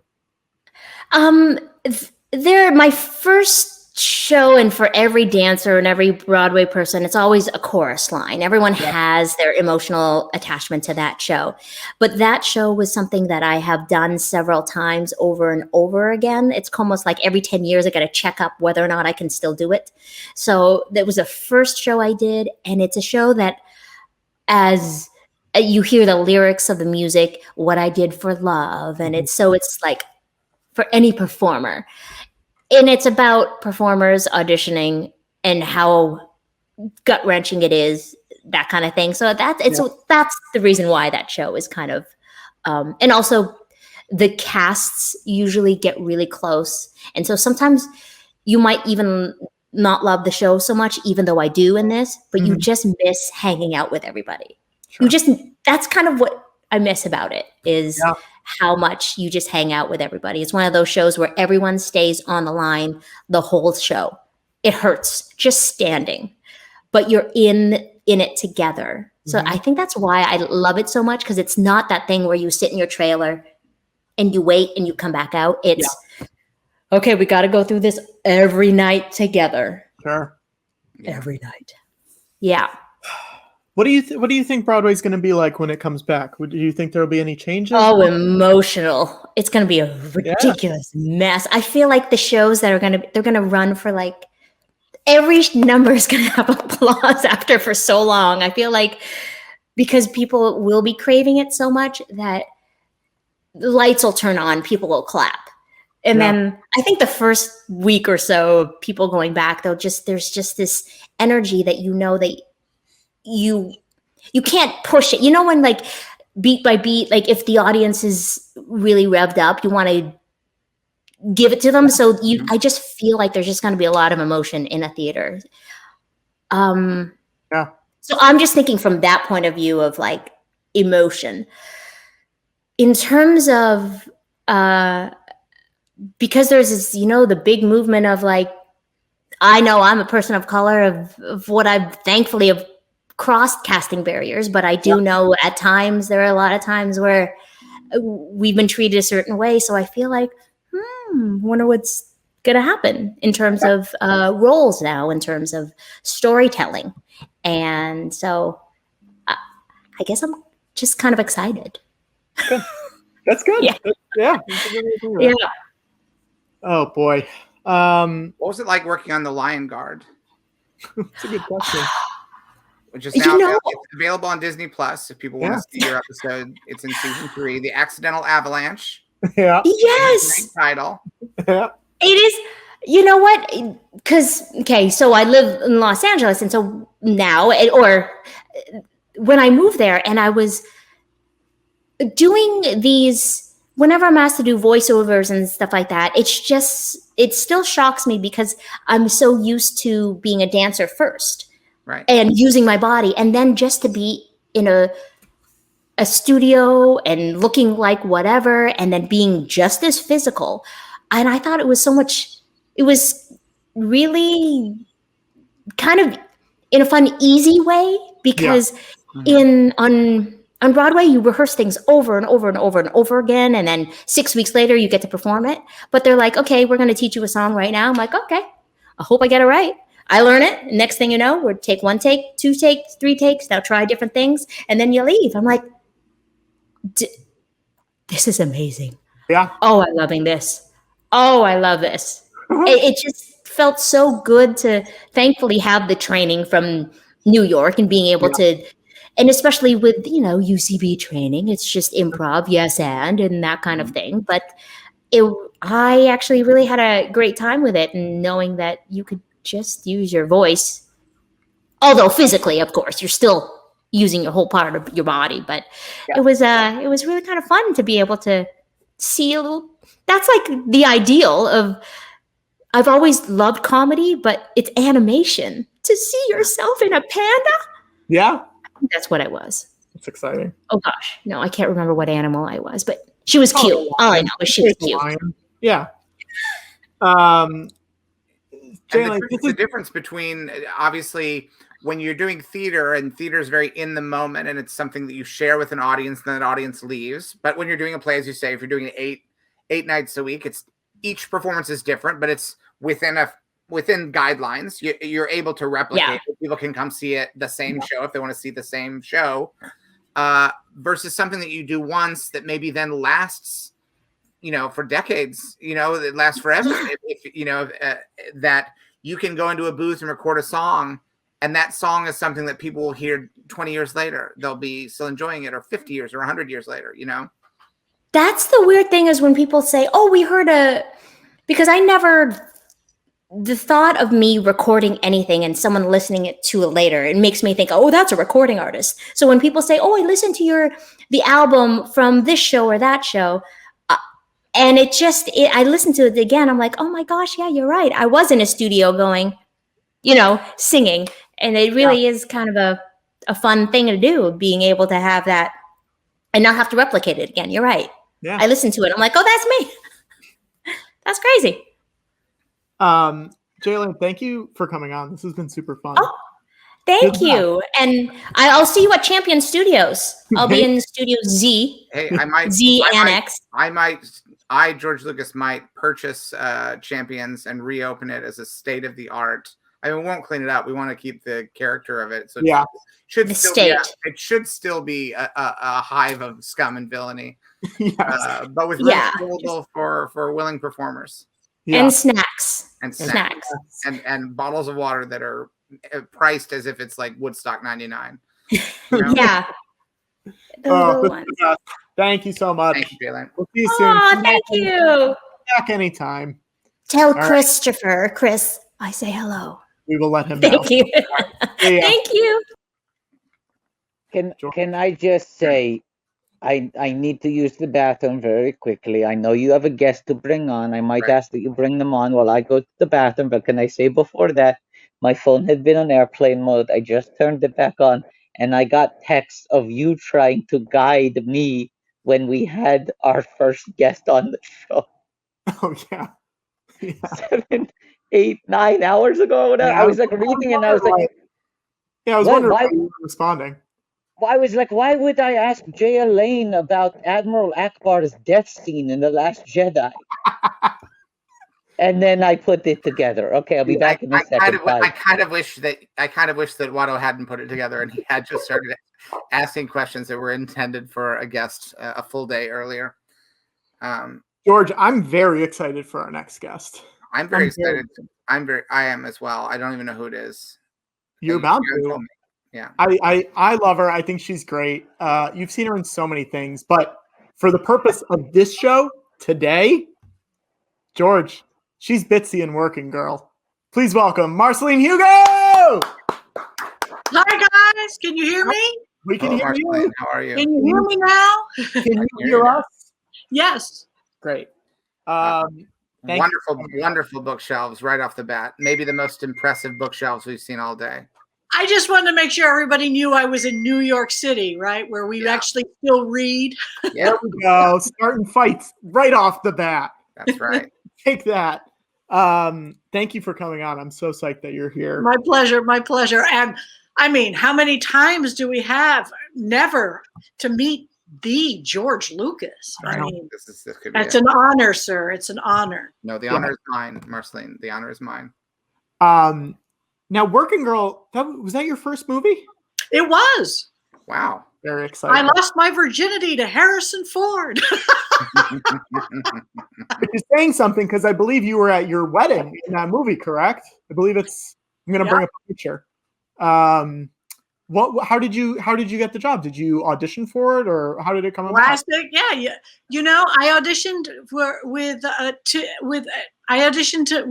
My first show, and for every dancer and every Broadway person, it's always a chorus line. Everyone has their emotional attachment to that show. But that show was something that I have done several times over and over again. It's almost like every 10 years I got to check up whether or not I can still do it. So that was the first show I did. And it's a show that, as you hear the lyrics of the music, what I did for love. And it's like for any performer. And it's about performers auditioning and how gut-wrenching it is, that kind of thing. So that's the reason why that show is kind of, and also the casts usually get really close. And so sometimes you might even not love the show so much, even though I do in this, but you just miss hanging out with everybody. Sure. That's kind of what I miss about it is how much you just hang out with everybody. It's one of those shows where everyone stays on the line the whole show. It hurts just standing, but you're in it together. So I think that's why I love it so much, because it's not that thing where you sit in your trailer and you wait and you come back out. It's okay, we got to go through this every night together. Sure. Every night. Yeah. What do you think Broadway's going to be like when it comes back? Do you think there will be any changes? Oh, emotional! It's going to be a ridiculous mess. I feel like the shows that they're going to run for like every number is going to have applause after for so long. I feel like because people will be craving it so much that the lights will turn on, people will clap. And then I think the first week or so of people going back, there's just this energy that that you can't push it. You know, when like beat by beat, like if the audience is really revved up, you want to give it to them. So I just feel like there's just going to be a lot of emotion in a theater. So I'm just thinking from that point of view of like emotion. In terms of because there's this, the big movement of like, I know I'm a person of color of what I've thankfully have crossed casting barriers, but I do know at times there are a lot of times where we've been treated a certain way. So I feel like, wonder what's gonna happen in terms of roles now, in terms of storytelling, and so I guess I'm just kind of excited. Good. That's good. Yeah. Yeah. Oh boy. What was it like working on The Lion Guard? That's a good question. Which is now available on Disney Plus. If people want to see your episode, it's in season 3. The Accidental Avalanche. Yeah. Yes. Great title. Yeah. It is. You know what? Because so I live in Los Angeles, and so now, or when I moved there, and I was doing these. Whenever I'm asked to do voiceovers and stuff like that, it still shocks me because I'm so used to being a dancer first, right, and using my body, and then just to be in a studio and looking like whatever, and then being just as physical. And I thought it was so much. It was really kind of in a fun, easy way because on Broadway, you rehearse things over and over and over and over again, and then 6 weeks later, you get to perform it. But they're like, okay, we're going to teach you a song right now. I'm like, okay, I hope I get it right. I learn it. Next thing you know, we'll take 1 take, 2 takes, 3 takes. Now try different things, and then you leave. I'm like, this is amazing. Yeah. Oh, I'm loving this. Oh, I love this. It just felt so good to thankfully have the training from New York and being able to. And especially with, UCB training, it's just improv, yes, and that kind of thing. But I actually really had a great time with it, and knowing that you could just use your voice. Although physically, of course, you're still using your whole part of your body. But it was really kind of fun to be able to see a little. That's like the ideal of. I've always loved comedy, but it's animation. To see yourself in a panda. Yeah. That's what I was. It's exciting. Oh gosh, no, I can't remember what animal I was, but she was cute. All I know is she was cute. Yeah. The difference between, obviously, when you're doing theater, and theater is very in the moment, and it's something that you share with an audience, and then that audience leaves. But when you're doing a play, as you say, if you're doing it eight nights a week, it's each performance is different, but it's within guidelines. You're able to replicate. People can come see the same show if they want to see the same show, versus something that you do once that maybe then lasts, for decades. It lasts forever. If that you can go into a booth and record a song, and that song is something that people will hear 20 years later. They'll be still enjoying it, or 50 years, or 100 years later. That's the weird thing, is when people say, "Oh, we heard because I never." The thought of me recording anything and someone listening to it later, it makes me think, oh, that's a recording artist. So when people say, oh, I listened to the album from this show or that show, and I listened to it again, I'm like, oh my gosh, yeah, you're right. I was in a studio going, singing. And it really is kind of a fun thing to do, being able to have that and not have to replicate it again. You're right. Yeah. I listened to it. I'm like, oh, that's me. That's crazy. Jalen, thank you for coming on. This has been super fun. Oh, thank you. And I'll see you at Champion Studios. I'll be in Studio Z. Hey, I might Z and X. George Lucas might purchase Champions and reopen it as a state of the art. I mean, we won't clean it up. We want to keep the character of it. So it should still be a hive of scum and villainy. Yes. But with room available for willing performers. Yeah. And snacks. And bottles of water that are priced as if it's like Woodstock 99. Yeah. Thank you so much. Thank you, Jalen. We'll see you soon. Oh, thank you. Back anytime. Tell Christopher, Chris, I say hello. We will let him know. Thank you. Thank you. Can I just say, I need to use the bathroom very quickly. I know you have a guest to bring on. I might ask that you bring them on while I go to the bathroom. But can I say before that, my phone had been on airplane mode. I just turned it back on, and I got texts of you trying to guide me when we had our first guest on the show. Oh yeah. Yeah. 7, 8, 9 hours ago. Or whatever. Yeah, I was like reading and I was like, yeah, I was What- wondering why- why you were responding. I was like, why would I ask Jay Elaine about Admiral Akbar's death scene in The Last Jedi? And then I put it together. Okay, I'll be back in a second. I kind of wish that Watto hadn't put it together and he had just started asking questions that were intended for a guest a full day earlier. George, I'm very excited for our next guest. I'm very excited. I am as well. I don't even know who it is. You're bound to. Yeah. I love her. I think she's great. You've seen her in so many things, but for the purpose of this show today, George, she's Bitsy and Working Girl. Please welcome Marceline Hugot! Hi guys, can you hear me? We can hear Marceline, you. how are you? Can you hear me now? Can you hear us? Yes. Great. Wonderful bookshelves right off the bat. Maybe the most impressive bookshelves we've seen all day. I just wanted to make sure everybody knew I was in New York City, right? Where we actually still read. Yeah, There we go. Starting fights right off the bat. that's right. Take that. Thank you for coming on. I'm so psyched that you're here. My pleasure, my pleasure. And I mean, how many times do we have never to meet the George Lucas? I mean, This could be it's it. an honor, sir. It's an honor. No, the honor is mine, Marceline. The honor is mine. Now, Working Girl, was that your first movie? It was. Wow. Very exciting. I lost my virginity to Harrison Ford. You're saying something because I believe you were at your wedding in that movie, correct? I believe it's. I'm going to bring up a picture. How did you get the job? Did you audition for it, or how did it come about? Yeah. You know, I auditioned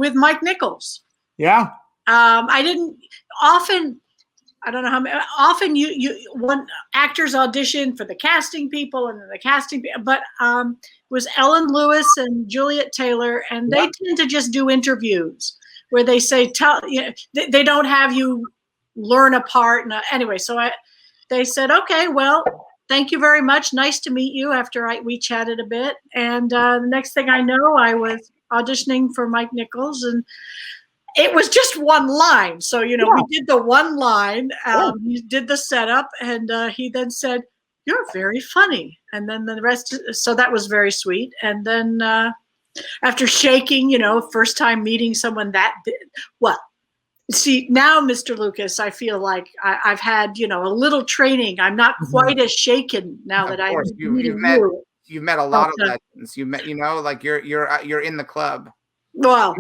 with Mike Nichols. Yeah. I didn't often. I don't know how many. Often actors audition for the casting people and then the casting, but it was Ellen Lewis and Juliet Taylor, and they tend to just do interviews where they say they don't have you learn a part. Anyway, so they said, okay, well, thank you very much. Nice to meet you. After we chatted a bit, and the next thing I know, I was auditioning for Mike Nichols, and it was just one line. So, we did the one line, he did the setup, and he then said, "You're very funny." And then the rest, so that was very sweet. And then after shaking, first time meeting someone see, now, Mr. Lucas, I feel like I've had, a little training. I'm not quite as shaken now that I've you've met a lot of legends. You met, like you're in the club. Well,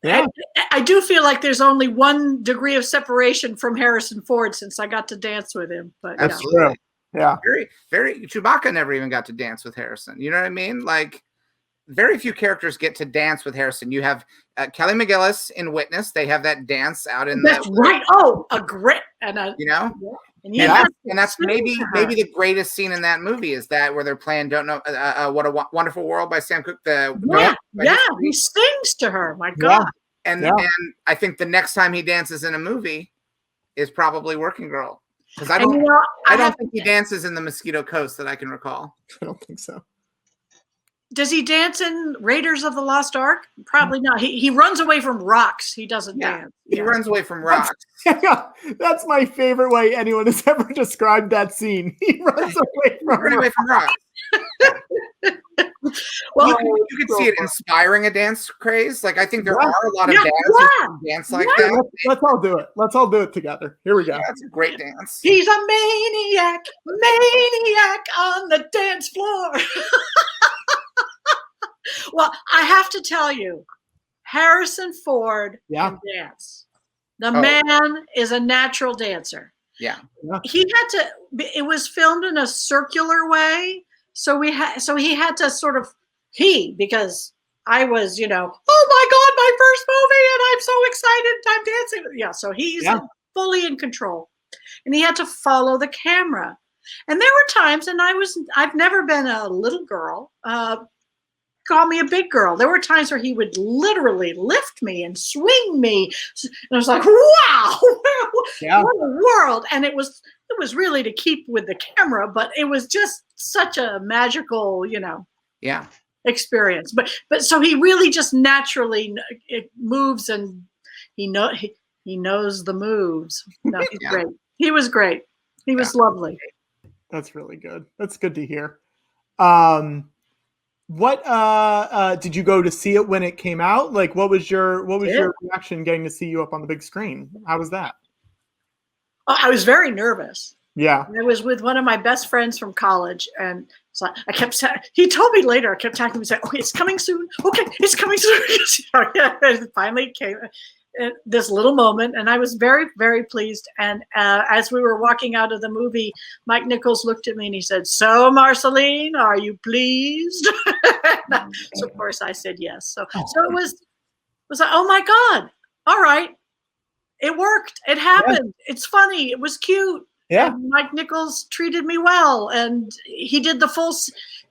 Yeah. I do feel like there's only one degree of separation from Harrison Ford since I got to dance with him. But Absolutely. Yeah. Very. Chewbacca never even got to dance with Harrison. You know what I mean? Like, very few characters get to dance with Harrison. You have Kelly McGillis in Witness. They have that dance out in that's right. Oh, a grit and a and that's maybe the greatest scene in that movie is that where they're playing "Don't Know What a Wonderful World" by Sam Cooke. He sings to her. My God. And I think the next time he dances in a movie is probably Working Girl, because I don't think he dances in The Mosquito Coast that I can recall. I don't think so. Does he dance in Raiders of the Lost Ark? Probably not. He runs away from rocks. He doesn't dance. He runs away from rocks. That's my favorite way anyone has ever described that scene. He runs away from rocks. Well, you could see it inspiring a dance craze. Like, I think there are a lot of dancers who dance like that. Let's all do it. Let's all do it together. Here we go. Yeah, that's a great dance. He's a maniac on the dance floor. Well, I have to tell you, Harrison Ford can dance. The man is a natural dancer. Yeah. He had to. It was filmed in a circular way, so he had to sort of because I was, oh my God, my first movie, and I'm so excited, I'm dancing. Yeah, so he's fully in control, and he had to follow the camera. And there were times, and I've never been a little girl. Call me a big girl. There were times where he would literally lift me and swing me, and I was like, "Wow, what a world!" And it was it was really to keep with the camera, but it was just such a magical, Yeah. experience. But so he really just naturally it moves, and he knows the moves. No, he's great. He was great. He was lovely. That's really good. That's good to hear. What did you go to see it when it came out? Like, what was your reaction getting to see you up on the big screen? How was that? Oh, I was very nervous. Yeah. I was with one of my best friends from college, and so I kept. He told me later. I kept talking to him, saying, "Okay, it's coming soon. Okay, it's coming soon." It finally came. This little moment, and I was very, very pleased. And as we were walking out of the movie, Mike Nichols looked at me and he said, "So, Marceline, are you pleased?" So of course I said yes. So it was like, oh my God! All right, it worked. It happened. Yeah. It's funny. It was cute. Yeah. And Mike Nichols treated me well, and he did the full.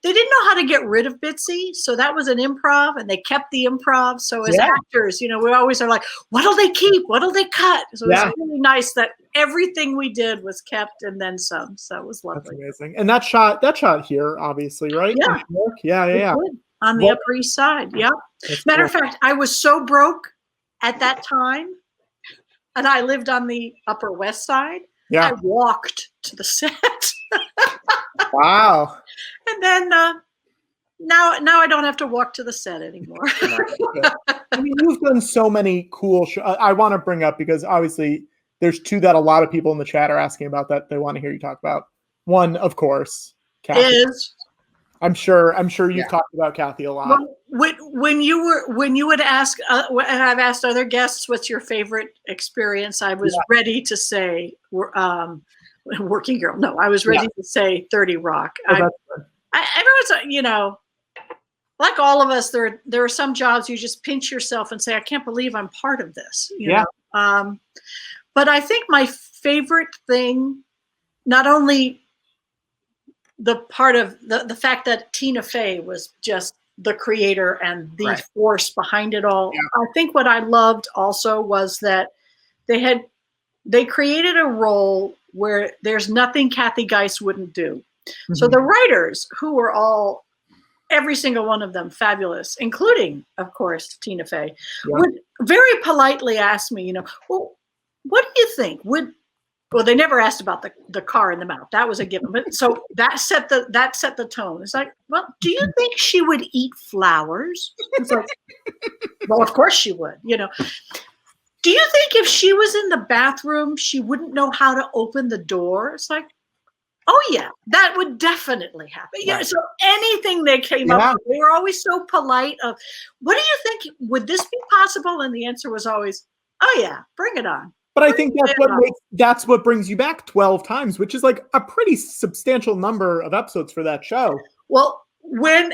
They didn't know how to get rid of Bitsy, so that was an improv, and they kept the improv. So as actors, we always are like, what'll they keep? What'll they cut? So it was really nice that everything we did was kept and then some. So it was lovely. That's amazing. And that shot here, obviously, right? Yeah. Yeah. On the Upper East Side. Yeah. Matter of fact, I was so broke at that time, and I lived on the Upper West Side. Yeah. I walked to the set. Wow. And then now I don't have to walk to the set anymore. I mean, you've done so many cool shows. I want to bring up, because obviously there's two that a lot of people in the chat are asking about that they want to hear you talk about. One, of course, Kathy. Is I'm sure you've talked about Kathy a lot. When you would ask, and I've asked other guests, what's your favorite experience? I was ready to say Working Girl. No, I was ready to say 30 Rock. Everyone's, like all of us, there are some jobs you just pinch yourself and say, I can't believe I'm part of this. You know? But I think my favorite thing, not only the part of the fact that Tina Fey was just the creator and the force behind it all. Yeah. I think what I loved also was that they created a role where there's nothing Kathy Geist wouldn't do. Mm-hmm. So the writers, who were every single one of them fabulous, including, of course, Tina Fey, would very politely ask me, well, what do you think? Well, they never asked about the car in the mouth. That was a given. But so that set the tone. It's like, well, do you think she would eat flowers? It's like, well, of course she would. Do you think if she was in the bathroom, she wouldn't know how to open the door? It's like, oh yeah, that would definitely happen. Yeah. So anything they came up with, they were always so polite. Of, what do you think? Would this be possible? And the answer was always, oh yeah, bring it on. But I think that's what brings you back 12 times, which is like a pretty substantial number of episodes for that show. Well, when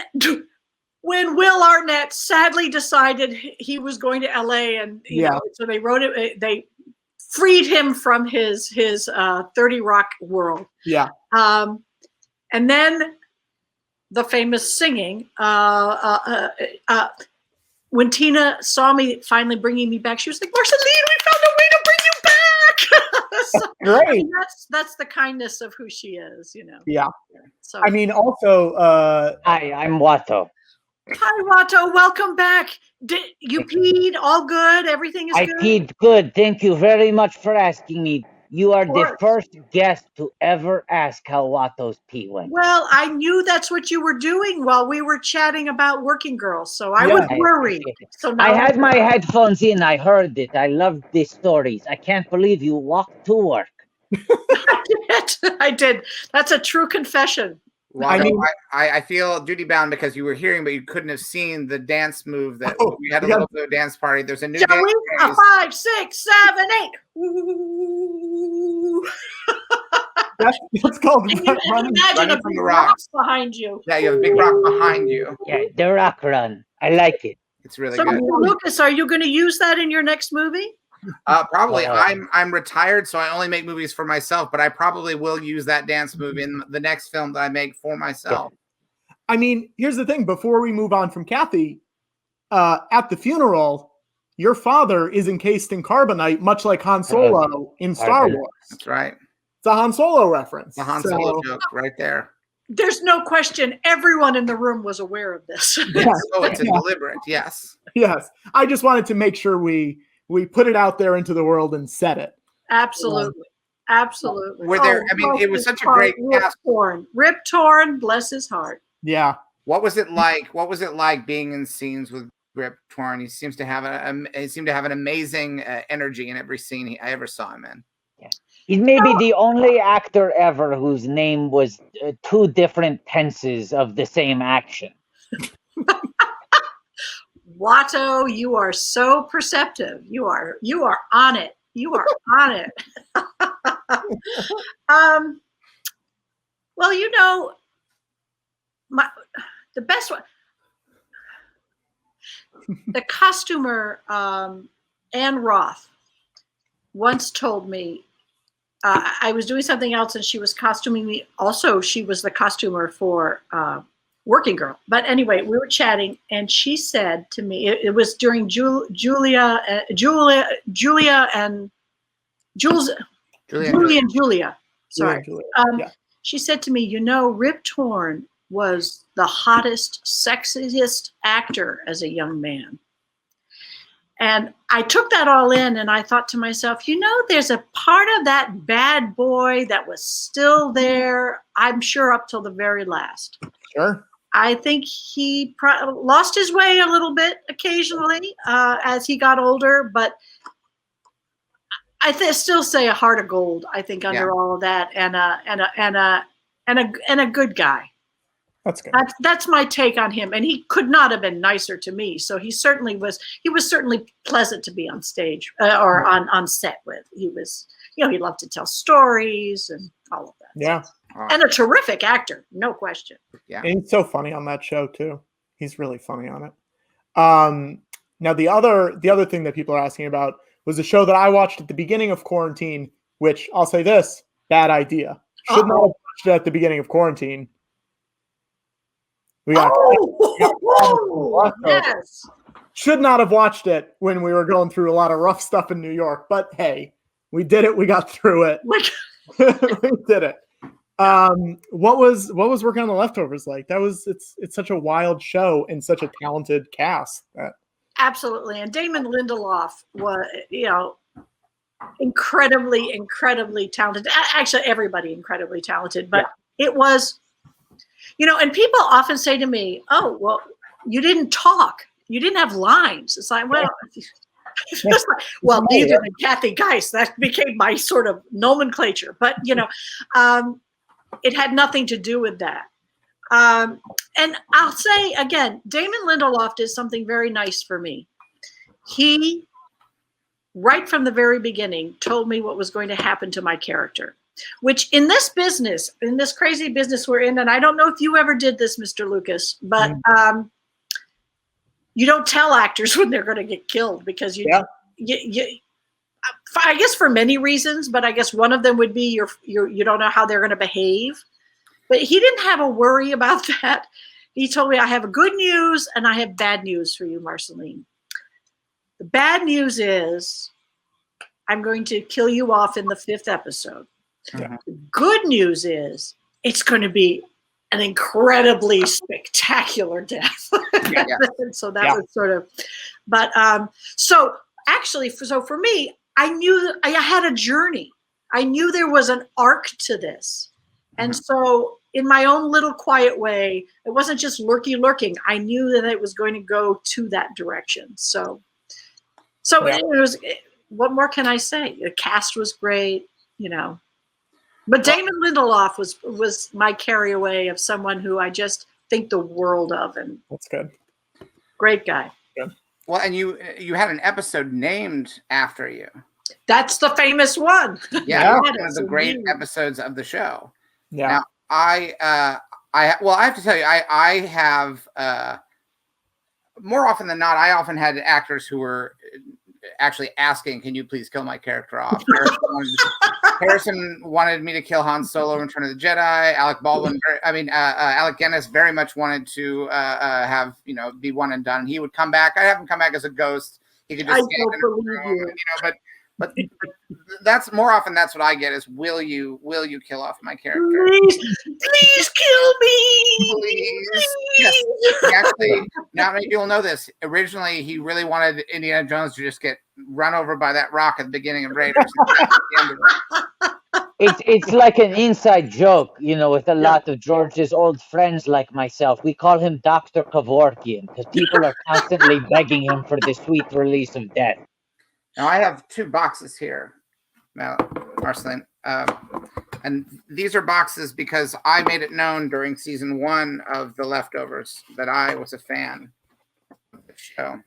Will Arnett sadly decided he was going to LA, and so they wrote it. They freed him from his 30 Rock world. Yeah. And then the famous singing. When Tina saw me finally bringing me back, she was like, "Marceline, we found a way to bring you back." So, great. I mean, that's the kindness of who she is, Yeah. So I mean, also, hi, I'm Watto. Hi, Watto. Welcome back. You peed? All good? Everything is good? I peed good. Thank you very much for asking me. You are the first guest to ever ask how Watto's pee went. Well, I knew that's what you were doing while we were chatting about Working Girls, so I was worried. So now I had my headphones in. I heard it. I loved these stories. I can't believe you walked to work. I did. That's a true confession. Well, I feel duty bound because you were hearing, but you couldn't have seen the dance move that we had a little bit of dance party. There's a new Shall dance. We? 5, 6, 7, 8. Ooh. That's called running from the rocks behind you. Yeah, you have a big rock behind you. Yeah, the rock run. I like it. It's really good. So, Lucas, are you going to use that in your next movie? Probably. I'm retired, so I only make movies for myself, but I probably will use that dance move in the next film that I make for myself. I mean, here's the thing. Before we move on from Kathy, at the funeral, your father is encased in carbonite, much like Han Solo in Star Wars. That's right. It's a Han Solo reference. The Han Solo joke right there. There's no question. Everyone in the room was aware of this. Yes. Oh, it's deliberate. Yes. Yes. I just wanted to make sure we put it out there into the world and said it. Absolutely. Absolutely. Were there? I mean, it was such a great cast. Rip Torn, bless his heart. Yeah. What was it like? What was it like being in scenes with Rip Torn? He seems to have an amazing energy in every scene I ever saw him in. Yeah. He's maybe the only actor ever whose name was two different tenses of the same action. Watto, you are so perceptive. You are on it. You are on it. Well, you know, the best one, the costumer, Anne Roth, once told me, I was doing something else and she was costuming me. Also, she was the costumer for Working Girl. But anyway, we were chatting and she said to me, it was during Julia and Julia. Sorry. Yeah. She said to me, you know, Rip Torn was the hottest, sexiest actor as a young man. And I took that all in and I thought to myself, you know, there's a part of that bad boy that was still there, I'm sure, up till the very last. Sure. I think he lost his way a little bit occasionally as he got older, but I still say a heart of gold, I think, under all of that, and a good guy. That's good. That's my take on him, and he could not have been nicer to me. So he was certainly pleasant to be on stage or on set with. He was, you know, he loved to tell stories and all of that. Yeah, and a terrific actor, no question. Yeah, and he's so funny on that show too. He's really funny on it. Now the other thing that people are asking about was a show that I watched at the beginning of quarantine, which I'll say this: bad idea. Should not have watched it at the beginning of quarantine. Yes. Should not have watched it when we were going through a lot of rough stuff in New York, but hey, we did it. We got through it. We did it. What was working on The Leftovers like? It's such a wild show and such a talented cast. Absolutely. And Damon Lindelof was, you know, incredibly talented. Actually, everybody incredibly talented, but it was, you know, and people often say to me, oh, well, you didn't talk. You didn't have lines. It's like, well, well, neither did Kathy Geist. That became my sort of nomenclature. But, you know, it had nothing to do with that. And I'll say, again, Damon Lindelof did something very nice for me. He, right from the very beginning, told me what was going to happen to my character. Which in this business, in this crazy business we're in, and I don't know if you ever did this, Mr. Lucas, but you don't tell actors when they're going to get killed because you I guess for many reasons, but I guess one of them would be you don't know how they're going to behave. But he didn't have a worry about that. He told me, I have good news and I have bad news for you, Marceline. The bad news is I'm going to kill you off in the 5th episode. Yeah. The good news is it's going to be an incredibly spectacular death. So that was sort of, but so actually, for me, I knew I had a journey. I knew there was an arc to this. And so in my own little quiet way, it wasn't just lurking. I knew that it was going to go to that direction. So it was, what more can I say? The cast was great, you know. But Damon Lindelof was my carry away of someone who I just think the world of, and that's good. Great guy. Good. Well, and you had an episode named after you. That's the famous one. Yeah, one of the great episodes of the show. Yeah. Now, I have to tell you, I have more often than not, I often had actors who were actually asking, "Can you please kill my character off?" Harrison wanted me to kill Han Solo in Return of the Jedi. Alec Guinness very much wanted to have, you know, be one and done. He would come back. I'd have him come back as a ghost. He could just stand in a room, you know. But that's more often that's what I get is will you kill off my character? Please kill me. Please. Yes. Actually, not many people know this. Originally, he really wanted Indiana Jones to just get run over by that rock at the beginning of Raiders. It's like an inside joke, with a lot of George's old friends like myself. We call him Dr. Kevorkian because people are constantly begging him for the sweet release of death. Now, I have 2 boxes here, Marceline. And these are boxes because I made it known during season 1 of The Leftovers that I was a fan of the show.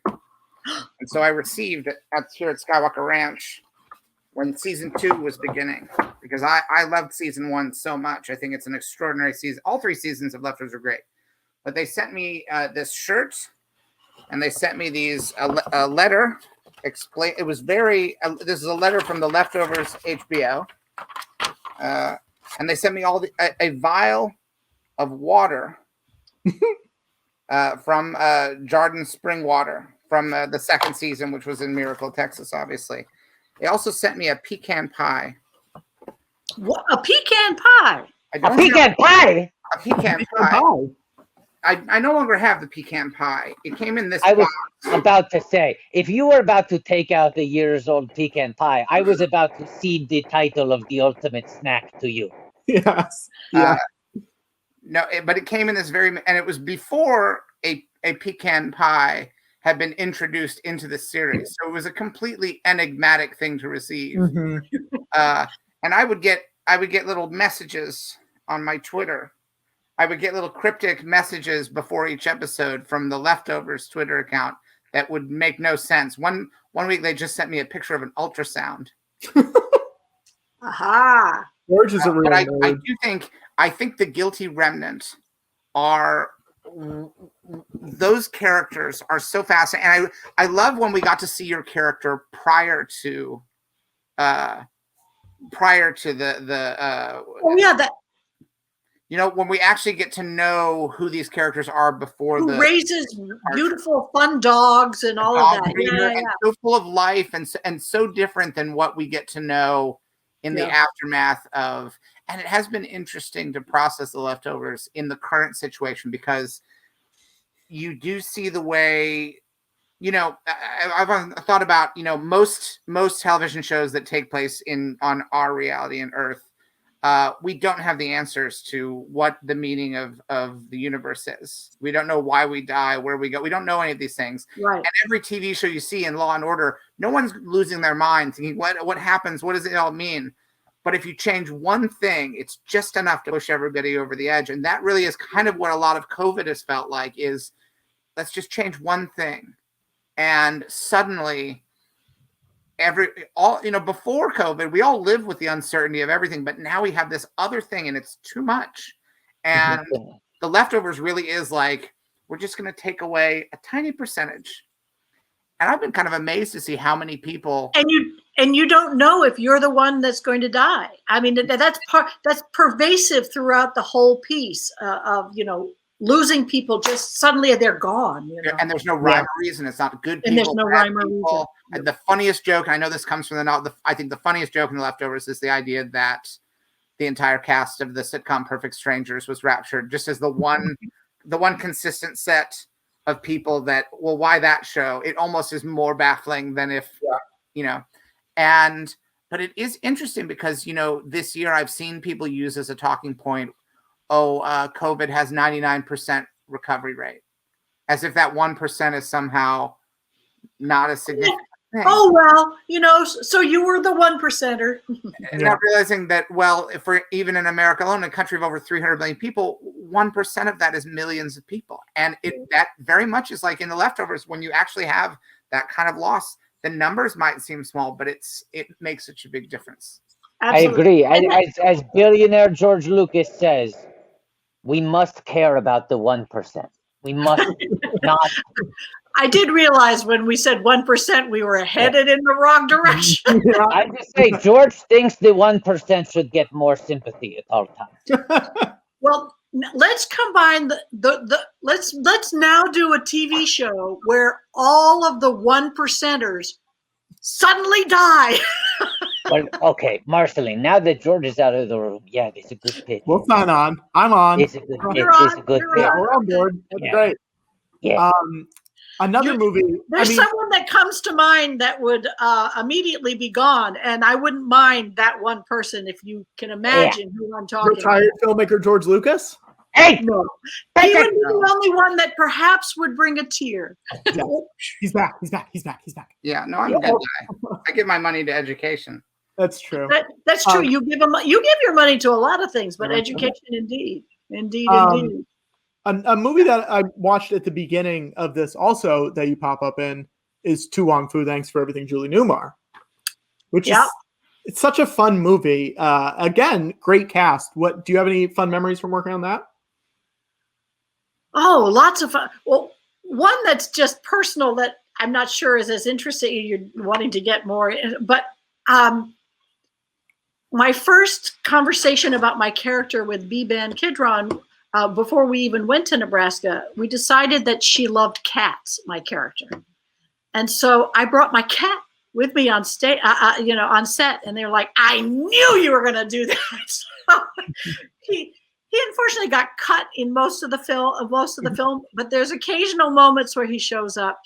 And so I received here at Skywalker Ranch when season 2 was beginning, because I loved season 1 so much. I think it's an extraordinary season. All 3 seasons of Leftovers are great. But they sent me this shirt, and they sent me a letter. It was this is a letter from The Leftovers HBO. And they sent me a vial of water from Jordan Spring Water from the 2nd season, which was in Miracle, Texas, obviously. They also sent me a pecan pie. What? A pecan pie? A pecan pie? A pecan pie. I no longer have the pecan pie. It came in this I box. was about to say, if you were about to take out the years-old pecan pie, I was about to cede the title of the ultimate snack to you. Yes. Yeah. No, but it came in this and it was before a pecan pie had been introduced into the series. So it was a completely enigmatic thing to receive. Mm-hmm. And I would get little messages on my Twitter. I would get little cryptic messages before each episode from the Leftovers Twitter account that would make no sense. One week they just sent me a picture of an ultrasound. Aha. George is a real but I think the guilty remnant are those characters are so fascinating. And I love when we got to see your character prior to the when we actually get to know who these characters are before who raises beautiful fun dogs and all of that. And so full of life and so different than what we get to know in the aftermath of. And it has been interesting to process The Leftovers in the current situation because you do see the way, I've thought about, most television shows that take place on our reality and Earth. We don't have the answers to what the meaning of the universe is. We don't know why we die, where we go. We don't know any of these things. Right. And every TV show you see in Law and Order, no one's losing their mind thinking, what happens? What does it all mean? But if you change one thing, it's just enough to push everybody over the edge. And that really is kind of what a lot of COVID has felt like is let's just change one thing. And suddenly before COVID, we all lived with the uncertainty of everything, but now we have this other thing and it's too much. And The Leftovers really is like, we're just going to take away a tiny percentage. And I've been kind of amazed to see how many people. And you don't know if you're the one that's going to die. I mean, that's pervasive throughout the whole piece of losing people. Just suddenly they're gone. And there's no rhyme or reason. It's not good people. And there's no rhyme or reason. And the funniest joke, and I know this comes from I think the funniest joke in The Leftovers is the idea that the entire cast of the sitcom Perfect Strangers was raptured, just as the one consistent set of people that, well, why that show? It almost is more baffling than if, but it is interesting because, this year I've seen people use as a talking point, COVID has 99% recovery rate, as if that 1% is somehow not as significant thing. Oh, well, so you were the 1%er. And not realizing that, well, if we're even in America alone, a country of over 300 million people, 1% of that is millions of people. And that very much is like in The Leftovers, when you actually have that kind of loss, the numbers might seem small, but it makes such a big difference. Absolutely. I agree. As billionaire George Lucas says, we must care about the 1%. We must not. I did realize when we said 1%, we were headed in the wrong direction. I just say George thinks the 1% should get more sympathy at all times. Well, let's combine let's now do a TV show where all of the 1%ers suddenly die. Well, okay, Marceline, now that George is out of the room, yeah, it's a good pitch. We'll sign on. I'm on. It's a good pitch. You're It's a on, good you're pitch. Yeah, we're on board. That's Yeah. great. Yeah. Another movie. There's someone that comes to mind that would immediately be gone, and I wouldn't mind that one person if you can imagine who I'm talking Retired about. filmmaker George Lucas. Hey, No. He would be the only one that perhaps would bring a tear. Yeah. He's back. He's back. He's back. He's back. Yeah, no, I'm a good guy. I give my money to education. That's true. That's true. You give your money to a lot of things, but education, indeed. Indeed. A movie that I watched at the beginning of this also that you pop up in is Tu Wong Fu, Thanks for Everything, Julie Newmar, which is it's such a fun movie. Again, great cast. What do you have any fun memories from working on that? Oh, lots of fun. Well, one that's just personal that I'm not sure is as interesting. You're wanting to get more, but my first conversation about my character with B-Ban Kidron, before we even went to Nebraska, we decided that she loved cats, my character. And so I brought my cat with me on stage, on set, and they were like, I knew you were going to do that. So he unfortunately got cut in most of the film, but there's occasional moments where he shows up.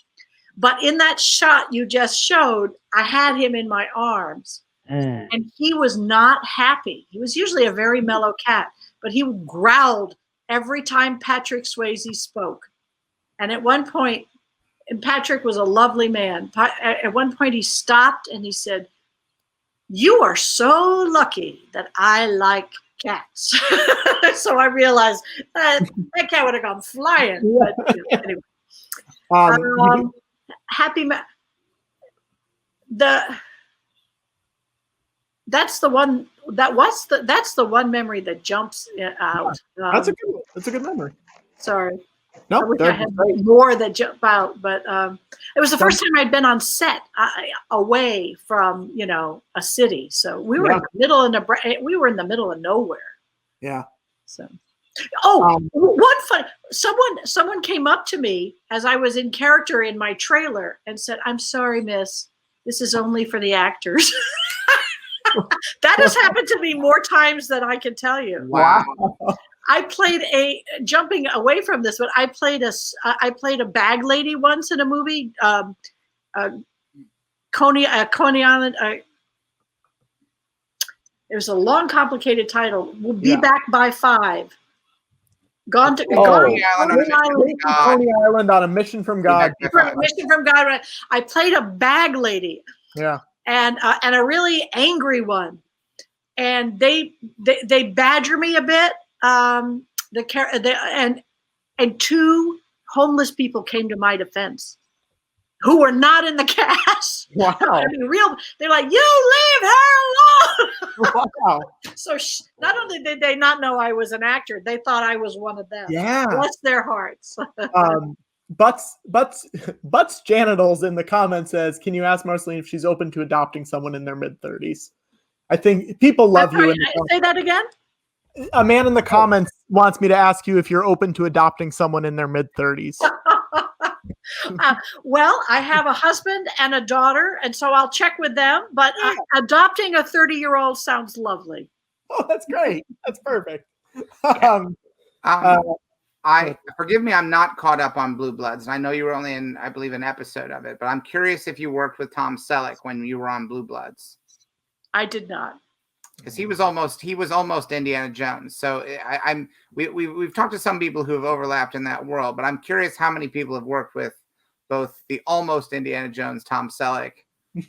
But in that shot you just showed, I had him in my arms, and he was not happy. He was usually a very mellow cat, but he growled every time Patrick Swayze spoke. And at one point, and Patrick was a lovely man, at one point he stopped and he said, "You are so lucky that I like cats." So I realized that cat would have gone flying. But anyway. That's the one memory that jumps out. That's a good memory. Sorry. No, I wish I had more that jump out, but it was the first time I'd been on set away from a city. So we were in the middle of Nebraska. We were in the middle of nowhere. Yeah. So, one fun. Someone came up to me as I was in character in my trailer and said, "I'm sorry, miss. This is only for the actors." That has happened to me more times than I can tell you. Wow. I played jumping away from this, but I played a bag lady once in a movie. Coney Island. There's a long, complicated title. We'll be back by 5. Coney Island on a mission from God. Mission from God. I played a bag lady. Yeah. And a really angry one, and they badger me a bit. And 2 homeless people came to my defense, who were not in the cast. Wow! I mean, they're like, "You leave her alone." Wow! So not only did they not know I was an actor, they thought I was one of them. Yeah. Bless their hearts. Butts Janitals in the comments says, "Can you ask Marceline if she's open to adopting someone in their mid-30s?" I think people love you. Say that again. A man in the comments wants me to ask you if you're open to adopting someone in their mid-30s. Well, I have a husband and a daughter, and so I'll check with them. But adopting a 30-year-old sounds lovely. Oh, that's great. That's perfect. Forgive me, I'm not caught up on Blue Bloods, and I know you were only in, I believe, an episode of it. But I'm curious if you worked with Tom Selleck when you were on Blue Bloods. I did not, because he was almost Indiana Jones. So we've talked to some people who have overlapped in that world, but I'm curious how many people have worked with both the almost Indiana Jones Tom Selleck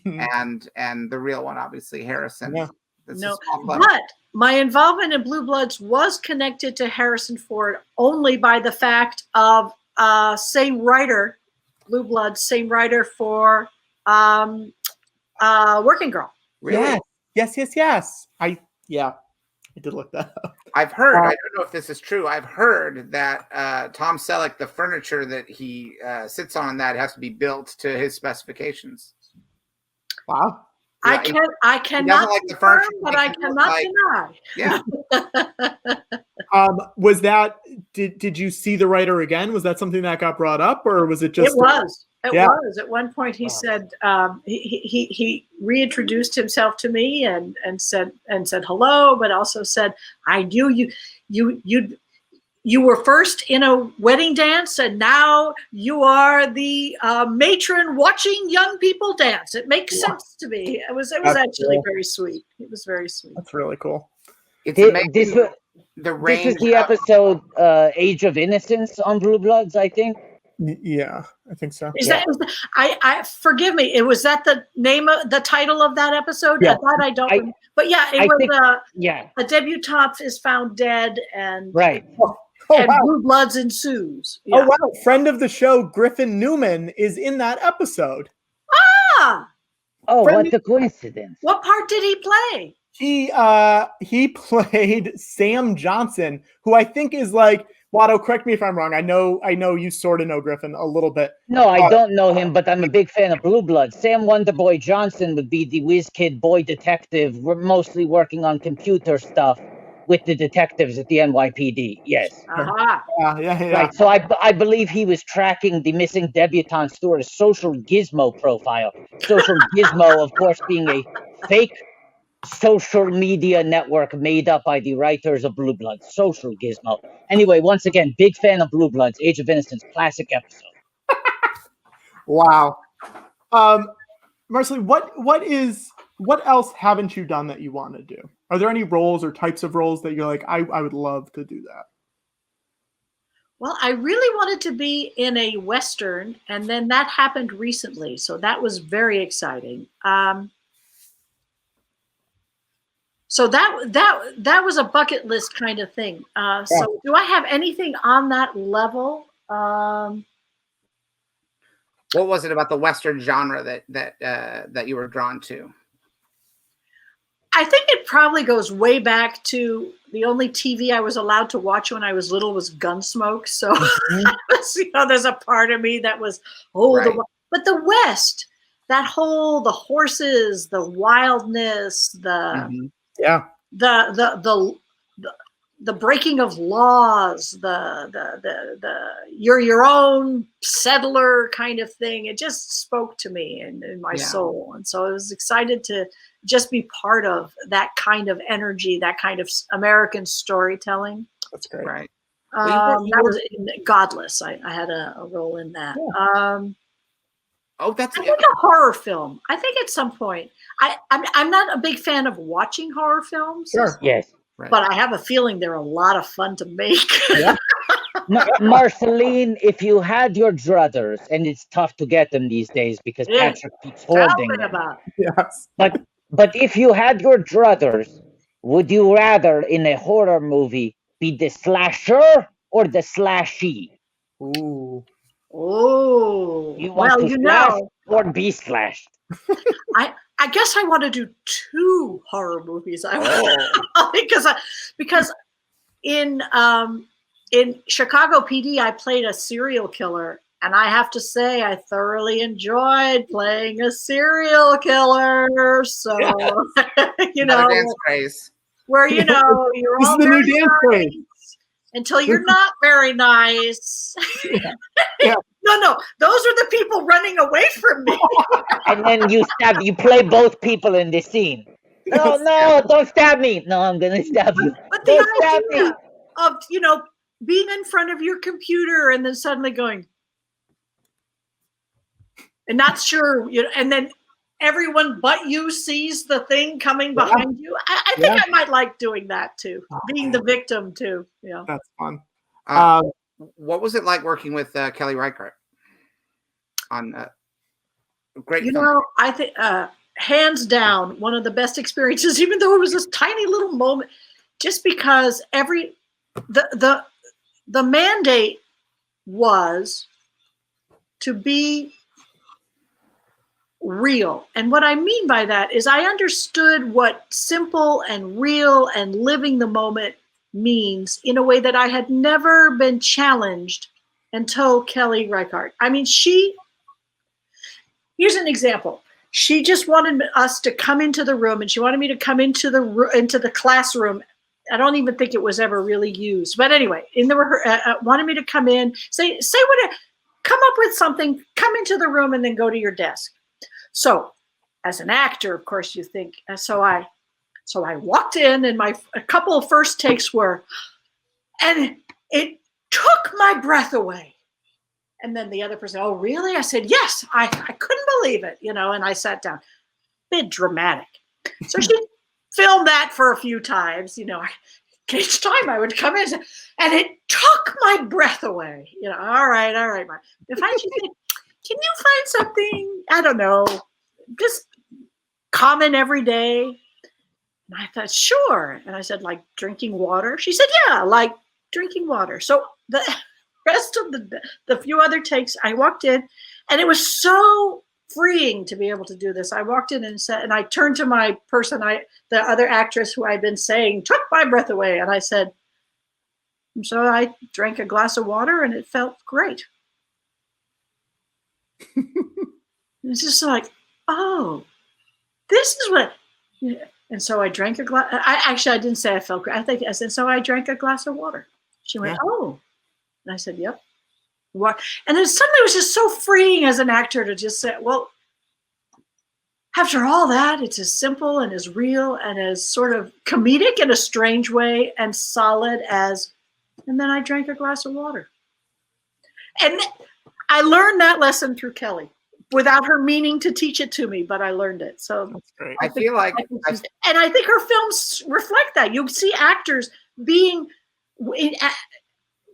and the real one, obviously Harrison. Yeah. No, but my involvement in Blue Bloods was connected to Harrison Ford only by the fact of same writer, Blue Bloods, same writer for Working Girl. Really? Yes. I did look that up. I've heard, I don't know if this is true, I've heard that Tom Selleck, the furniture that he sits on, that has to be built to his specifications. Wow. I cannot like the furniture, confirm, but I cannot deny. Yeah. Was that did you see the writer again? Was that something that got brought up, or was it just? It was. It Yeah. was. At one point, he said he reintroduced himself to me and said hello, but also said, "I knew you were first in a wedding dance, and now you are the matron watching young people dance. It makes sense to me." It was actually very sweet. It was very sweet. That's really cool. It's amazing This range. was the episode Age of Innocence on Blue Bloods, I think. Yeah, I think so. Is that? I forgive me. Was that the name of the title of that episode? Yeah. That I don't. Remember. But yeah, it was. Yeah. A debutante is found dead, and Right. and Blue Bloods ensues. Yeah. Oh wow! Friend of the show, Griffin Newman, is in that episode. Ah. Oh, what a coincidence! What part did he play? He played Sam Johnson, who I think is like. Watto, correct me if I'm wrong. I know you sort of know Griffin a little bit. No, I don't know him, but I'm a big fan of Blue Bloods. Sam Wonderboy Johnson would be the whiz kid boy detective. We're mostly working on computer stuff with the detectives at the NYPD. Yes. Yeah. Right. So I believe he was tracking the missing debutantes through a social gizmo profile. Social gizmo, of course, being a fake social media network made up by the writers of Blue Bloods. Social gizmo. Anyway, once again, big fan of Blue Bloods, Age of Innocence, classic episode. Wow. Marceline, what else haven't you done that you want to do? Are there any roles or types of roles that you're like, I would love to do that? Well, I really wanted to be in a Western, and then that happened recently. So that was very exciting. So that was a bucket list kind of thing. So do I have anything on that level? What was it about the Western genre that you were drawn to? I think it probably goes way back to the only TV I was allowed to watch when I was little was Gunsmoke. So there's a part of me that was but the West, that whole the horses, the wildness, the the breaking of laws, the you're your own settler kind of thing. It just spoke to me in my soul. And so I was excited to just be part of that kind of energy, that kind of American storytelling. That's great. Right. That was in Godless. I had a role in that. Yeah. I think a horror film. I think at some point, I'm not a big fan of watching horror films. Sure. Yes. Right. But I have a feeling they're a lot of fun to make. Yeah. Marceline, if you had your druthers, and it's tough to get them these days because Patrick keeps holding them. Yes. But if you had your druthers, would you rather in a horror movie be the slasher or the slashy? Ooh. Oh. You want to slash or be slashed? I guess I want to do two horror movies. Because in Chicago PD I played a serial killer, and I have to say I thoroughly enjoyed playing a serial killer. So dance craze. where you're all the new very dance craze. Until you're not very nice. Yeah. No, those are the people running away from me. And then you play both people in the scene. No, don't stab me. No, I'm going to stab you. But the idea of, being in front of your computer and then suddenly going, and not sure, and then everyone but you sees the thing coming behind you. I think I might like doing that too, being the victim too. Yeah, that's fun. What was it like working with Kelly Reichardt on great? I think hands down one of the best experiences, even though it was this tiny little moment, just because the mandate was to be real. And what I mean by that is I understood what simple and real and living the moment means in a way that I had never been challenged until Kelly Reichardt. I mean, here's an example. She just wanted us to come into the room, and she wanted me to come into the classroom I don't even think it was ever really used. But anyway, wanted me to come in, say what, come up with something, come into the room, and then go to your desk. So, as an actor, of course, you think. So I walked in, and a couple of first takes were, and it took my breath away. And then the other person, oh, really? I said, yes. I couldn't believe it, and I sat down. Bit dramatic. So she filmed that for a few times, each time I would come in, and it took my breath away. All right, Mike. If I should say, can you find something, I don't know, just common every day? And I thought, sure. And I said, like drinking water? She said, yeah, like drinking water. So the rest of the few other takes, I walked in, and it was so freeing to be able to do this. I walked in and said, and I turned to my person, the other actress who I'd been saying took my breath away. And I said, so I drank a glass of water, and it felt great. It's just like, oh, this is what, and so I drank a glass. I didn't say I felt great. I said, so I drank a glass of water. She went, oh, and I said, yep. What? And then suddenly it was just so freeing as an actor to just say, well, after all that, it's as simple and as real and as sort of comedic in a strange way and solid as, and then I drank a glass of water. And I learned that lesson through Kelly without her meaning to teach it to me, but I learned it. So That's great. I feel like, and I think her films reflect that. You see actors being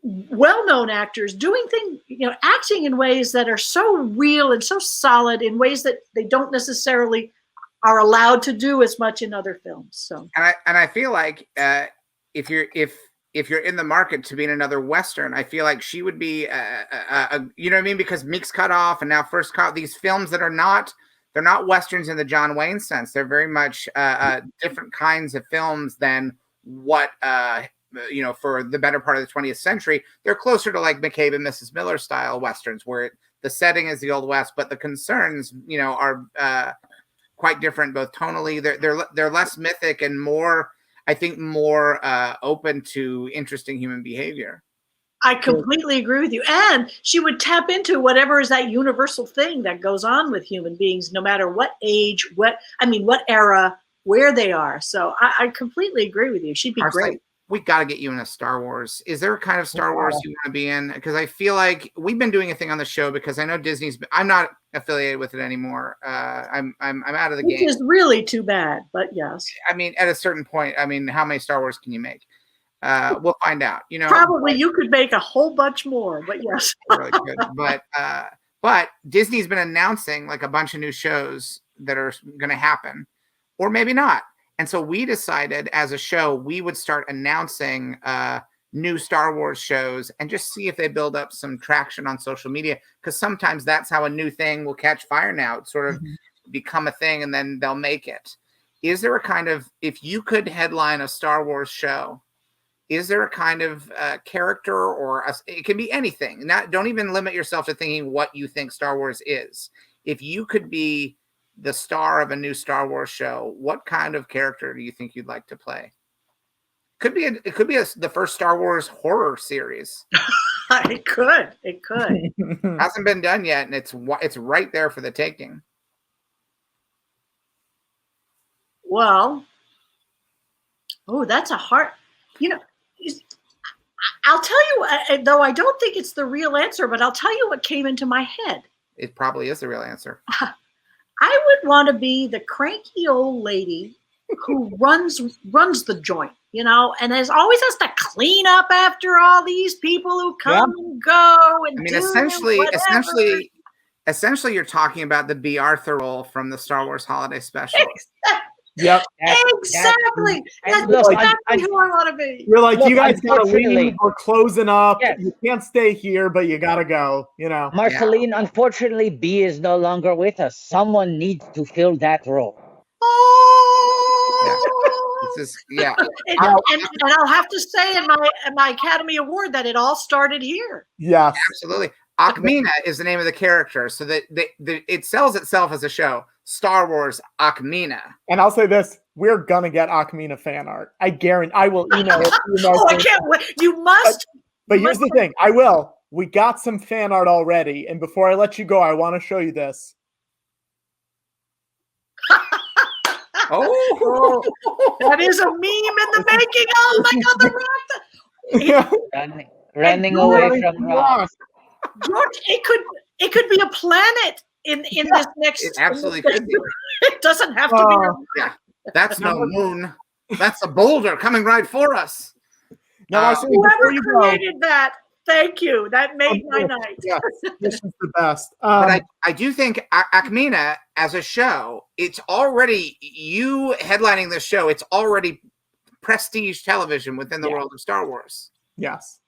well-known actors doing things, acting in ways that are so real and so solid in ways that they don't necessarily are allowed to do as much in other films. So, and I feel like if you're in the market to be in another Western, I feel like she would be, you know what I mean? Because Meek's Cut Off and now First Cut, these films that they're not Westerns in the John Wayne sense. They're very much different kinds of films than what, for the better part of the 20th century. They're closer to like McCabe and Mrs. Miller style Westerns, where the setting is the Old West, but the concerns, are quite different, both tonally. They're less mythic and more, I think, more open to interesting human behavior. I completely agree with you. And she would tap into whatever is that universal thing that goes on with human beings, no matter what age, what era, where they are. So I completely agree with you. She'd be great. We got to get you in a Star Wars. Is there a kind of Star Wars you want to be in? Because I feel like we've been doing a thing on the show, because I know I'm not affiliated with it anymore. I'm out of the game. Which is really too bad, but yes. I mean, at a certain point, how many Star Wars can you make? We'll find out. Probably you could make a whole bunch more, but yes. Really good. But Disney's been announcing like a bunch of new shows that are going to happen, or maybe not. And so we decided as a show, we would start announcing new Star Wars shows and just see if they build up some traction on social media. Because sometimes that's how a new thing will catch fire now. It's sort of become a thing and then they'll make it. Is there a kind of, if you could headline a Star Wars show, is there a kind of character or it can be anything. Don't even limit yourself to thinking what you think Star Wars is. If you could be the star of a new Star Wars show, what kind of character do you think you'd like to play? It could be the first Star Wars horror series. It could. Hasn't been done yet, and it's right there for the taking. Well, that's a hard. I'll tell you, though I don't think it's the real answer, but I'll tell you what came into my head. It probably is the real answer. I would want to be the cranky old lady who runs the joint, and always has to clean up after all these people who come and go. And essentially, you're talking about the B. Arthur role from the Star Wars Holiday Special. Yep. Exactly. That's exactly who I want to be. You're like, you guys gotta leave. We're closing up. Yes. You can't stay here, but you gotta go. Marceline, unfortunately, B is no longer with us. Someone needs to fill that role. Yeah. And I'll have to say in my Academy Award that it all started here. Yeah, absolutely. Akmina is the name of the character, so that it sells itself as a show. Star Wars Akmina. And I'll say this: we're gonna get Akmina fan art. I guarantee. I will email it. Oh, I can't wait. You must. But here's the thing: I will. We got some fan art already, and before I let you go, I want to show you this. Oh, that is a meme in the making. Oh my God, the rock. Running away from rocks. George, it could be a planet in this next. it absolutely could be. It doesn't have to be. Yeah, that's no moon. That's a boulder coming right for us. Now, Marceline, Whoever before you created that, thank you. That made my night. Yes, this is the best. But I do think Akmina as a show, it's already, you headlining this show, it's already prestige television within the world of Star Wars. Yes.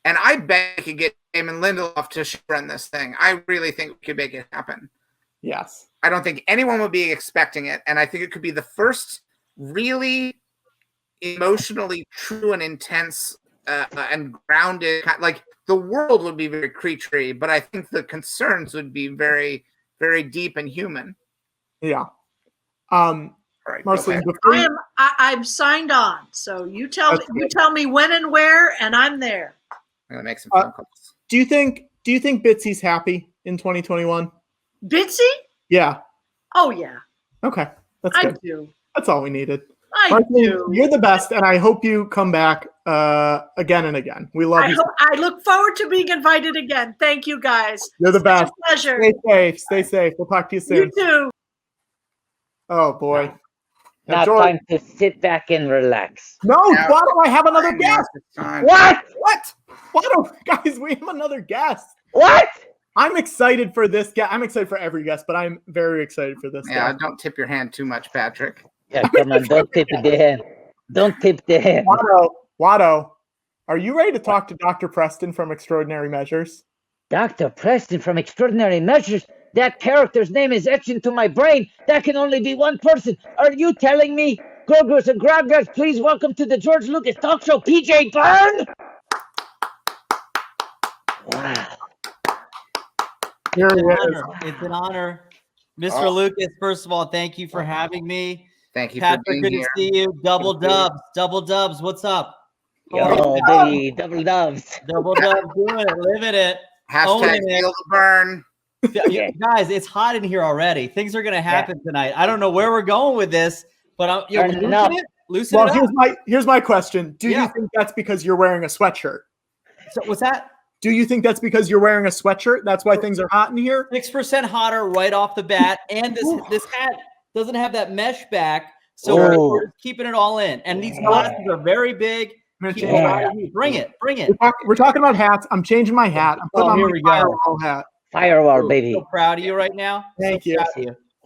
And I bet we could get Damon Lindelof to run this thing. I really think we could make it happen. Yes. I don't think anyone would be expecting it. And I think it could be the first really emotionally true and intense and grounded, like the world would be very creaturey, but I think the concerns would be very, very deep and human. Yeah. Right, Marceline, okay. I'm signed on. So you tell me when and where, and I'm there. I'm gonna make some phone calls. Do you think Bitsy's happy in 2021? Bitsy? Yeah. Oh yeah. Okay. That's I good. do. That's all we needed. I do. You're the best, and I hope you come back again and again. We love you. I look forward to being invited again. Thank you, guys. You're the best. A pleasure. Stay safe. Stay safe. We'll talk to you soon. You too. Oh boy. Now George, time to sit back and relax. no, why do I have another guest? What? Why don't guys? We have another guest. What? I'm excited for this guest. I'm excited for every guest, but I'm very excited for this Yeah, guest. don't tip your hand too much, Patrick. Yeah, come on, don't tip the hand. Don't tip the hand. Watto, are you ready to talk to Dr. Preston from Extraordinary Measures? Dr. Preston from Extraordinary Measures? That character's name is etched into my brain. That can only be one person. Are you telling me? Grogers and Groggers, please welcome to the George Lucas Talk Show, PJ Byrne. Wow. Here he is. It's an honor. Mr. Lucas, first of all, thank you for having me. Thank you Patrick, for being good here. to see you. Double dubs, what's up? Yo, baby, double doves. Double dubs, doing it, living it. Hashtag feel the burn. Yeah, guys, it's hot in here already. Things are going to happen tonight. I don't know where we're going with this, but loosen it up. Here's my question. Do you think that's because you're wearing a sweatshirt? So what's that? Do you think that's because you're wearing a sweatshirt? That's why things are hot in here? 6% hotter right off the bat. And this hat doesn't have that mesh back. So we're just keeping it all in. And these glasses are very big. Bring it. We're talking about hats. I'm changing my hat. I'm putting on my firewall hat. Firewall, baby. So proud of you right now. Thank you.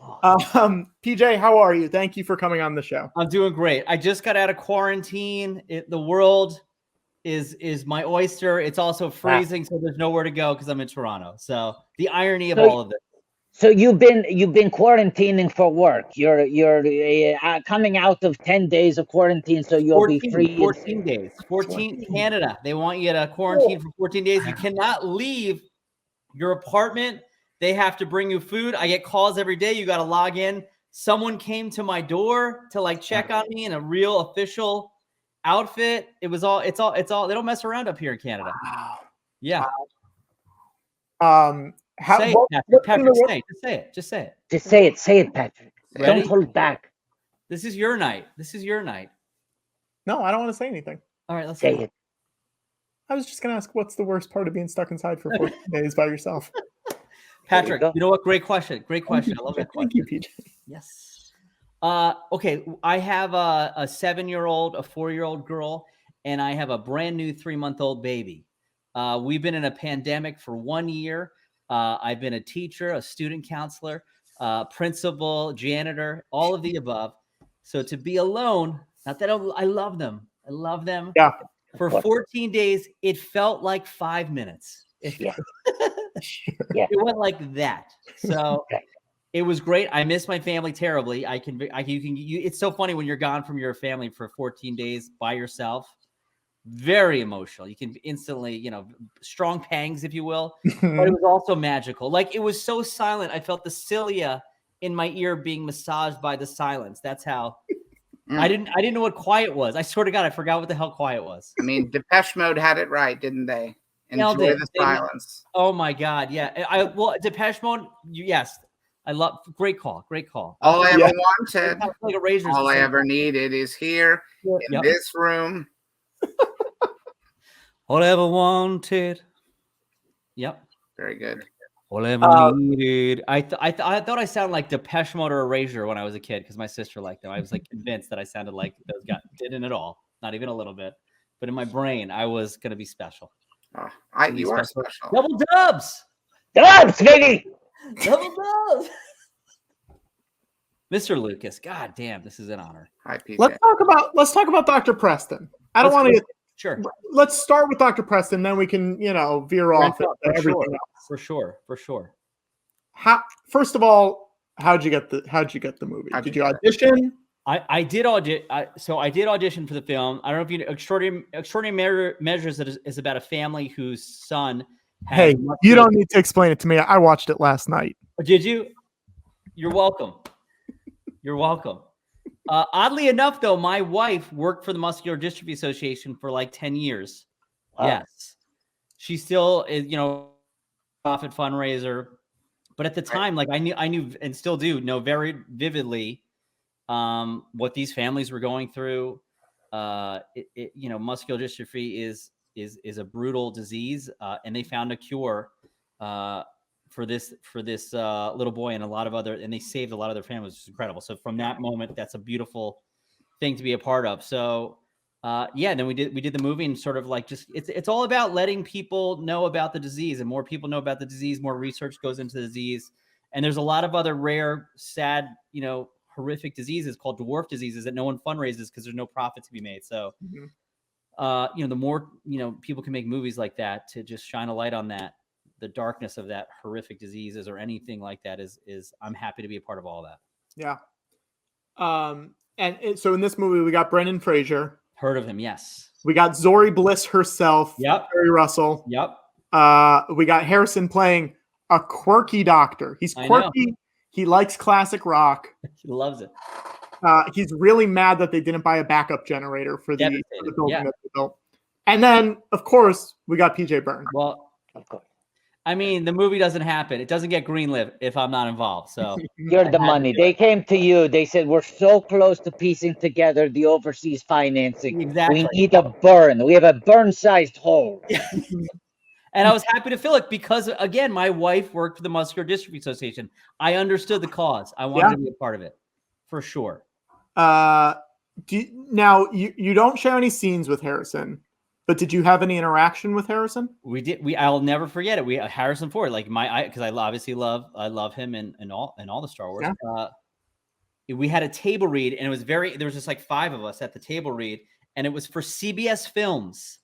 PJ, how are you? Thank you for coming on the show. I'm doing great. I just got out of quarantine. The world is my oyster. It's also freezing, so there's nowhere to go because I'm in Toronto. So the irony of all of this. So you've been quarantining for work. You're coming out of 10 days of quarantine, so you'll be free. 14 days. 14 Canada. They want you to quarantine for 14 days. You cannot leave your apartment. They have to bring you food. I get calls every day. You got to log in. Someone came to my door to check on me in a real official outfit. It's all. They don't mess around up here in Canada. Wow. Yeah. Say it, Patrick. Just say it. Say it, Patrick. Ready? Don't hold back. This is your night. No, I don't want to say anything. All right, let's say it. I was just going to ask, what's the worst part of being stuck inside for 14 days by yourself? Patrick, you know what? Great question. I love that question. Thank you, PJ. Yes. Okay, I have a 7-year-old, a 4-year-old girl, and I have a brand new 3-month-old baby. We've been in a pandemic for 1 year. I've been a teacher, a student counselor, principal, janitor, all of the above. So to be alone, not that I love them. Yeah. For 14 days, it felt like 5 minutes. It went like that. So it was great. I miss my family terribly. It's so funny when you're gone from your family for 14 days by yourself. Very emotional. You can instantly, strong pangs, if you will. But it was also magical. It was so silent. I felt the cilia in my ear being massaged by the silence. That's how. I didn't know what quiet was. I swear to God, I forgot what the hell quiet was. I mean, Depeche Mode had it right, didn't they? Enjoy the silence. Oh my God, yeah. Well, Depeche Mode, yes. I love. Great call. All I ever wanted, like a razor. all I ever needed is here in this room. All I ever wanted. Yep. Very good. All I ever needed. I thought I sounded like Depeche Mode or Erasure when I was a kid because my sister liked them. I was like convinced that I sounded like those guys. Didn't at all. Not even a little bit. But in my brain, I was gonna be special. You are special. Double dubs. Dubs, baby. Double dubs. Mr. Lucas, God damn, this is an honor. Hi, PJ. Let's talk about Dr. Preston. I don't want to get sure. Let's start with Dr. Preston, then we can, veer off at everything else. For sure. First of all, how'd you get the movie? Did you audition? I did audition. I did audition for the film. I don't know if you know, Extraordinary Measures is about a family whose son. Hey, you don't need to explain it to me. I watched it last night. Did you? You're welcome. Oddly enough, though, my wife worked for the Muscular Dystrophy Association for like 10 years. Wow. Yes. She still is, profit fundraiser. But at the time, like I knew and still do know very vividly what these families were going through. Muscular dystrophy is a brutal disease, and they found a cure for this little boy and a lot of other, and they saved a lot of their families, which is incredible. So from that moment, that's a beautiful thing to be a part of. So then we did the movie, and sort of like it's all about letting people know about the disease, and more people know about the disease, more research goes into the disease. And there's a lot of other rare, sad, horrific diseases called dwarf diseases that no one fundraises because there's no profit to be made. So, the more, people can make movies like that to just shine a light on that, the darkness of that horrific diseases or anything like that is I'm happy to be a part of all that. Yeah. So in this movie, we got Brendan Fraser. Heard of him. Yes. We got Zori Bliss herself. Yep. Kerry Russell. Yep. We got Harrison playing a quirky doctor. He's quirky. He likes classic rock. He loves it. He's really mad that they didn't buy a backup generator for the building that they built. And then, of course, we got PJ Byrne. Well, of course. I mean, the movie doesn't happen. It doesn't get greenlit if I'm not involved. So you're the money. They came to you. They said, we're so close to piecing together the overseas financing. Exactly. We need a Byrne. We have a Byrne-sized hole. And I was happy to fill it because, again, my wife worked for the Muscular Dystrophy Association. I understood the cause. I wanted to be a part of it, for sure. Now, you don't share any scenes with Harrison, but did you have any interaction with Harrison? We did. I'll never forget it. We Harrison Ford, like because I obviously love him and all the Star Wars. Yeah. We had a table read, and it was there was just like 5 of us at the table read, and it was for CBS Films,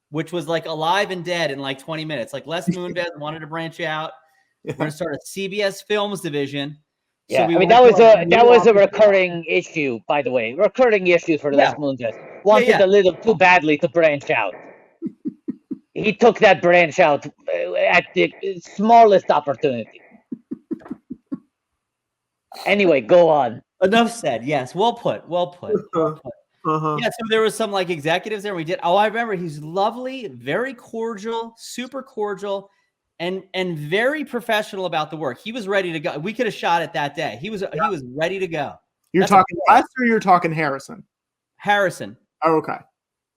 which was like Alive and Dead in like 20 minutes. Like Les Moonves wanted to branch out. We're going to start a CBS Films division. Yeah, so that was a recurring issue, by the way. Recurring issue for Les Moonves. Wanted a little too badly to branch out. He took that branch out at the smallest opportunity. Anyway, go on. Enough said. Yes, well put. Yeah, so there was some like executives there. We did. Oh, I remember. He's lovely, very cordial, super cordial, and very professional about the work. He was ready to go. We could have shot it that day. He was ready to go. You're talking Les, or you're talking Harrison? Harrison. Oh, okay.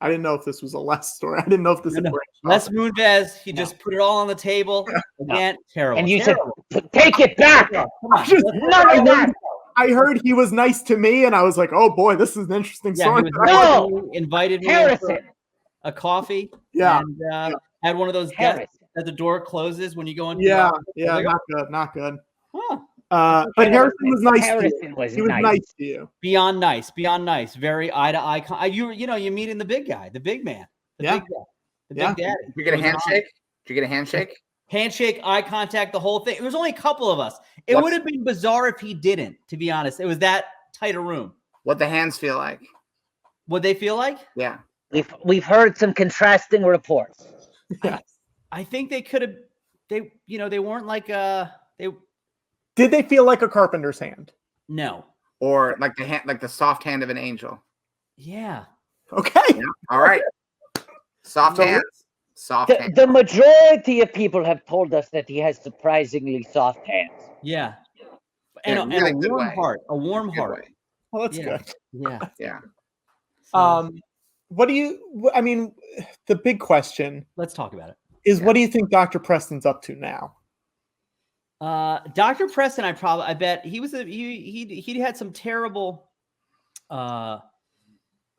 I didn't know if this was a Les story. I didn't know if this was Les Moonves. He just put it all on the table. Again, terrible. And you said, "Take it back." I heard he was nice to me, and I was like, "Oh boy, this is an interesting story." He invited me for a coffee. Yeah, and had one of those desks that the door closes when you go in. Not good. Huh. But Harrison was nice to you. He was nice to you. Beyond nice. Very eye to eye. You're meeting the big guy, the big man, big guy, the big daddy. Did you get a handshake? Did you get a handshake? Handshake, eye contact, the whole thing. There was only a couple of us. It would have been bizarre if he didn't, to be honest. It was that tight a room. What the hands feel like? What they feel like? Yeah. We've heard some contrasting reports. Yeah. I think they could have. They weren't like Did they feel like a carpenter's hand? No. Or like the hand, like the soft hand of an angel? Yeah. Okay. Yeah. All right. Soft hands. Soft hands. The majority of people have told us that he has surprisingly soft hands. Yeah. In And, a really a good warm way. heart. A warm Good heart. way. Well, that's Yeah. good. Yeah. Yeah. So, What do you? I mean, the big question let's talk about it. is, what do you think Dr. Preston's up to now? Dr. Preston, I bet he was he had some terrible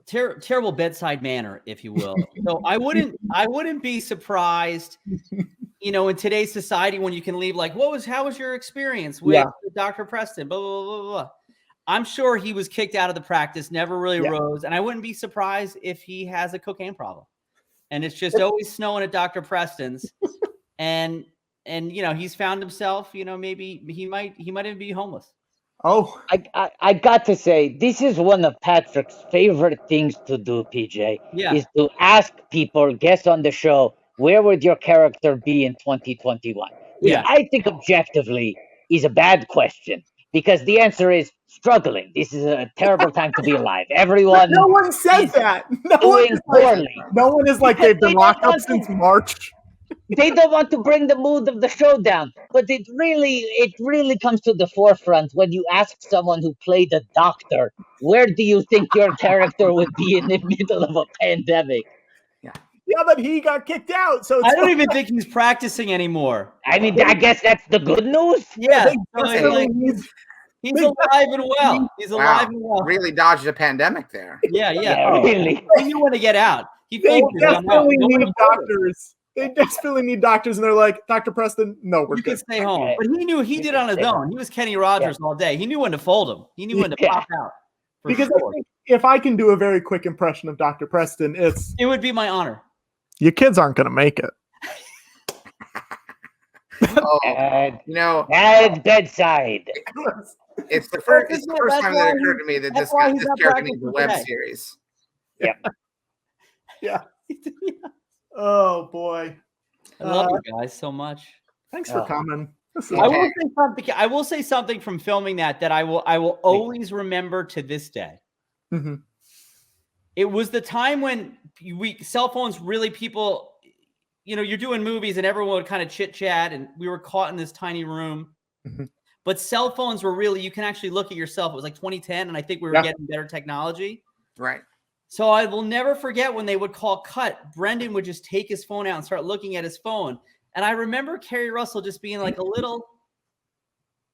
terrible bedside manner, if you will. So I wouldn't be surprised, you know, in today's society when you can leave like, how was your experience with Dr. Preston? Blah, blah, blah, blah. I'm sure he was kicked out of the practice, never really rose, and I wouldn't be surprised if he has a cocaine problem. And it's just always snowing at Dr. Preston's, and you know, he's found himself, you know, maybe he might even be homeless. Oh, I got to say, this is one of Patrick's favorite things to do, PJ, is to ask people, guests on the show, where would your character be in 2021? Which I think objectively is a bad question, because the answer is struggling. This is a terrible time to be alive. Everyone. No one says that. No doing poorly. No one is like, they've been locked up since March. They don't want to bring the mood of the show down, but it really comes to the forefront when you ask someone who played a doctor, where do you think your character would be in the middle of a pandemic? Yeah, but he got kicked out, so it's I don't even think he's practicing anymore. I mean, I guess that's the good news. Yeah, He's alive and well. He's alive and well. Really dodged a pandemic there. Yeah. Really. He knew when to get out. He They folded, I'm out. desperately Nobody need folded. doctors. They desperately need doctors, and they're like, Dr. Preston, no, we're You good. can stay home. But he knew he did on his own. He was Kenny Rogers all day. He knew when to fold him. He knew when to pop out. Because I think if I can do a very quick impression of Dr. Preston, it would be my honor. Your kids aren't going to make it. You know, at bedside. It's the first time that it occurred to me that this character needs a web series. Yeah. Oh boy. I love you guys so much. Thanks for coming. I will say something from filming that I will always remember to this day. Mm-hmm. It was the time when cell phones really, people, you know, you're doing movies and everyone would kind of chit chat, and we were caught in this tiny room. Mm-hmm. But cell phones were really, you can actually look at yourself. It was like 2010, and I think we were getting better technology. Right. So I will never forget when they would call cut. Brendan would just take his phone out and start looking at his phone. And I remember Kerry Russell just being like a little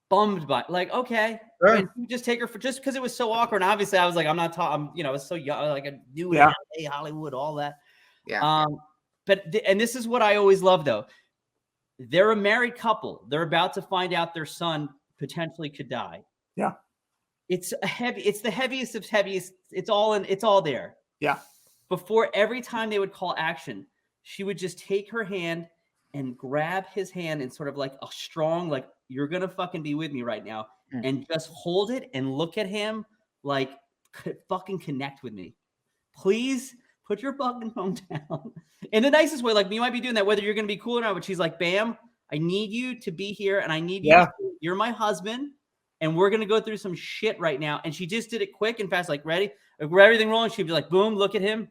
bummed by, like, okay, and just take her for, just because it was so awkward. And obviously I was like, I'm not talking, you know, I was so young, like I knew LA, Hollywood, all that. Yeah. And this is what I always love though. They're a married couple. They're about to find out their son potentially could die. Yeah. It's the heaviest of heaviest. It's all there. Yeah. Before every time they would call action, she would just take her hand and grab his hand and sort of like a strong, like, you're going to fucking be with me right now. And just hold it and look at him like, fucking connect with me. Please put your fucking phone down. In the nicest way, like, you might be doing that whether you're going to be cool or not, but she's like, Bam, I need you to be here and I need you. You're my husband and we're going to go through some shit right now. And she just did it quick and fast, like, ready? Everything rolling. She'd be like, boom, look at him.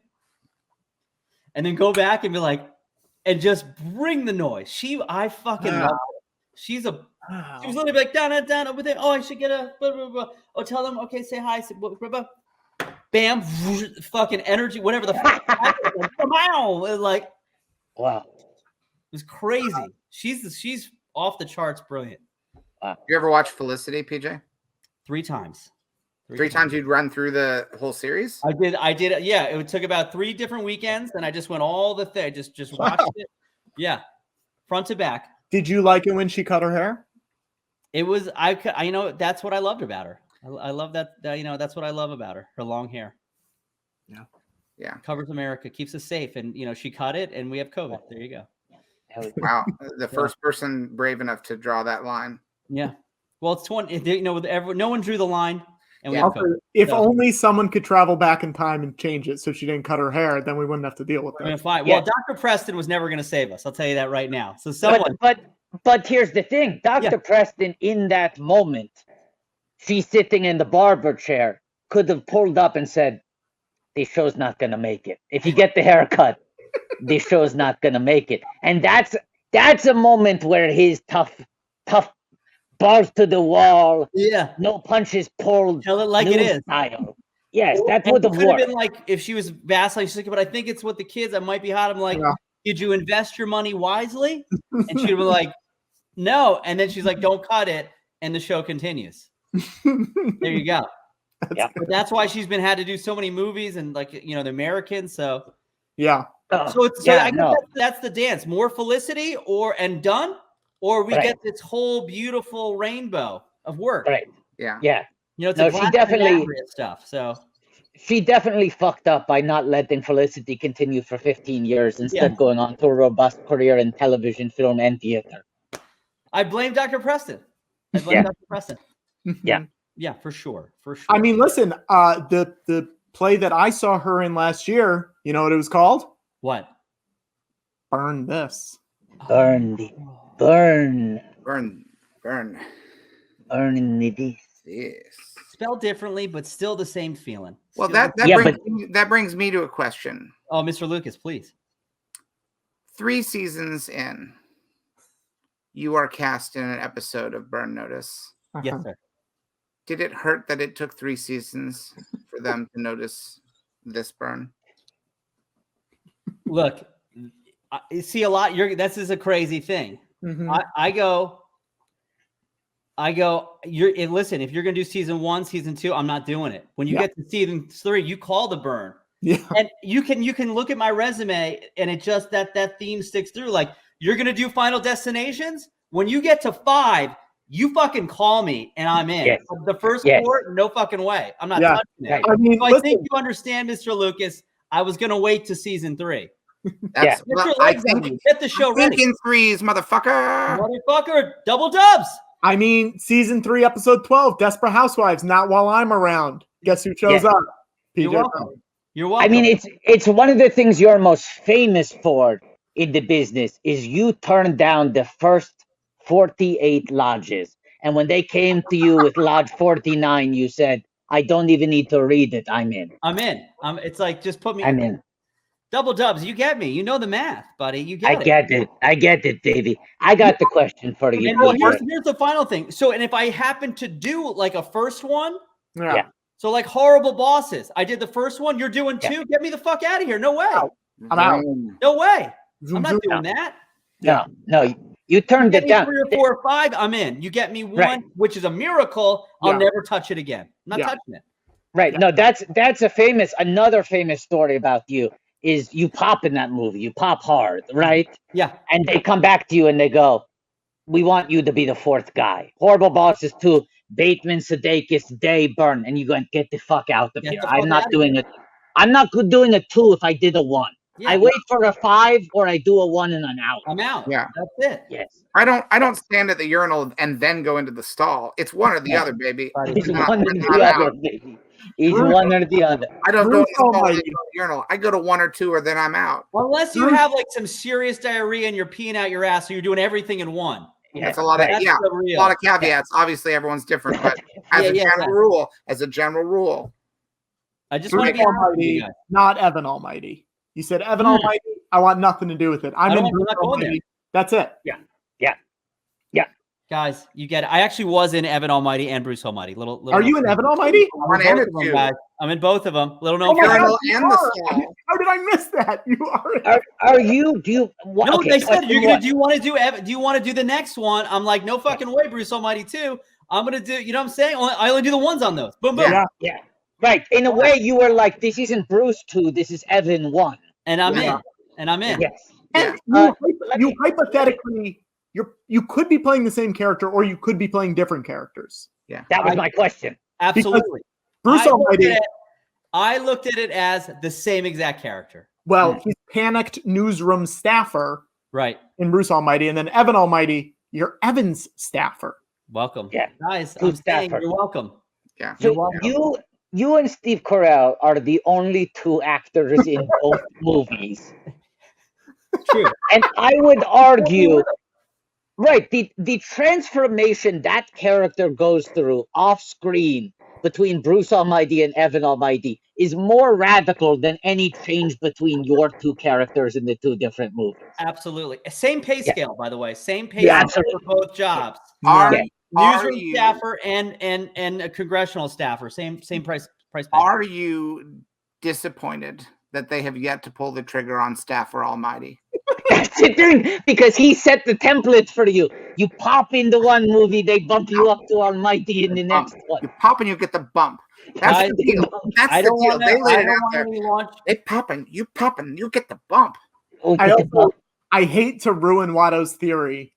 And then go back and be like, and just bring the noise. I fucking love her. She was literally like, down over there. Oh, I should get a blah, blah, blah. Oh, tell them, okay, say hi. Say, blah, blah, blah. Bam, fucking energy, whatever the fuck. Like, wow. It was crazy. She's off the charts, brilliant. You ever watch Felicity, PJ? 3 times. Three times you'd run through the whole series? I did. Yeah, it took about 3 different weekends, and I just went all the thing. Just watched it. Yeah, front to back. Did you like it when she cut her hair? It was I you know, that's what I loved about her. I love that you know, that's what I love about her. Her long hair. Yeah. Covers America, keeps us safe, and you know, she cut it, and we have COVID. There you go. Wow, the first person brave enough to draw that line. Yeah. Well, it's 20. You know, no one drew the line. And if only someone could travel back in time and change it so she didn't cut her hair, then we wouldn't have to deal with that. Fine. Well, Dr. Preston was never going to save us. I'll tell you that right now. So someone, but But here's the thing, Dr. Preston, in that moment, she's sitting in the barber chair, could have pulled up and said, this show's not going to make it. If you get the haircut, this show's not going to make it. And that's a moment where his tough balls to the wall, no punches pulled, tell it like it is. Style. Yes, that And would have it could have worked. been like if she was vacillating, she's like, but I think it's with the kids. I might be hot. I'm like, did you invest your money wisely? And she'd be like, no. And then she's like, don't cut it. And the show continues. There you go. But that's why she's had to do so many movies and like, you know, the Americans. So yeah. So it's I guess that's the dance. More Felicity and done, or we get this whole beautiful rainbow of work. Right. Yeah. Yeah. You know, it's No, she definitely stuff. So she definitely fucked up by not letting Felicity continue for 15 years instead going on to a robust career in television, film, and theater. I blame Dr. Preston. I blame Dr. Preston. Yeah. Yeah, for sure. For sure. I mean, listen, the play that I saw her in last year, you know what it was called? What? Burn This. Burn. Burn. This. Yes. Spelled differently, but still the same feeling. Well, Still that brings me to a question. Oh, Mr. Lucas, please. 3 seasons in, you are cast in an episode of Burn Notice. Yes, sir. Did it hurt that it took 3 seasons for them to notice this burn? Look, I see a lot. This is a crazy thing. Mm-hmm. I go. Listen, if you're gonna do season 1, season 2, I'm not doing it. When you get to season 3, you call the burn. Yeah. And you can look at my resume, and it just that theme sticks through. Like, you're gonna do Final Destinations. When you get to 5, you fucking call me and I'm in. Yes. The first 4, no fucking way. I'm not touching it. I mean, So I think you understand, Mr. Lucas. I was gonna wait to season 3. That's, Get your I legs think, on me. Get the show ready. Thinking 3s, motherfucker. Motherfucker, double dubs. I mean, season 3, episode 12, Desperate Housewives, Not While I'm Around. Guess who shows up? PJ. You're welcome. You're welcome. I mean, it's one of the things you're most famous for in the business is you turned down the first 48 lodges. And when they came to you with lodge 49, you said, I don't even need to read it. I'm in. I'm in. It's like, just put me I'm in. Double dubs. You get me. You know the math, buddy. You I get it. I get it, Davey. I got the question for you. And well, here's the final thing. So, and if I happen to do like a first one, Yeah. so like Horrible Bosses, I did the first one. You're doing 2. Get me the fuck out of here. No way. I'm out. No way. Zoom, I'm not zoom. doing that. No. You turned Get it me down. 3 or 4 or 5. I'm in. You get me 1, Right. which is a miracle. I'll Yeah. never touch it again. I'm not Yeah. touching it. Right. No, that's another famous story about you is you pop in that movie. You pop hard, right? Yeah. And they come back to you and they go, we want you to be the 4th guy. Horrible Bosses 2, Bateman, Sudeikis, Day, Byrne. And you go and get the fuck out of Get here. the fuck I'm not outta doing it. I'm not doing a 2 if I did a 1. Yeah. I wait for a 5 or I do a 1 and I'm out. I'm out. Yeah. That's it. Yes. I don't stand at the urinal and then go into the stall. It's one or the other, baby. It's I'm one or I'm the out. other, baby. It's one or the other. I don't go in the stall and Almighty. then go to the urinal. I go to 1 or 2 or then I'm out. Unless you have like some serious diarrhea and you're peeing out your ass, so you're doing everything in 1. Yeah. That's a lot of That's yeah, the a real. lot of caveats. Obviously, everyone's different, but as a general rule, I just want to Bruce be honest with you Almighty, guys. not Evan Almighty. You said Evan Almighty. I want nothing to do with it. I'm I in don't- Bruce I'm not going Almighty. That's it. Guys, you get it. I actually was in Evan Almighty and Bruce Almighty. Little Are you in Evan Almighty? one both and of them, two. guys. I'm in both of them. Little Oh known my fact. Urinal God, and you the are. stall. How did I miss that? You are. Are you? Do you? No, Okay, they said question you're gonna. one. Do you want to do? Do you want to do the next one? I'm like, no fucking way, Bruce Almighty 2. I'm gonna do. You know what I'm saying? I only do the ones on those. Boom, boom. Yeah. Yeah. Right. In a way, you were like, this isn't Bruce 2. This is Evan 1. And I'm Yeah. in. And I'm in. Yes. And let you me- hypothetically, you could be playing the same character, or you could be playing different characters. That was my question. Absolutely. Bruce Almighty. I looked at it as the same exact character. Well, he's panicked newsroom staffer Right. in Bruce Almighty, and then Evan Almighty, you're Evan's staffer. Welcome. Yeah. Guys, Who's I'm saying Stafford? you're welcome. Yeah. You're So welcome. you and Steve Carell are the only 2 actors in both movies. True. And I would argue, Right. The transformation that character goes through off screen between Bruce Almighty and Evan Almighty is more radical than any change between your two characters in the two different movies. Absolutely. Same pay Yeah. scale, by the way. Same pay Yeah, scale absolutely. for both jobs. Are Newsroom you staffer and a congressional staffer. Same price tag. are you disappointed that they have yet to pull the trigger on Staffer Almighty? That's the thing, because he set the template for you. You pop into one movie, they bump you up to Almighty in the next one. You pop and you get the bump. That's Guys, the deal. That's I the don't deal. want They to. laid I it don't out there. want to launch. They popping, you get the bump. Oh, I get the also bump. I hate to ruin Watto's theory.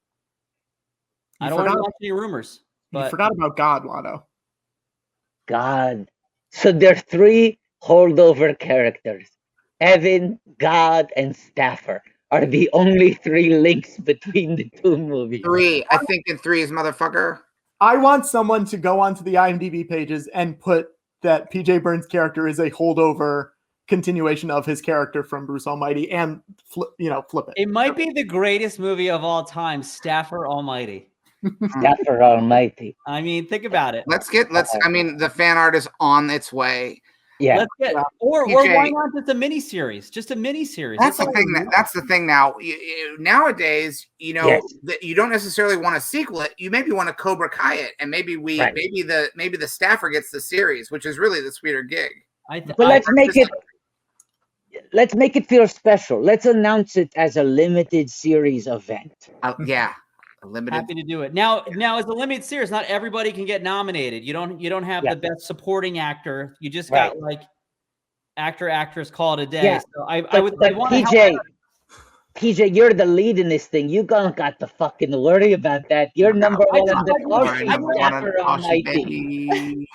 I You don't want to forgot, launch any rumors. you But forgot about God, Watto. God. So there are three holdover characters. Evan, God, and Staffer are the only three links between the two movies. 3. I think in 3 is motherfucker. I want someone to go onto the IMDb pages and put that PJ Byrne's character is a holdover continuation of his character from Bruce Almighty and flip it. it might be the greatest movie of all time, Staffer Almighty. Staffer Almighty. I mean, think about it. I mean, the fan art is on its way. Yeah. Let's get, or PJ, why not just a mini series? Just a mini series. That's the all thing. we need. That's the thing now. Nowadays, Yes. that you don't necessarily want to sequel it. You maybe want to Cobra Kai it, and maybe maybe the staffer gets the series, which is really the sweeter gig. But let's make it feel special. Let's announce it as a limited series event. Yeah. Limited. Happy to do it. Now as a limited series, not everybody can get nominated. You don't have the best supporting actor. You just got like actor, actress, call it a day. Yeah. So I want PJ, you're the lead in this thing. You don't got to fucking worry about that. You're number one on the Almighty.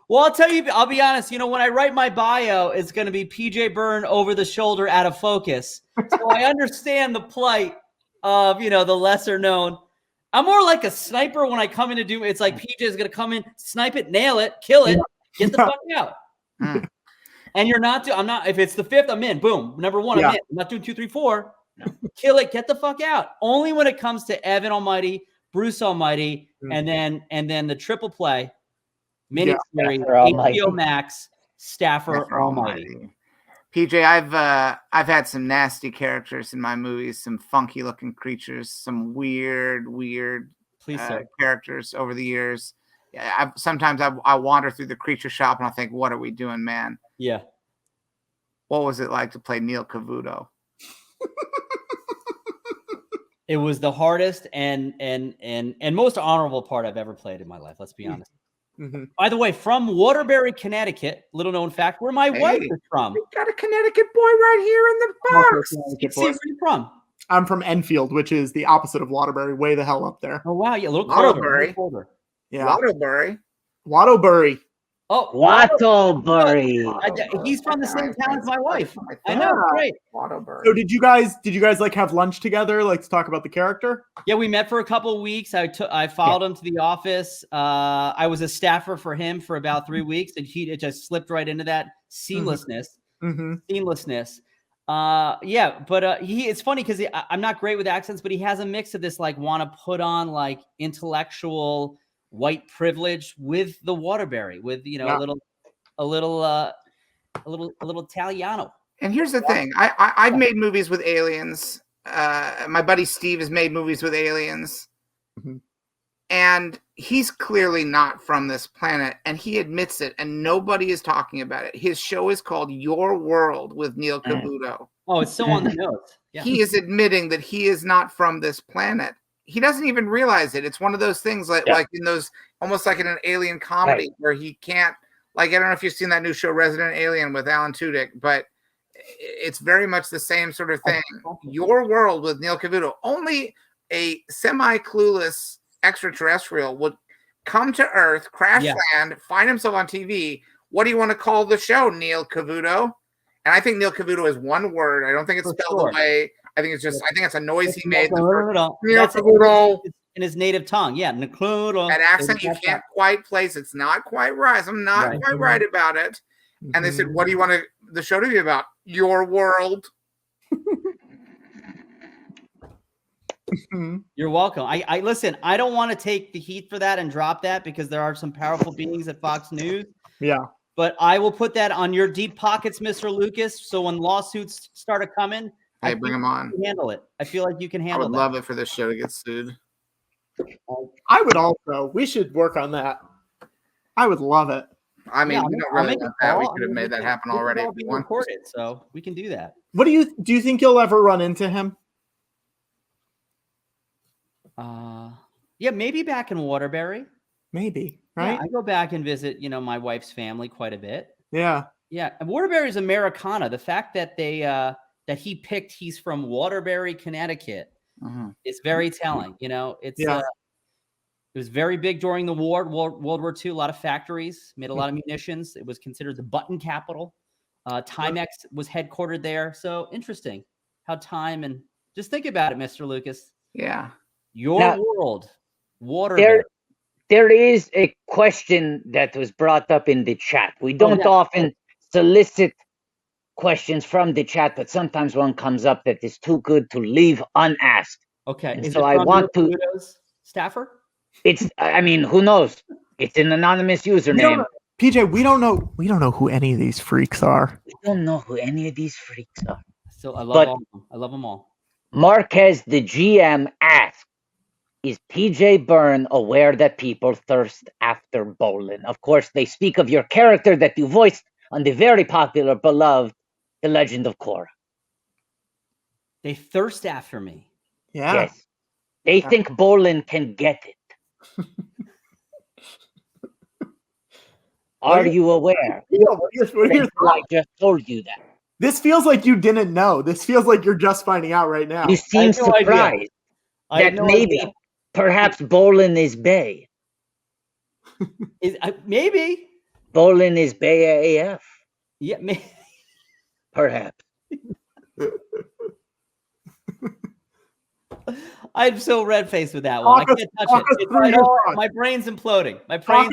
Well, I'll tell you, I'll be honest, when I write my bio, it's going to be PJ Byrne over the shoulder out of focus. So I understand the plight of, the lesser known. I'm more like a sniper when I come in to do, it's like PJ is going to come in, snipe it, nail it, kill it, get the fuck out. And you're not, if it's the 5th, I'm in, boom. Number 1, I'm in. I'm not doing 2, 3, 4. Kill it, get the fuck out. Only when it comes to Evan Almighty, Bruce Almighty, and then the triple play, miniseries, HBO Max, Staffer Almighty. PJ, I've had some nasty characters in my movies, some funky looking creatures, some weird characters over the years. Sometimes I wander through the creature shop and I think, what are we doing, man? Yeah. What was it like to play Neil Cavuto? It was the hardest and most honorable part I've ever played in my life. Let's be honest. Mm-hmm. By the way, from Waterbury, Connecticut, little known fact, where my wife is from. We got a Connecticut boy right here in the box. See where you're from. I'm from Enfield, which is the opposite of Waterbury, way the hell up there. Oh wow, yeah, a little colder. Yeah, Waterbury. Oh, Waterbury. He's from the same town as my wife. I know, great. So did you guys like have lunch together, like to talk about the character? Yeah, we met for a couple of weeks. I followed him to the office. I was a staffer for him for about 3 weeks, and it just slipped right into that seamlessness. Seamlessness. But it's funny because I'm not great with accents, but he has a mix of this like want to put on like intellectual white privilege with the Waterbury, with a little Italiano. And here's the thing: I've made movies with aliens. My buddy Steve has made movies with aliens, and he's clearly not from this planet, and he admits it, and nobody is talking about it. His show is called Your World with Neil Cavuto. Oh, it's so on the nose. Yeah. He is admitting that he is not from this planet. He doesn't even realize it. It's one of those things like in those, almost like in an alien comedy where he can't, like, I don't know if you've seen that new show Resident Alien with Alan Tudyk, but it's very much the same sort of thing. Your World with Neil Cavuto. Only a semi-clueless extraterrestrial would come to Earth, crash land, find himself on TV. What do you want to call the show, Neil Cavuto? And I think Neil Cavuto is one word. I don't think it's spelled the way. I think it's a noise he made. In his native tongue. Yeah. That accent you can't quite place. It's not quite right. I'm not quite right about it. And they said, what do you want the show to be about? Your World. You're welcome. I listen, I don't want to take the heat for that and drop that because there are some powerful beings at Fox News. Yeah. But I will put that on your deep pockets, Mr. Lucas. So when lawsuits start coming, Hey, bring them on. Handle it. I feel like you can I handle would that. love it for this show to get sued. I would also. We should work on that. I would love it. I mean, we don't really want that. We could have made that happen already. If we recorded, so we can do that. What do you think you'll ever run into him? Yeah, maybe back in Waterbury. Maybe, right? Yeah, I go back and visit, my wife's family quite a bit. Yeah. Yeah, and Waterbury is Americana. The fact that he's from Waterbury, Connecticut, is very telling. It was very big during the war, World War II. A lot of factories made a lot of munitions. It was considered the button capital. Timex was headquartered there. So interesting how time and just think about it, Mr. Lucas. Yeah. Your world, Waterbury. There is a question that was brought up in the chat. We don't often solicit questions from the chat, but sometimes one comes up that is too good to leave unasked. Okay. And so I want to. Staffer? Who knows? It's an anonymous username. PJ, we don't know who any of these freaks are. We don't know who any of these freaks are. So I love them all. Marquez, the GM, asks, is PJ Byrne aware that people thirst after Bolin? Of course, they speak of your character that you voiced on the very popular, beloved The Legend of Korra. They thirst after me. Yeah. Yes. They think Bolin can get it. Are you aware? I just told you that. This feels like you didn't know. This feels like you're just finding out right now. You seem surprised that maybe, perhaps Bolin is Bay. Maybe. Bolin is Bay AF. Yeah, maybe. Perhaps. I'm so red-faced with that one. I can't touch it. My brain's imploding. Talk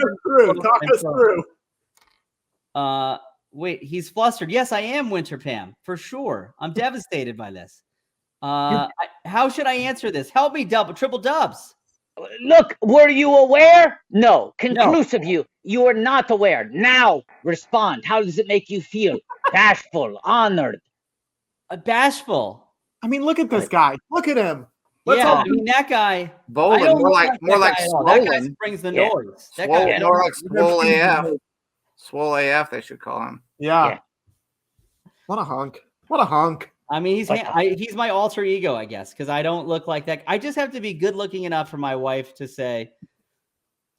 us through. Wait, he's flustered. Yes, I am, Winter Pam, for sure. I'm devastated by this. How should I answer this? Help me, triple dubs. Look, were you aware? No. Conclusive, no. You are not aware. Now, respond. How does it make you feel? Bashful, honored. Bashful. I mean, look at this guy. Look at him. That guy. Bolin, more like swollen. That guy brings the noise. That guy, more like swole AF. Swole AF, they should call him. Yeah. What a hunk. What a hunk. I mean, he's my alter ego, I guess, because I don't look like that. I just have to be good looking enough for my wife to say,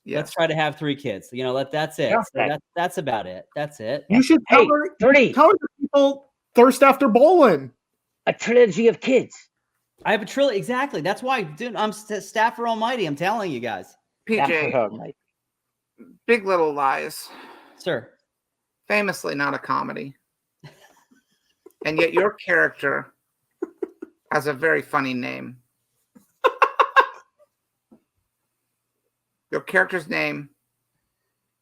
let's try to have 3 kids. That's it. Yeah. So that's about it. That's it. You should tell the people thirst after Bolin. A trilogy of kids. I have a trilogy. Exactly. That's why, dude, I'm Staffer Almighty. I'm telling you guys. PJ, Big Little Lies. Sir. Famously not a comedy. And yet your character has a very funny name. Your character's name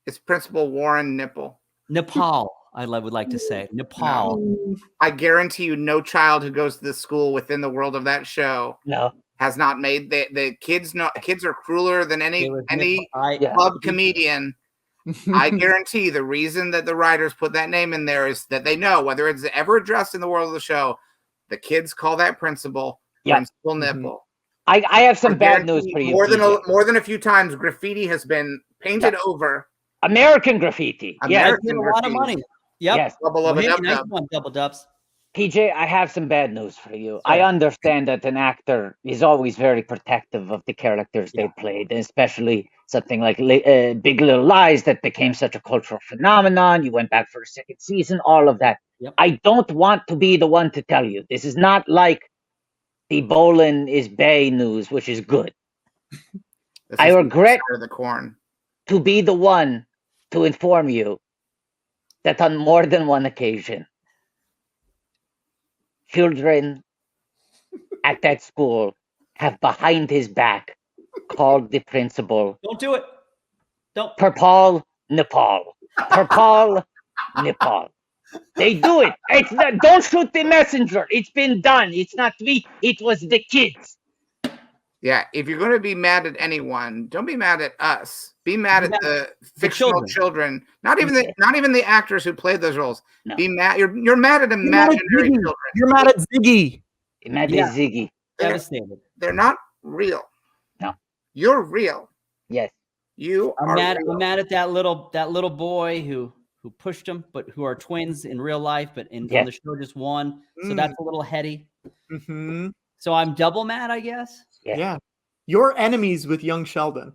is Principal Warren Nipple. Nepal, I would like to say. Nepal. No. I guarantee you no child who goes to this school within the world of that show has not made the kids are crueler than any club comedian. I guarantee the reason that the writers put that name in there is that they know whether it's ever addressed in the world of the show, the kids call that principal Principal Nipple. I have some bad news for you. More than a few times, graffiti has been painted over. American graffiti. A lot of money. Yep. Yes. Double dubs. PJ, I have some bad news for you. Sorry. I understand that an actor is always very protective of the characters they played, especially something like Big Little Lies that became such a cultural phenomenon. You went back for a 2nd season, all of that. Yep. I don't want to be the one to tell you. This is not like the Bolin is Bay news, which is good. I regret the corn to be the one to inform you that on more than one occasion, children at that school have behind his back called the principal. Don't do it. Don't. Purple Nepal. Purple Nepal. They do it. It's not, don't shoot the messenger. It's been done. It's not me. It was the kids. Yeah, if you're going to be mad at anyone, don't be mad at us. Be mad at the fictional children. Not even the actors who played those roles. No. Be mad. You're mad at imaginary children. You're mad at Ziggy. Mad at Ziggy. Devastated. They're not real. No. You're real. Yes. You I'm are mad. real. I'm mad at that little boy who pushed him, but who are twins in real life, but on the show just one. So that's a little heady. Mm-hmm. So I'm double mad, I guess. Yeah. You're enemies with young Sheldon.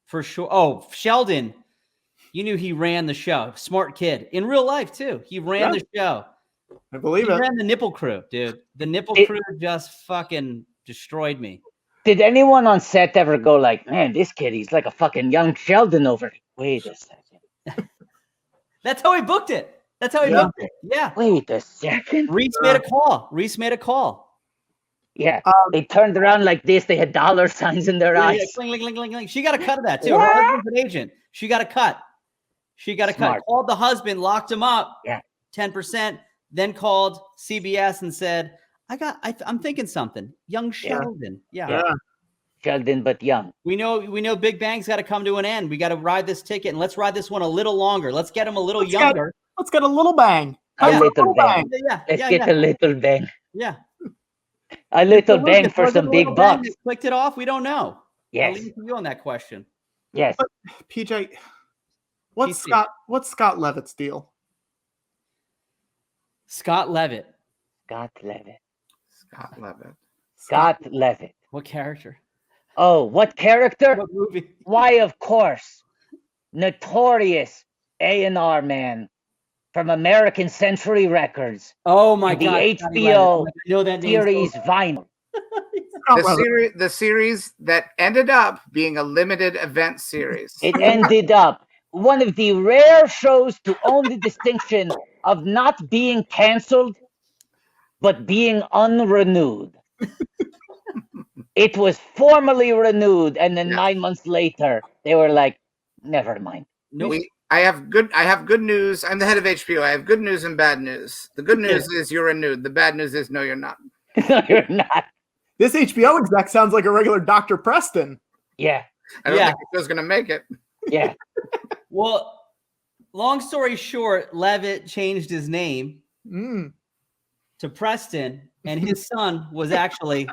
For sure. Oh, Sheldon, you knew he ran the show. Smart kid. In real life, too. He ran the show. I believe he it. ran the nipple crew, dude. The nipple crew just fucking destroyed me. Did anyone on set ever go like, man, this kid, he's like a fucking young Sheldon over here. Wait a second. That's how he booked it. That's how he booked it. Yeah. Wait a second. Reese made a call. Yeah. They turned around like this. They had dollar signs in their eyes. Cling, cling, cling, cling, cling. She got a cut of that, too. Her husband's an agent. She got a cut. Cut. Called the husband, locked him up. Yeah. 10%. Then called CBS and said, I'm thinking something. Young Sheldon. Yeah. Sheldon, but young. We know Big Bang's got to come to an end. We got to ride this ticket, and let's ride this one a little longer. Let's get him a little younger. Let's get a little bang. A little bang. Yeah. Let's get a little bang. Yeah. A little bang for some big bucks. Clicked it off. We don't know. Yes. I'll leave you on that question. Yes. But, PJ, what's Scott Levitt's deal? Scott Levitt. What character? Oh, what character? What movie? Why, of course. Notorious A&R man from American Century Records. Oh my God. The HBO I know that series Vinyl. The series that ended up being a limited event series. It ended up one of the rare shows to own the distinction of not being canceled, but being unrenewed. It was formally renewed, and then 9 months later, they were like, "Never mind." Nope. I have good news. I'm the head of HBO. I have good news and bad news. The good news is you're renewed. The bad news is no, you're not. No, you're not. This HBO exec sounds like a regular Dr. Preston. Yeah. I don't think he was going to make it. Yeah. Well, long story short, Levitt changed his name to Preston, and his son was actually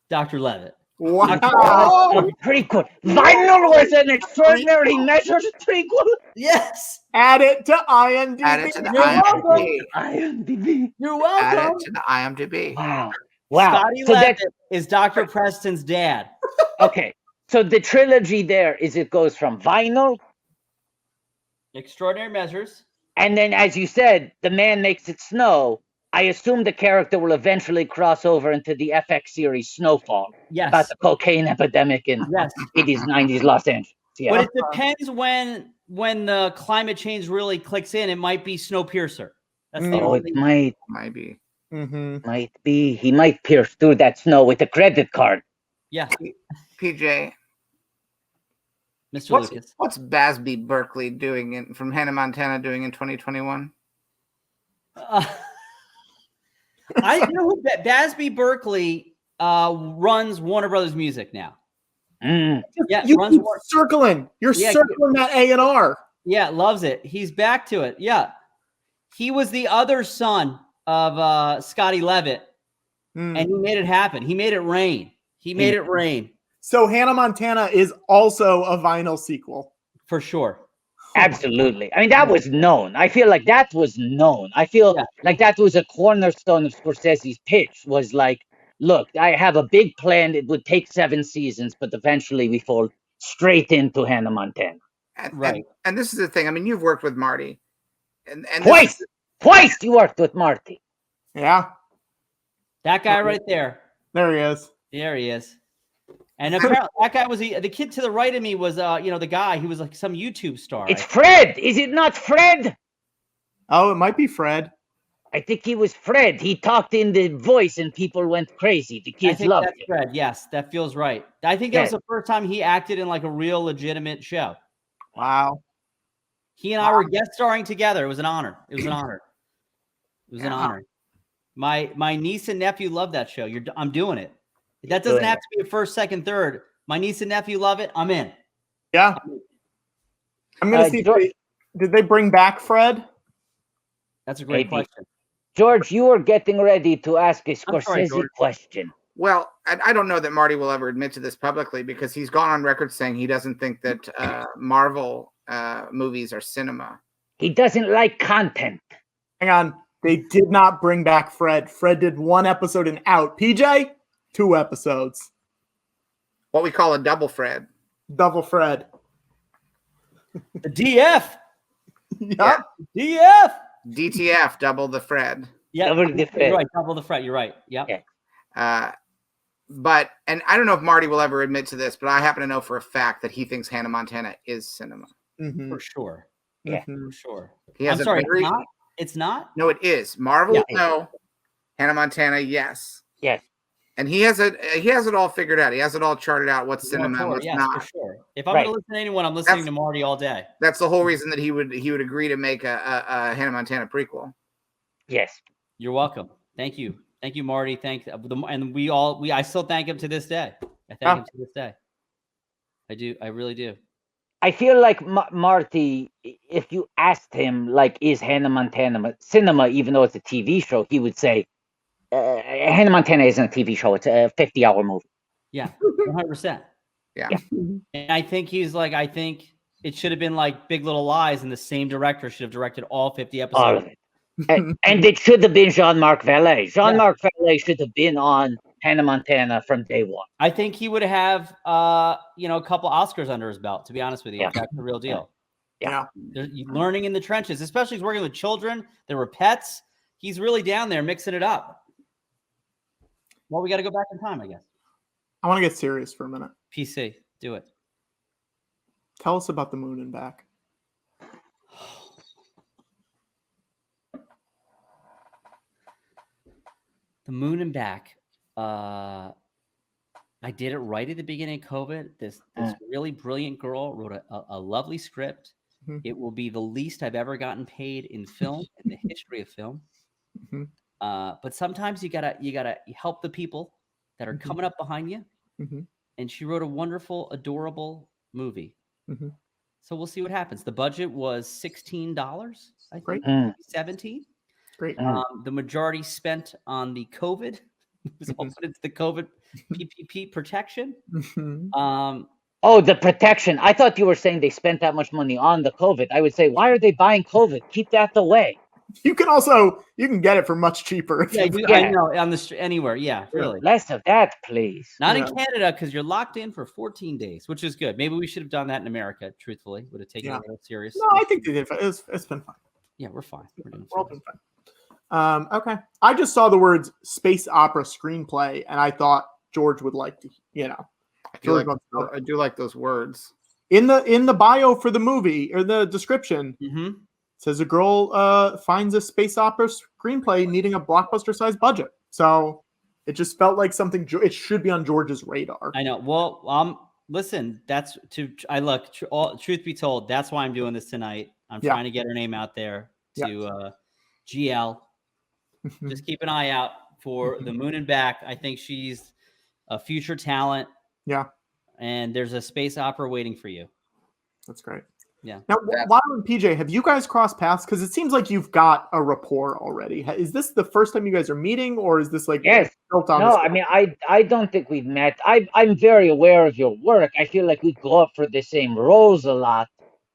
Dr. Levitt. Wow. Pretty cool. Vinyl was an extraordinary measures prequel. Yes. Add it to IMDb. Add it to the IMDb. IMDb. You're welcome. Add it to the IMDb. Wow. Scotty So Levitt is Dr. Preston's dad. Okay. So the trilogy there is it goes from Vinyl. Extraordinary Measures. And then, as you said, The Man Makes It Snow. I assume the character will eventually cross over into the FX series Snowfall. Yes. About the cocaine epidemic in 80s, 90s Los Angeles. Yeah. But it depends when the climate change really clicks in. It might be Snowpiercer. That's the only it might be. Might be. He might pierce through that snow with a credit card. Yeah. PJ. Mr. Lucas. What's Basby Berkeley doing from Hannah Montana doing in 2021? Basby Berkeley runs Warner Brothers Music now. Mm. Yeah, you keep circling. You're circling that A&R. Yeah, loves it. He's back to it. Yeah. He was the other son of Scotty Levitt, and he made it happen. He made it rain. So Hannah Montana is also a Vinyl sequel. For sure. Absolutely. I mean, that was known. I feel like that was known. I feel like that was a cornerstone of Scorsese's pitch, was like, look, I have a big plan. It would take 7 seasons, but eventually we fall straight into Hannah Montana. And this is the thing. I mean, you've worked with Marty. And Twice you worked with Marty. Yeah. That guy right there. There he is. There he is. And apparently that guy was the kid to the right of me was the guy. He was like some YouTube star. It's Fred. Is it not Fred? Oh, it might be Fred. I think he was Fred. He talked in the voice and people went crazy. The kids loved it. Fred. Yes, that feels right. I think that was the first time he acted in like a real legitimate show. Wow. He and I were guest starring together. It was an honor. It was an honor. My niece and nephew love that show. I'm doing it. That doesn't have to be a first, second, third. My niece and nephew love it. I'm in. Yeah. I'm gonna see. Did they bring back Fred? That's a great question. George, you are getting ready to ask a Scorsese question. Well, I don't know that Marty will ever admit to this publicly because he's gone on record saying he doesn't think that Marvel movies are cinema. He doesn't like content. Hang on. They did not bring back Fred. Fred did 1 episode and out. PJ, 2 episodes. What we call a double Fred. Double Fred. The DF. Yep. DF. DTF, double the Fred. Yeah, Double the Fred. You're right. Double the Fred. You're right. Yep. Yeah. But, and I don't know if Marty will ever admit to this, but I happen to know for a fact that he thinks Hannah Montana is cinema. For sure. Yeah. For sure. He has I'm sorry, it's not? No, it is. Marvel, no. Hannah Montana, yes. Yes. And he has it all figured out. He has it all charted out what's cinema and what's not. For sure. If I'm going to listen to anyone, I'm listening to Marty all day. That's the whole reason that he would agree to make a Hannah Montana prequel. Yes. You're welcome. Thank you. Thank you, Marty. And I still thank him to this day. I thank him to this day. I do. I really do. I feel like Marty, if you asked him, like, is Hannah Montana cinema, even though it's a TV show, he would say, Hannah Montana isn't a TV show. It's a 50-hour movie. Yeah, 100%. Yeah. And I think I think it should have been like Big Little Lies, and the same director should have directed all 50 episodes. All of it. And it should have been Jean-Marc Vallée. Jean-Marc Vallée should have been on Hannah Montana from day one. I think he would have, a couple Oscars under his belt, to be honest with you. Yeah. That's the real deal. Yeah. Learning in the trenches, especially he's working with children. There were pets. He's really down there mixing it up. Well, we got to go back in time, I guess. I want to get serious for a minute. PC, do it. Tell us about the moon and back. The moon and back. I did it right at the beginning of COVID. This really brilliant girl wrote a lovely script. Mm-hmm. It will be the least I've ever gotten paid in film, in the history of film. Mm-hmm. But sometimes you gotta help the people that are coming up behind you. Mm-hmm. And she wrote a wonderful, adorable movie. Mm-hmm. So we'll see what happens. The budget was $16, I think. Great. 17. Great. The majority spent on the COVID. It was all put into the COVID PPP protection. Mm-hmm. Oh, the protection. I thought you were saying they spent that much money on the COVID. I would say, why are they buying COVID? Keep that away. You can get it for much cheaper. I know, on the street, anywhere. Yeah, really. Less of that, please. Not in Canada, because you're locked in for 14 days, which is good. Maybe we should have done that in America, truthfully. Would have taken it a little serious. No, I think they did. It's been fine. Yeah, we're fine. We're doing all been fine. Okay. I just saw the words space opera screenplay, and I thought George would like to, I do like those words. In the bio for the movie, or the description, says a girl finds a space opera screenplay needing a blockbuster-sized budget. So it just felt like something. It should be on George's radar. I know. Well, listen. Truth be told, that's why I'm doing this tonight. I'm trying to get her name out there to GL. Just keep an eye out for the moon and back. I think she's a future talent. Yeah. And there's a space opera waiting for you. That's great. Yeah. Now, Lyle and PJ, have you guys crossed paths? Because it seems like you've got a rapport already. Is this the first time you guys are meeting, or is this like built on? No, I mean, I don't think we've met. I'm very aware of your work. I feel like we go up for the same roles a lot,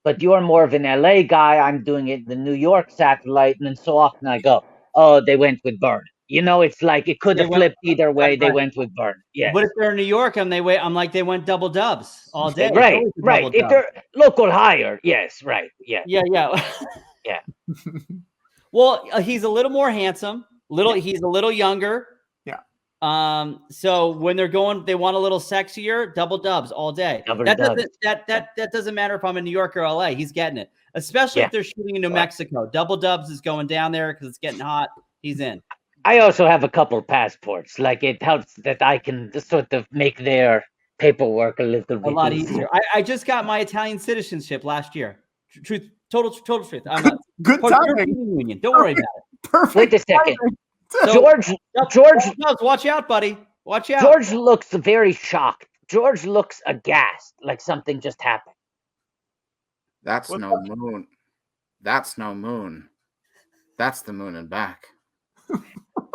but you're more of an LA guy. I'm doing it in the New York satellite, and then so often I go, oh, they went with Byrne. It's like it could have flipped either way. They went with Byrne. Yeah. But if they're in New York and I'm like, they went double dubs all day. Right. If they're local hire, yes, right. Yeah. Yeah. Yeah. Well, he's a little more handsome. He's a little younger. Yeah. So when they want a little sexier, double dubs all day. That doesn't matter if I'm in New York or LA. He's getting it. Especially if they're shooting in New Mexico. Double dubs is going down there because it's getting hot. He's in. I also have a couple passports. Like, it helps that I can sort of make their paperwork a little bit easier. I just got my Italian citizenship last year. Total truth. I'm a good timing. Union. Don't worry about it. Perfect. Wait a second. So, George, watch out, buddy. Watch out. George looks very shocked. George looks aghast, like something just happened. That's no moon. That's no moon. That's the moon and back.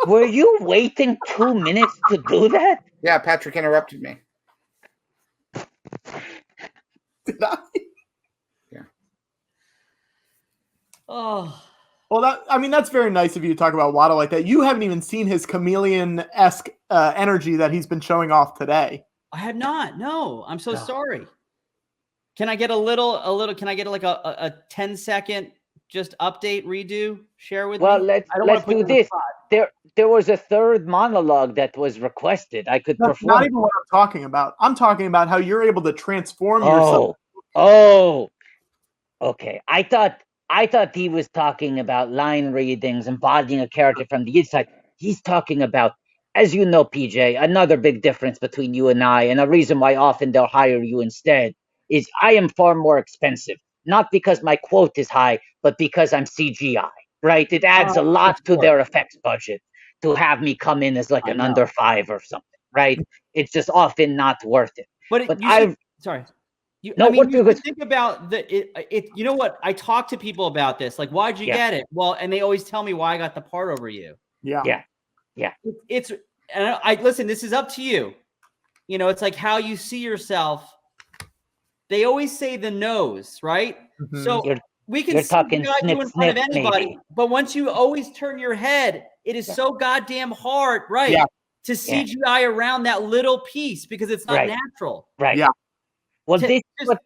Were you waiting 2 minutes to do that? Yeah, Patrick interrupted me. Did I? Yeah. Oh. Well, that's very nice of you to talk about Watto like that. You haven't even seen his chameleon-esque energy that he's been showing off today. I have not. No, I'm so No. sorry. Can I get a little, can I get like a 10-second just update, redo, share with Well, me? let's I don't wanna let's put you do on the this. spot. There was a third monologue that was requested. I could That's perform. not even what I'm talking about. I'm talking about how you're able to transform yourself. Oh, okay. I thought he was talking about line readings, embodying a character from the inside. He's talking about, as you know, PJ, another big difference between you and I, and a reason why often they'll hire you instead, is I am far more expensive. Not because my quote is high, but because I'm CGI, right? It adds a lot to their effects budget to have me come in as like I an know. under 5 or something, right? It's just often not worth it. But But you I've sorry. You, No, I mean, what you you- should think about it. You know what? I talk to people about this. Like, why'd you Yeah. get it? Well, and they always tell me why I got the part over you. Yeah. It's and I listen. This is up to you. You know, it's like how you see yourself. They always say the nose, right? Mhm. So You're- we can you're see talking you in front snip, of anybody, maybe. but once you always turn your head, it is Yeah. so goddamn hard, right? Yeah. To Yeah. CGI around that little piece because it's not Right. natural. Right. Yeah. Well, To- this is what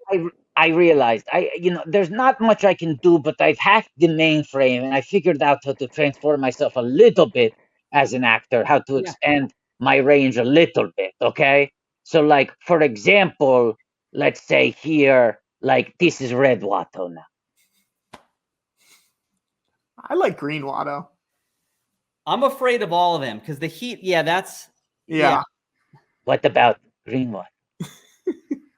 I realized. There's not much I can do, but I've hacked the mainframe and I figured out how to transform myself a little bit as an actor, how to Yeah. expand my range a little bit. Okay. So, like, for example, let's say here, like, this is Red Watto now. I like green Watto. I'm afraid of all of them because the heat. Yeah, that's Yeah. What about Green Watto?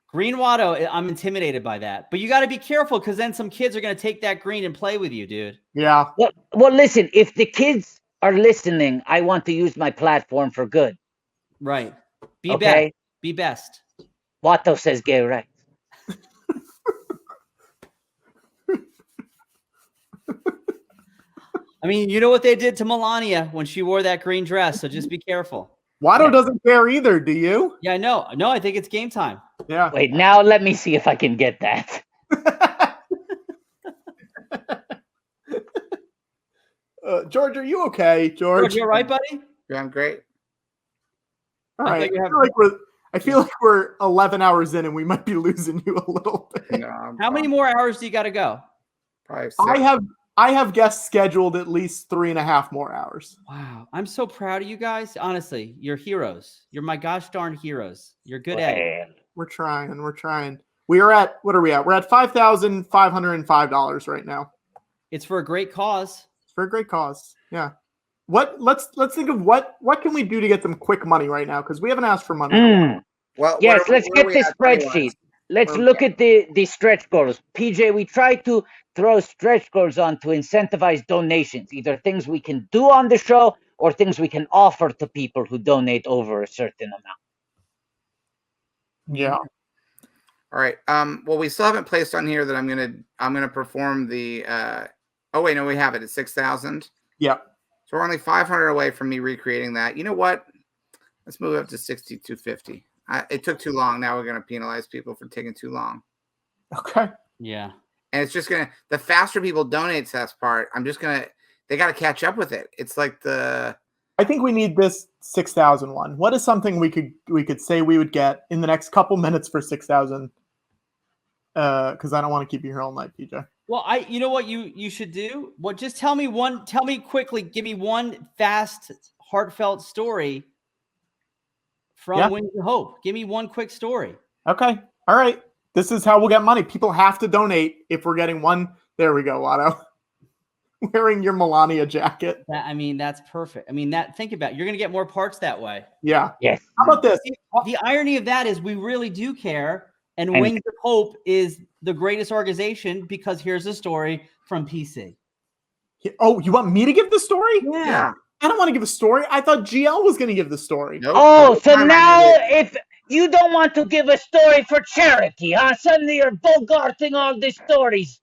Green Watto. I'm intimidated by that, but you got to be careful because then some kids are going to take that green and play with you, dude. Yeah. Well, listen, if the kids are listening, I want to use my platform for good. Right. Be Okay. best. Be best. Watto says gay rights. I mean, you know what they did to Melania when she wore that green dress, so just be careful. Watto Yeah. doesn't care either, do you? Yeah, I know. No, I think it's game time. Yeah. Wait, now let me see if I can get that. George, are you okay? George? George, you all right, buddy? Yeah, I'm great. All I right. thought you I feel like we're 11 hours in and we might be losing you a little bit. No, I'm How many fine. more hours do you got to go? Probably 6. I have guests scheduled at least 3.5 more hours. Wow. I'm so proud of you guys. Honestly, you're heroes. You're my gosh darn heroes. You're good at it. Well, We're trying. We are at, what are we at? We're at $5,505 right now. It's for a great cause. It's for a great cause. Yeah. Let's think of what can we do to get them quick money right now? Because we haven't asked for money. Well, Yes, where- let's where get we the at money-wise? spreadsheet. Let's Where we look at? at the stretch goals. PJ, we try to throw stretch goals on to incentivize donations, either things we can do on the show or things we can offer to people who donate over a certain amount. Yeah. All right. Well, we still haven't placed on here that I'm gonna perform the. Oh wait, no, we have it. It's 6,000. Yeah. So we're only 500 away from me recreating that. You know what? Let's move up to 6,250. It took too long. Now we're gonna penalize people for taking too long. Okay. Yeah. And it's just gonna. The faster people donate to that part, they got to catch up with it. It's like the. I think we need this 6,000 one. What is something we could say we would get in the next couple minutes for 6,000? Because I don't want to keep you here all night, PJ. Well, you know what you should do? Well, just tell me quickly, give me one fast, heartfelt story from Wings of Hope. Give me one quick story. Okay. All right. This is how we'll get money. People have to donate if we're getting one. There we go, Watto. Wearing your Melania jacket. That's perfect. Think about it. You're going to get more parts that way. Yeah. Yes. How about this? The irony of that is we really do care. And And- Wings of Hope is the greatest organization because here's a story from PC. Oh, you want me to give the story? Yeah. I don't want to give a story. I thought GL was going to give the story. Nope. Oh, so Time I now needed- if you don't want to give a story for charity, huh? Suddenly you're bogarting all these stories.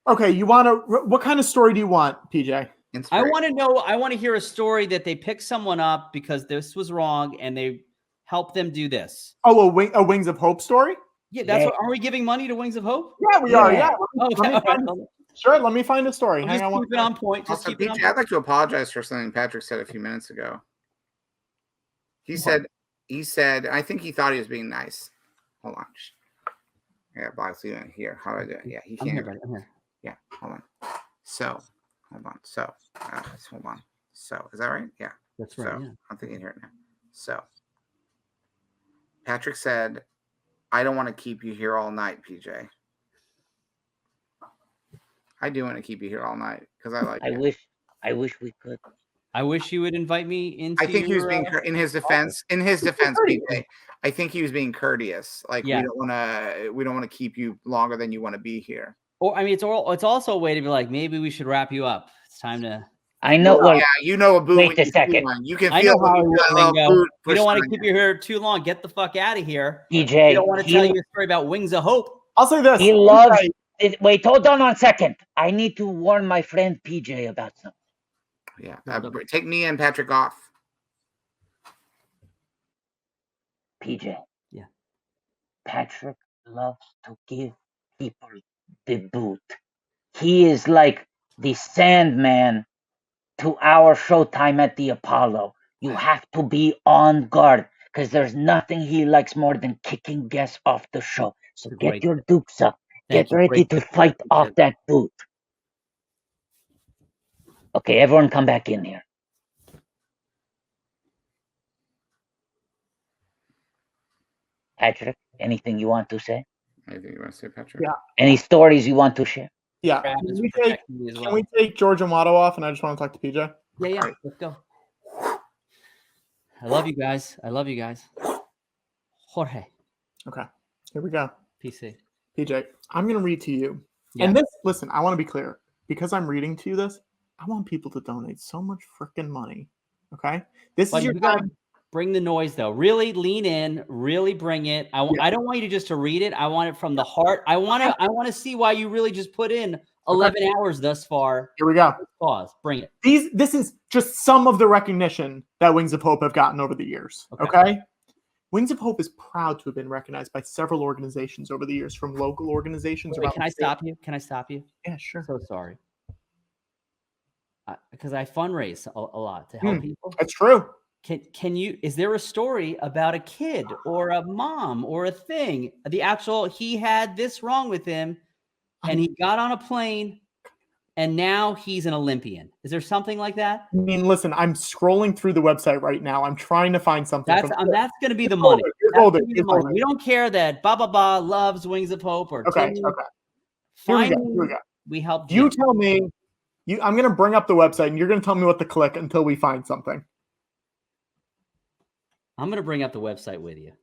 Okay, you want to? What kind of story do you want, PJ? I Inspiration. want to know. I want to hear a story that they picked someone up because this was wrong, and they helped them do this. Oh, a Wings of Hope story? Yeah, that's Yeah. what. Are we giving money to Wings of Hope? Yeah, we are. Yeah. Yeah. Okay, Let me all right. find- Sure. Let me find a story. Hang Just on. one keep it second. on point. Just Also, keep it on PJ, point. I'd like to apologize for something Patrick said a few minutes ago. He said, I think he thought he was being nice. Hold on. Yeah, Black's even here. How do I do it? Yeah, he I'm can't. here, buddy. I'm here. Yeah, hold on. So, hold on. So, hold on. So, is that right? Yeah. That's right. So, Yeah. I'm thinking here now. So, Patrick said, I don't want to keep you here all night, PJ. I do want to keep you here all night because I like it. I wish we could. I wish you would invite me into. I think he was your, being in his defense. In his defense, courteous. PJ, I think he was being courteous. Like Yeah. we don't want to keep you longer than you want to be here. Or I mean, it's also a way to be like, maybe we should wrap you up. It's time to. I know. Well, Well, yeah, you know a boo. wait when a you see second. one. You can I feel know how when you feel a they go. boot We don't pushed want to on keep you. you here too long. Get the fuck out of here. PJ, We don't want to tell you a story about Wings of Hope. I'll say this. he loves it. Wait, hold on 1 second. I need to warn my friend PJ about something. Yeah, take me and Patrick off. PJ. Yeah. Patrick loves to give people the boot. He is like the Sandman to our showtime at the Apollo. You have to be on guard because there's nothing he likes more than kicking guests off the show. So Great. get your dukes up. Thank Get you. ready Great. to fight off that boot. Okay, everyone come back in here. Patrick, anything you want to say? Anything you want to say, Patrick? Yeah. Any stories you want to share? Yeah. Travis Can for we take, protecting me as can well. we take George and Watto off? And I just want to talk to PJ. Yeah, yeah. Let's go. I love you guys. I love you guys. Jorge, Okay. Here we go. PC. PJ, I'm going to read to you. Yeah. And this, listen, I want to be clear. Because I'm reading to you this, I want people to donate so much freaking money. Okay? This But is your you gotta time. bring the noise though. Really lean in. Really bring it. I don't want you just to read it. I want it from the heart. I want to see why you really just put in 11 hours thus far. Here we go. Pause. Bring it. This is just some of the recognition that Wings of Hope have gotten over the years. Okay? Wings of Hope is proud to have been recognized by several organizations over the years, from local organizations. Wait, can I stop you? Can I stop you? Yeah, sure. So sorry. Because I fundraise a lot to help people. That's true. Can you? Is there a story about a kid or a mom or a thing? He had this wrong with him, and he got on a plane, and now he's an Olympian. Is there something like that? I mean, listen, I'm scrolling through the website right now. I'm trying to find something. That's going to be the money. Hold it. We don't care that blah blah blah loves Wings of Hope or Okay. Timmy. Okay. Here we go. Here we go. We help You tell me. I'm going to bring up the website, and you're going to tell me what to click until we find something. I'm going to bring up the website with you.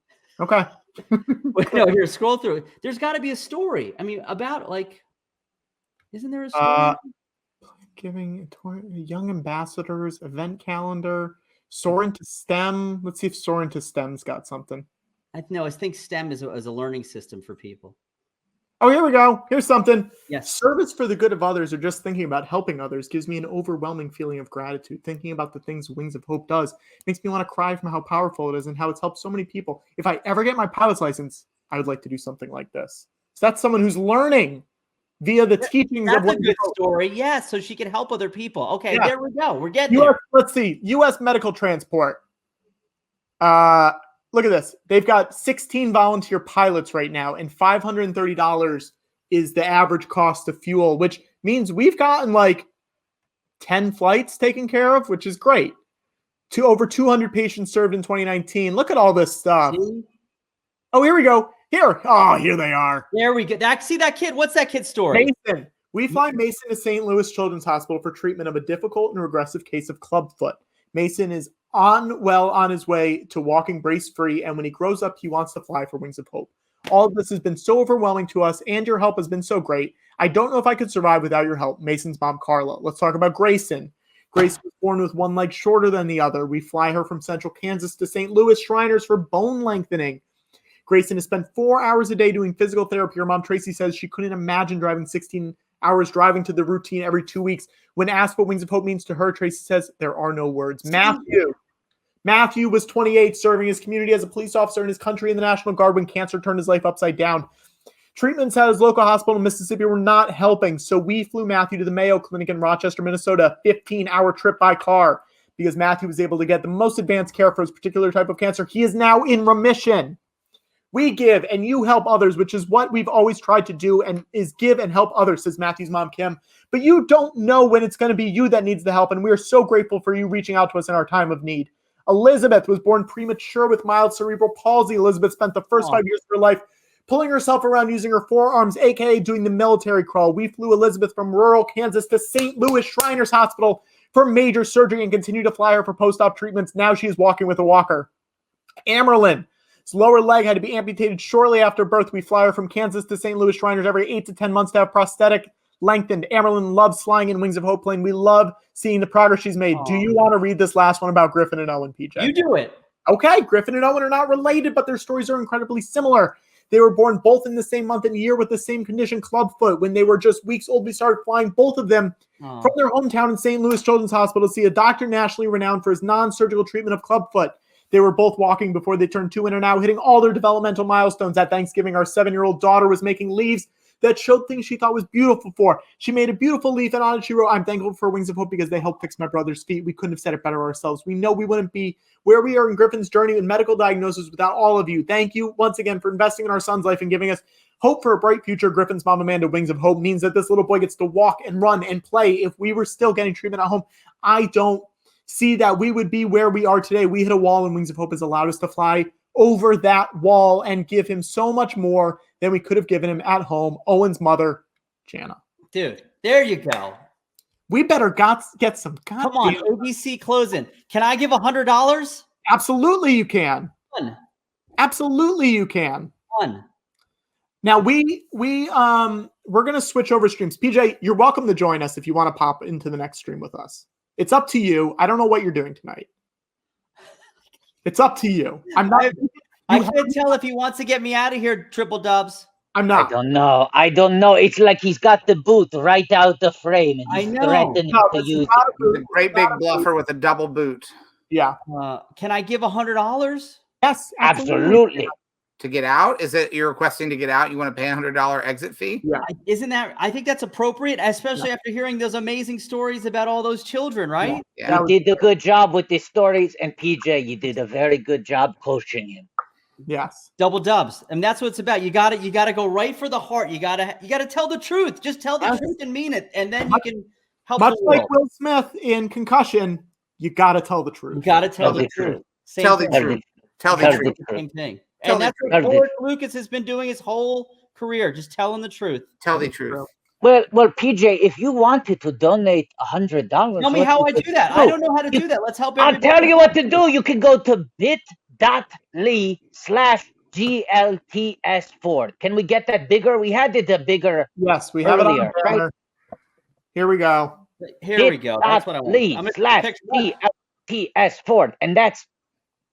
Okay. Wait, no, here, scroll through. There's got to be a story. I mean, about isn't there a story? Giving young ambassadors, event calendar, Soaring to STEM. Let's see if Soaring to STEM's got something. I think STEM is a learning system for people. Oh, here we go. Here's something. Yes. Service for the good of others, or just thinking about helping others, gives me an overwhelming feeling of gratitude. Thinking about the things Wings of Hope does makes me want to cry from how powerful it is and how it's helped so many people. If I ever get my pilot's license, I would like to do something like this. So that's someone who's learning via the teachings of That's a Wings good of Hope. story. Yeah, so she can help other people. Okay, Yeah. there we go. We're getting there. Let's see. U.S. medical transport. Look at this. They've got 16 volunteer pilots right now, and $530 is the average cost of fuel, which means we've gotten like 10 flights taken care of, which is great. To over 200 patients served in 2019. Look at all this stuff. See? Oh, here we go. Here. Oh, here they are. There we go. See that kid? What's that kid's story? Mason. We fly Mason to St. Louis Children's Hospital for treatment of a difficult and regressive case of clubfoot. Mason is on his way to walking brace-free, and when he grows up, he wants to fly for Wings of Hope. All of this has been so overwhelming to us, and your help has been so great. I don't know if I could survive without your help. Mason's mom, Carla. Let's talk about Grayson. Grace was born with one leg shorter than the other. We fly her from central Kansas to St. Louis Shriners for bone lengthening. Grayson has spent 4 hours a day doing physical therapy. Her mom, Tracy, says she couldn't imagine driving 16 hours driving to the routine every 2 weeks. When asked what Wings of Hope means to her, Tracy says there are no words. Matthew was 28, serving his community as a police officer in his country in the National Guard when cancer turned his life upside down. Treatments at his local hospital in Mississippi were not helping, so we flew Matthew to the Mayo Clinic in Rochester, Minnesota, a 15-hour trip by car, because Matthew was able to get the most advanced care for his particular type of cancer. He is now in remission. We give and you help others, which is what we've always tried to do, and is give and help others, says Matthew's mom, Kim. But you don't know when it's going to be you that needs the help, and we are so grateful for you reaching out to us in our time of need. Elizabeth was born premature with mild cerebral palsy. Elizabeth spent the first 5 years of her life pulling herself around using her forearms, aka doing the military crawl. We flew Elizabeth from rural Kansas to St. Louis Shriners Hospital for major surgery and continue to fly her for post-op treatments. Now she is walking with a walker. Amerlin's lower leg had to be amputated shortly after birth. We fly her from Kansas to St. Louis Shriners every 8 to 10 months to have prosthetic lengthened. Amerlin loves flying in Wings of Hope plane. We love seeing the progress she's made. Do you want to read this last one about Griffin and Owen, PJ? You do it. Okay, Griffin and Owen are not related, but their stories are incredibly similar. They were born both in the same month and year with the same condition, clubfoot. When they were just weeks old, we started flying both of them from their hometown in St. Louis Children's Hospital to see a doctor nationally renowned for his non-surgical treatment of clubfoot. They were both walking before they turned 2 and are now hitting all their developmental milestones. At Thanksgiving, our 7-year-old daughter was making leaves that showed things she thought was beautiful for. She made a beautiful leaf, and on it she wrote, "I'm thankful for Wings of Hope because they helped fix my brother's feet. We couldn't have said it better ourselves. We know we wouldn't be where we are in Griffin's journey in medical diagnosis without all of you. Thank you once again for investing in our son's life and giving us hope for a bright future." Griffin's mom, Amanda. Wings of Hope means that this little boy gets to walk and run and play. If we were still getting treatment at home, I don't see that we would be where we are today. We hit a wall, and Wings of Hope has allowed us to fly over that wall and give him so much more than we could have given him at home. Owen's mother, Jana. Dude, there you go. We better get some. Come on, ABC closing. Can I give $100? Absolutely, you can. One. Absolutely, you can. One. Now we're gonna switch over streams. PJ, you're welcome to join us if you want to pop into the next stream with us. It's up to you. I don't know what you're doing tonight. It's up to you. I'm not. I can't tell if he wants to get me out of here, Triple Dubs. I'm not. I don't know. It's like he's got the boot right out the frame, and he's threatening to use it. He's a great big bluffer with a double boot. Yeah. Can I give $100? Yes, absolutely. To get out? Is it you're requesting to get out? You want to pay $100 exit fee? Yeah. Isn't that? I think that's appropriate, especially after hearing those amazing stories about all those children, right? Yeah. You did a good job with the stories, and PJ, you did a very good job coaching him. Yes. Double dubs. And that's what it's about. You gotta go right for the heart. You gotta tell the truth. Just tell the truth and mean it. And then you can help. Much like Will Smith in Concussion, you gotta tell the truth. You gotta tell the truth. Tell the truth. Tell the truth. Same thing. And that's what George Lucas has been doing his whole career, just telling the truth. Tell the truth. Well, PJ, if you wanted to donate $100, tell me how I do that. I don't know how to do that. Let's help everybody. I'll tell you what to do. You can go to bit.ly/GLTS4. Can we get that bigger? We had it a bigger. Yes, we have earlier, it on. Right? Here we go. Here we go. That's what I want. /GLTS4, and that's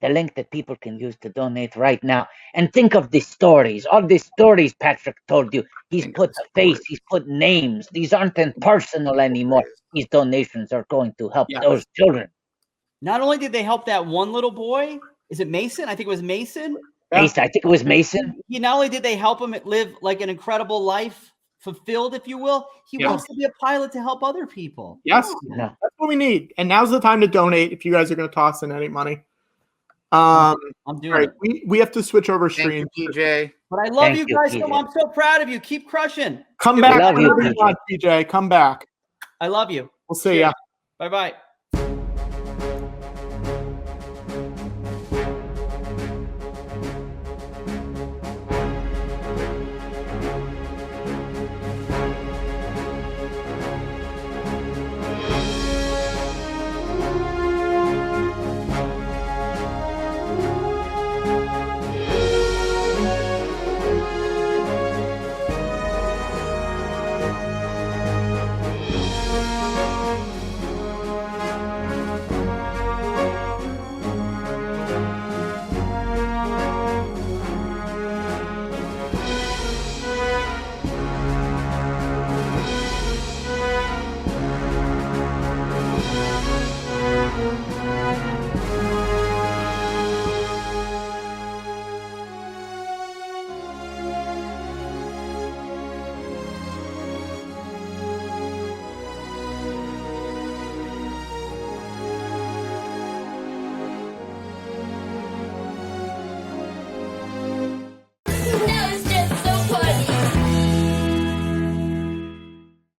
the link that people can use to donate right now. And think of the stories, all the stories Patrick told you. He's put a face, he's put names. These aren't impersonal anymore. These donations are going to help those children. Not only did they help that one little boy, is it Mason? I think it was Mason. Mason, I think it was Mason. Not only did they help him live like an incredible life, fulfilled, if you will, he wants to be a pilot to help other people. Yes, that's what we need. And now's the time to donate if you guys are going to toss in any money. I'm doing it. We have to switch over streams. PJ. But I love you guys. I'm so proud of you. Keep crushing. Come back, PJ. Come back. I love you. We'll see ya. Bye-bye.